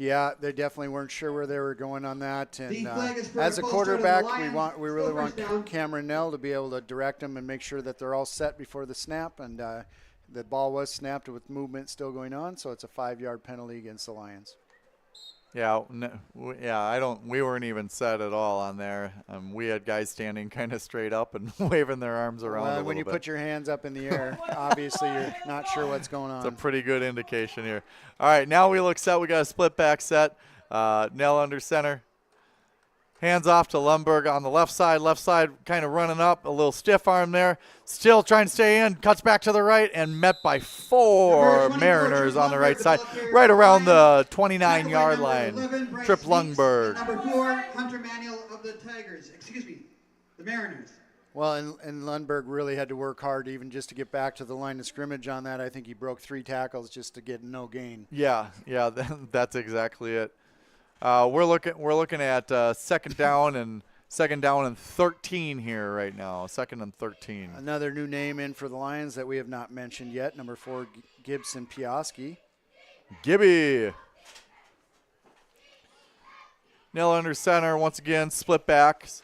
Yeah, they definitely weren't sure where they were going on that. And as a false quarterback, start of the Lions. we really Still want first down. Cameron Nell to be able to direct them and make sure that they're all set before the snap. And the ball was snapped with movement still going on, so it's a 5-yard penalty against the Lions. Yeah, we weren't even set at all on there. We had guys standing kind of straight up and waving their arms around a little when you bit. put your hands up in the air, obviously you're not sure what's going on. It's a pretty good indication here. All right, now we look set. We got a split back set. Nell under center. Hands off to Lundberg on the left side kind of running up, a little stiff arm there. Still trying to stay in, cuts back to the right, and met by 4 Mariners on the right side, right around the 29-yard line. Trip Lundberg. Number 4, Hunter Manuel of the the Mariners. Well, and Lundberg really had to work hard even just to get back to the line of scrimmage on that. I think he broke 3 tackles just to get no gain. Yeah, that's exactly it. We're looking at second down and 13 here right now. 2nd and 13. Another new name in for the Lions that we have not mentioned yet. Number 4, Gibson Piaski. Gibby. Nell under center once again. Split backs.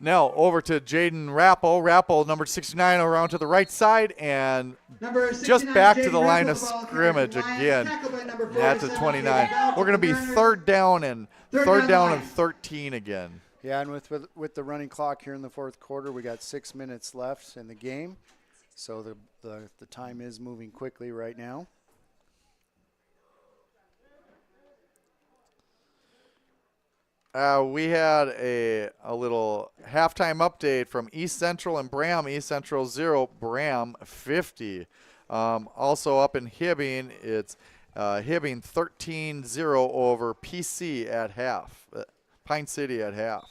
Now over to Jaden Rappel. Rappel, number 69, around to the right side and just back to the line of scrimmage again. That's a 29. We're going to be third down and 13 again. Yeah, and with the running clock here in the 4th quarter, we got 6 minutes left in the game. So the time is moving quickly right now. We had a little halftime update from East Central and Bram. East Central 0, Bram 50. Also up in Hibbing, it's Hibbing 13-0 over PC at half. Pine City at half.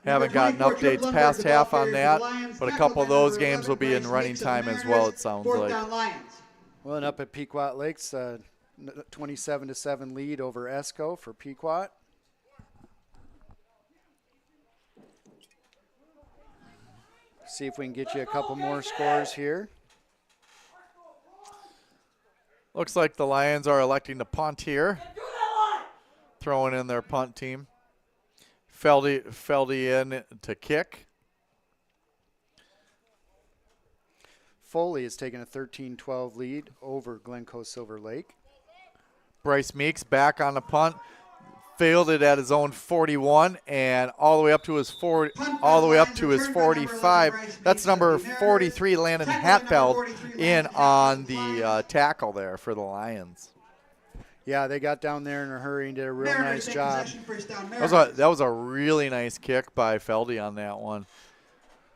Haven't gotten updates past half on that, but a couple of those games will be in running time as well, it sounds like. Well, and up at Pequot Lakes, 27-7 lead over Esco for Pequot. See if we can get you a couple more scores here. Looks like the Lions are electing to punt here. Throwing in their punt team. Feldy in to kick. Foley has taken a 13-12 lead over Glencoe Silver Lake. Bryce Meeks back on the punt. Failed it at his own 41 and all the way up to his 45. That's number 43, Landon Hatfeld, in on the tackle there for the Lions. Yeah, they got down there in a hurry and did a real nice job. That was a really nice kick by Feldy on that one.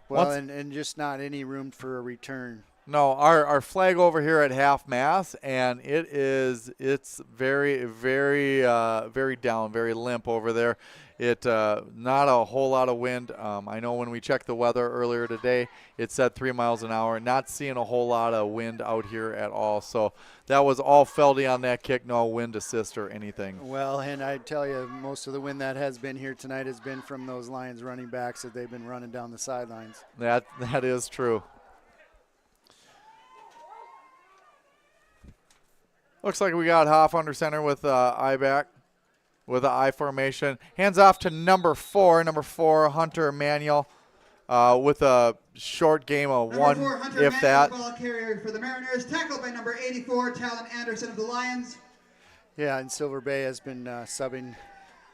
Well, and just not any room for a return. No, our flag over here at half mast, and it's very, very, very down, very limp over there. Not a whole lot of wind. I know when we checked the weather earlier today, it said 3 miles an hour. Not seeing a whole lot of wind out here at all. So that was all Feldy on that kick, no wind assist or anything. Well, and I tell you, most of the wind that has been here tonight has been from those Lions running backs that they've been running down the sidelines. That is true. Looks like we got Hoff under center with I back, with the I formation. Hands off to number 4, Hunter Manuel, with a short game of Number 1, 4, Hunter if Manuel, that. ball carrier for the Mariners, tackled by number 84, Talon Anderson of the Lions. Yeah, and Silver Bay has been subbing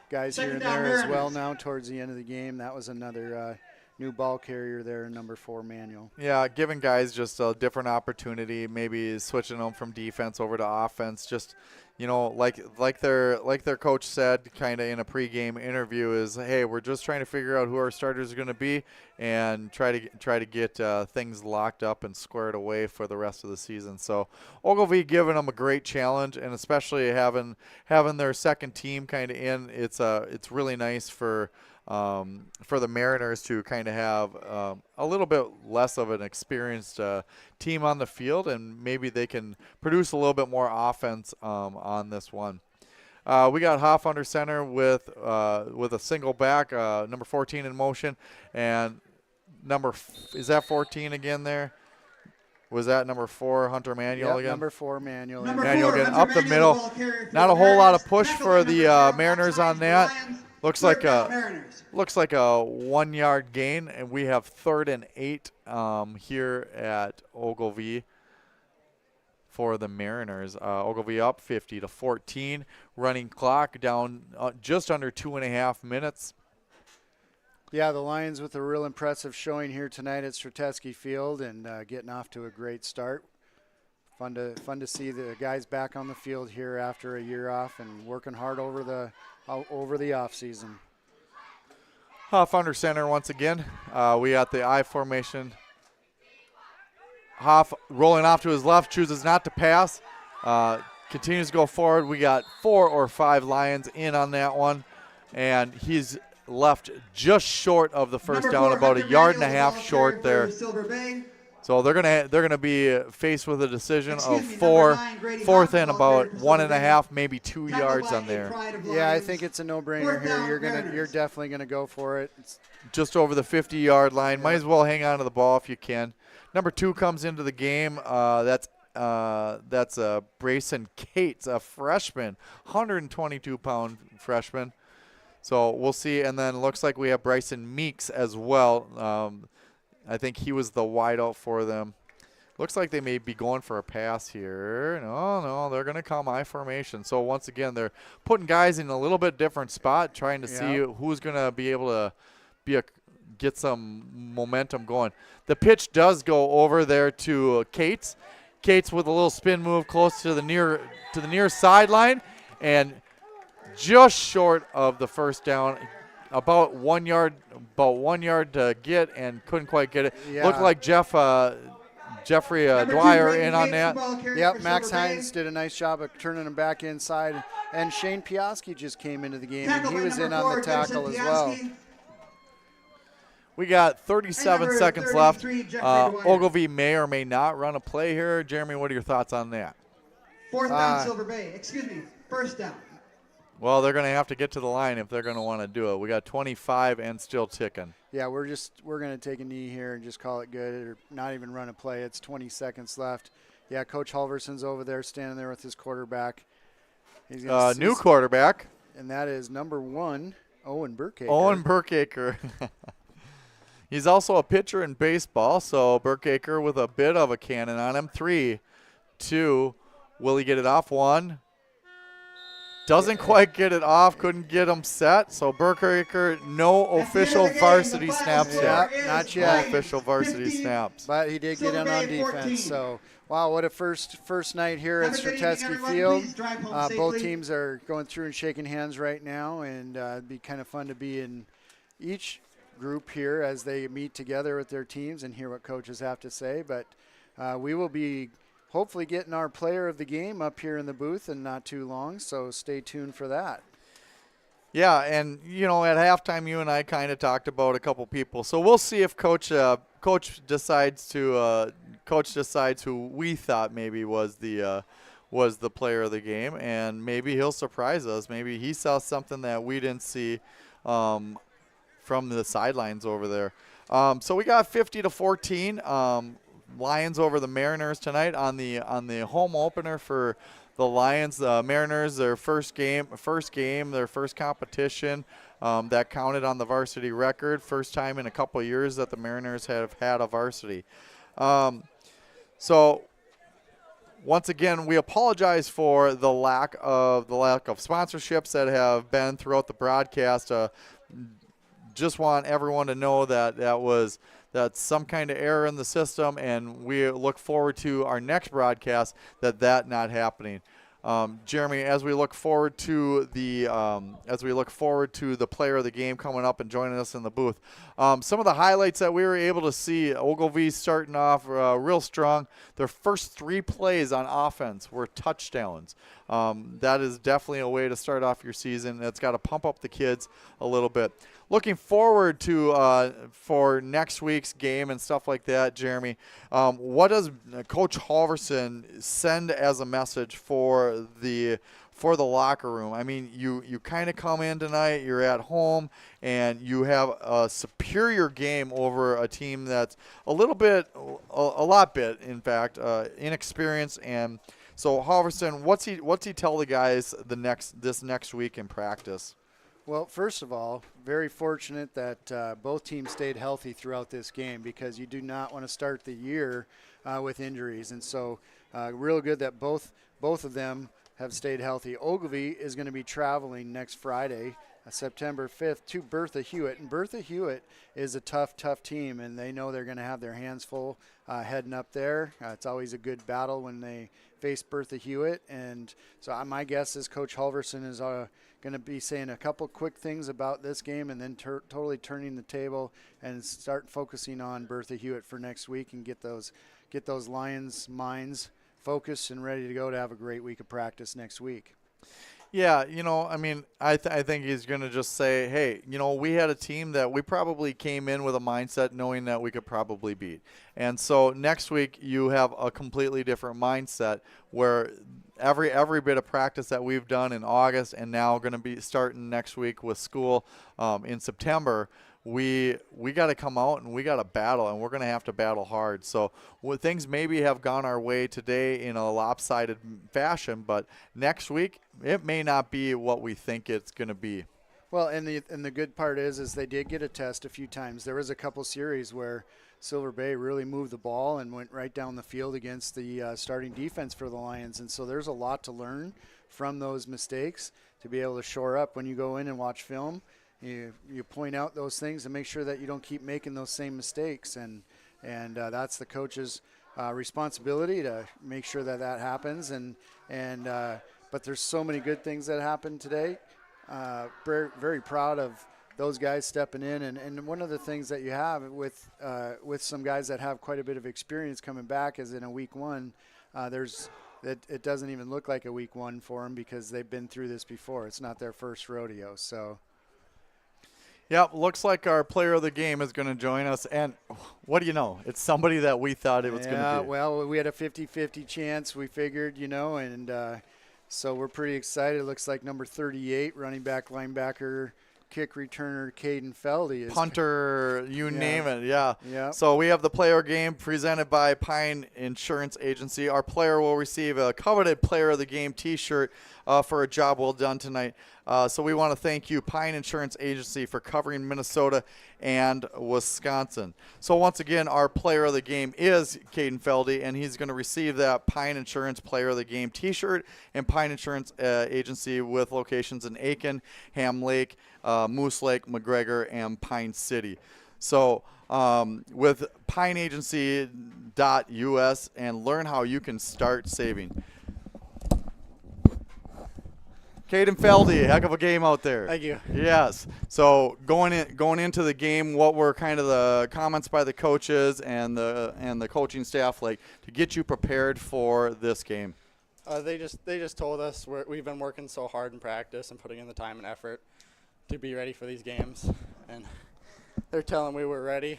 guys here and there as well now towards the end of the game. That was another new ball carrier there, number 4, Manuel. Yeah, giving guys just a different opportunity, maybe switching them from defense over to offense. Just, like their coach said, kind of in a pregame interview, is, hey, we're just trying to figure out who our starters are going to be and try to get things locked up and squared away for the rest of the season. So Ogilvie giving them a great challenge, and especially having their second team kind of in. It's really nice for the Mariners to kind of have a little bit less of an experienced team on the field, and maybe they can produce a little bit more offense on this one. We got Hoff under center with a single back, number 14 in motion, and is that 14 again there? Was that number 4, Hunter Manuel again? Number 4, Manuel. Manuel getting up the middle. Not a whole lot of push for the Mariners on that. Looks like a 1-yard gain, and we have 3rd and 8 here at Ogilvie for the Mariners. Ogilvie up 50-14. Running clock down just under 2.5 minutes. Yeah, the Lions with a real impressive showing here tonight at Strateski Field and getting off to a great start. Fun to see the guys back on the field here after a year off and working hard over the off season. Hoff under center once again. We got the I formation. Hoff rolling off to his left, chooses not to pass. Continues to go forward. We got 4 or 5 Lions in on that one, and he's left just short of the first down, about a yard and a half short there. So they're gonna be faced with a decision of 4th and about 1.5, maybe 2 yards on there. Yeah, I think it's a no-brainer here. You're definitely gonna go for it. It's just over the 50-yard line. Might as well hang on to the ball if you can. Number 2 comes into the game. That's Brayson Cates, a freshman, 122-pound freshman. So we'll see. And then looks like we have Bryson Meeks as well. I think he was the wideout for them. Looks like they may be going for a pass here. No, they're going to come I formation. So once again, they're putting guys in a little bit different spot, trying to see who's going to be able to get some momentum going. The pitch does go over there to Cates. Cates with a little spin move close to the near sideline, and just short of the first down. About 1 yard to get, and couldn't quite get it. Yeah. Looked like Jeffrey Dwyer in on that. Yep, Max Hines did a nice job of turning him back inside. And Shane Piaski just came into the game, and he was in on the tackle as well. We got 37 seconds left. Ogilvie may or may not run a play here. Jeremy, what are your thoughts on that? 4th down, Silver Bay. 1st down. Well, they're going to have to get to the line if they're going to want to do it. We got 25 and still ticking. Yeah, we're going to take a knee here and just call it good, or not even run a play. It's 20 seconds left. Yeah, Coach Halverson's over there standing there with his quarterback. He's new quarterback. And that is number 1, Owen Burkacre. Owen Burkacre. He's also a pitcher in baseball, so Burkacre with a bit of a cannon on him. 3, 2, will he get it off? 1. Doesn't quite get it off, couldn't get him set. So Burkaker, no official varsity snaps Yeah, yet. not No yet. official varsity snaps. But he did get in on defense. So, wow, what a first night here at Have a good evening, Strateski everyone. Field. Please drive home Both safely. teams are going through and shaking hands right now, and it'd be kind of fun to be in each group here as they meet together with their teams and hear what coaches have to say. But we will be hopefully getting our player of the game up here in the booth in not too long, so stay tuned for that. Yeah, and you know, at halftime, you and I kind of talked about a couple people. So we'll see if coach decides who we thought maybe was the player of the game, and maybe he'll surprise us. Maybe he saw something that we didn't see from the sidelines over there. So we got 50-14. Lions over the Mariners tonight on the home opener for the Lions. The Mariners, their first game, their first competition that counted on the varsity record. First time in a couple of years that the Mariners have had a varsity. So once again, we apologize for the lack of sponsorships that have been throughout the broadcast. Just want everyone to know that's some kind of error in the system, and we look forward to our next broadcast that not happening. Jeremy, as we look forward to the player of the game coming up and joining us in the booth, some of the highlights that we were able to see: Ogilvie starting off real strong. Their first 3 plays on offense were touchdowns. That is definitely a way to start off your season. That's got to pump up the kids a little bit. Looking forward to for next week's game and stuff like that, Jeremy. What does Coach Halverson send as a message for the locker room? I mean, you kind of come in tonight, you're at home, and you have a superior game over a team that's a lot bit, in fact, inexperienced. And so Halverson, what's he tell the guys this next week in practice? Well, first of all, very fortunate that both teams stayed healthy throughout this game, because you do not want to start the year with injuries. And so real good that both of them have stayed healthy. Ogilvie is going to be traveling next Friday, September 5th, to Bertha Hewitt. And Bertha Hewitt is a tough team, and they know they're going to have their hands full heading up there. It's always a good battle when they face Bertha Hewitt. And so my guess is Coach Halverson is going to be saying a couple quick things about this game, and then totally turning the table and start focusing on Bertha Hewitt for next week and get those Lions' minds focused and ready to go to have a great week of practice next week. Yeah, I mean, I think he's going to just say, hey, we had a team that we probably came in with a mindset knowing that we could probably beat. And so next week you have a completely different mindset where every bit of practice that we've done in August and now going to be starting next week with school in September, we got to come out and we got to battle, and we're going to have to battle hard. So things maybe have gone our way today in a lopsided fashion, but next week it may not be what we think it's going to be. Well, and the good part is they did get a test a few times. There was a couple series where Silver Bay really moved the ball and went right down the field against the starting defense for the Lions. And so there's a lot to learn from those mistakes to be able to shore up when you go in and watch film. You point out those things and make sure that you don't keep making those same mistakes. And that's the coach's responsibility to make sure that happens. But there's so many good things that happened today. Very, very proud of those guys stepping in, and one of the things that you have with some guys that have quite a bit of experience coming back is in a week one, it doesn't even look like a week one for them because they've been through this before. It's not their first rodeo. So, yeah, looks like our player of the game is going to join us, and what do you know? It's somebody that we thought it was going to be. Well, we had a 50-50 chance, we figured, and so we're pretty excited. It looks like number 38, running back, linebacker, kick returner Caden Feldy is punter, name it. Yeah. So we have the player game presented by Pine Insurance Agency. Our player will receive a coveted player of the game t-shirt for a job well done tonight. So we want to thank you, Pine Insurance Agency, for covering Minnesota and Wisconsin. So once again, our player of the game is Caden Feldy, and he's going to receive that Pine Insurance Player of the Game t-shirt and Pine Insurance Agency with locations in Aiken, Ham Lake, Moose Lake, McGregor, and Pine City. So with pineagency.us and learn how you can start saving. Caden Feldy, heck of a game out there. Thank you. Yes. So going into the game, what were kind of the comments by the coaches and the coaching staff like to get you prepared for this game? They just told us we've been working so hard in practice and putting in the time and effort to be ready for these games, and they're telling we were ready,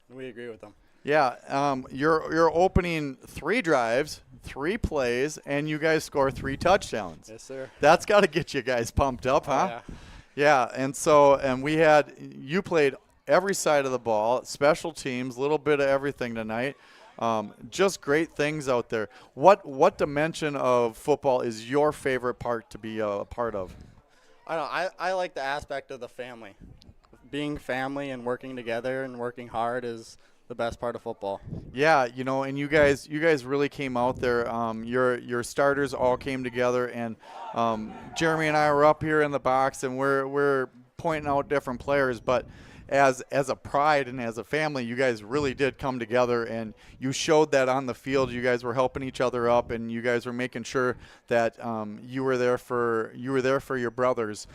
and we agree with them. Yeah, you're opening 3 drives, 3 plays, and you guys score 3 touchdowns. Yes, sir. That's got to get you guys pumped up, huh? Yeah. Yeah, and you played every side of the ball, special teams, a little bit of everything tonight. Just great things out there. What dimension of football is your favorite part to be a part of? I like the aspect of the family. Being family and working together and working hard is the best part of football. Yeah, and you guys really came out there. Your starters all came together, and Jeremy and I were up here in the box, and we're pointing out different players, but as a pride and as a family, you guys really did come together, and you showed that on the field. You guys were helping each other up, and you guys were making sure that you were there for your brothers.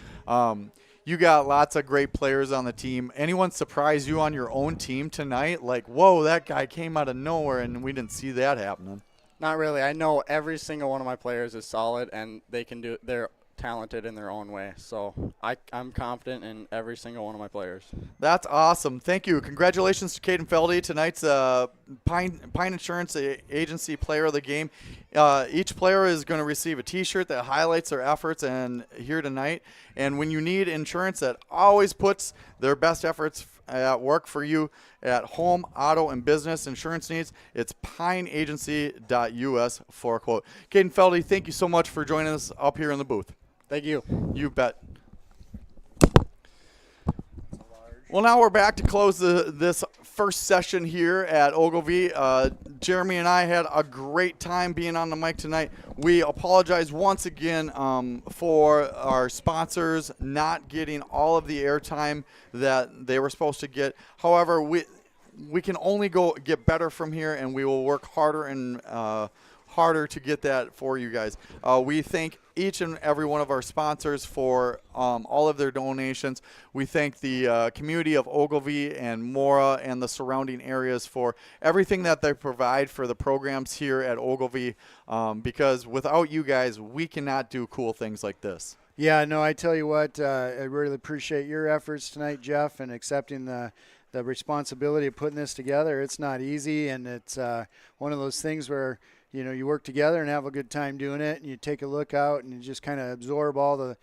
You got lots of great players on the team. Anyone surprise you on your own team tonight? Like, whoa, that guy came out of nowhere, and we didn't see that happening. Not really. I know every single one of my players is solid, and they're talented in their own way. So I'm confident in every single one of my players. That's awesome. Thank you. Congratulations to Caden Feldy, tonight's Pine Insurance Agency Player of the Game. Each player is going to receive a T-shirt that highlights their efforts and here tonight. And when you need insurance that always puts their best efforts at work for you at home, auto, and business insurance needs, it's pineagency.us for a quote. Caden Feldy, thank you so much for joining us up here in the booth. Thank you. You bet. Well, now we're back to close this first session here at Ogilvie. Jeremy and I had a great time being on the mic tonight. We apologize once again for our sponsors not getting all of the airtime that they were supposed to get. However, we can only get better from here, and we will work harder and harder to get that for you guys. We thank each and every one of our sponsors for all of their donations. We thank the community of Ogilvie and Mora and the surrounding areas for everything that they provide for the programs here at Ogilvie, because without you guys, we cannot do cool things like this. Yeah, no, I tell you what, I really appreciate your efforts tonight, Jeff, and accepting the responsibility of putting this together. It's not easy, and it's one of those things where you work together and have a good time doing it, and you take a look out and you just kind of absorb all the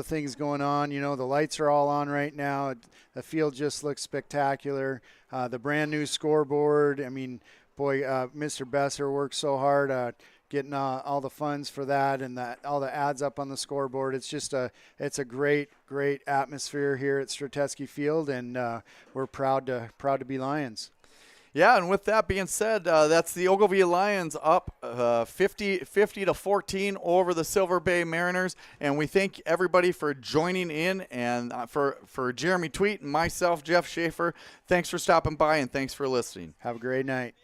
things going on. The lights are all on right now. The field just looks spectacular. The brand new scoreboard. I mean, boy, Mr. Besser worked so hard getting all the funds for that and all the ads up on the scoreboard. It's just it's a great atmosphere here at Strateski Field, and we're proud to be Lions. Yeah, and with that being said, that's the Ogilvie Lions up 50-14 over the Silver Bay Mariners, and we thank everybody for joining in, and for Jeremy Tweet and myself, Jeff Schaefer, thanks for stopping by and thanks for listening. Have a great night.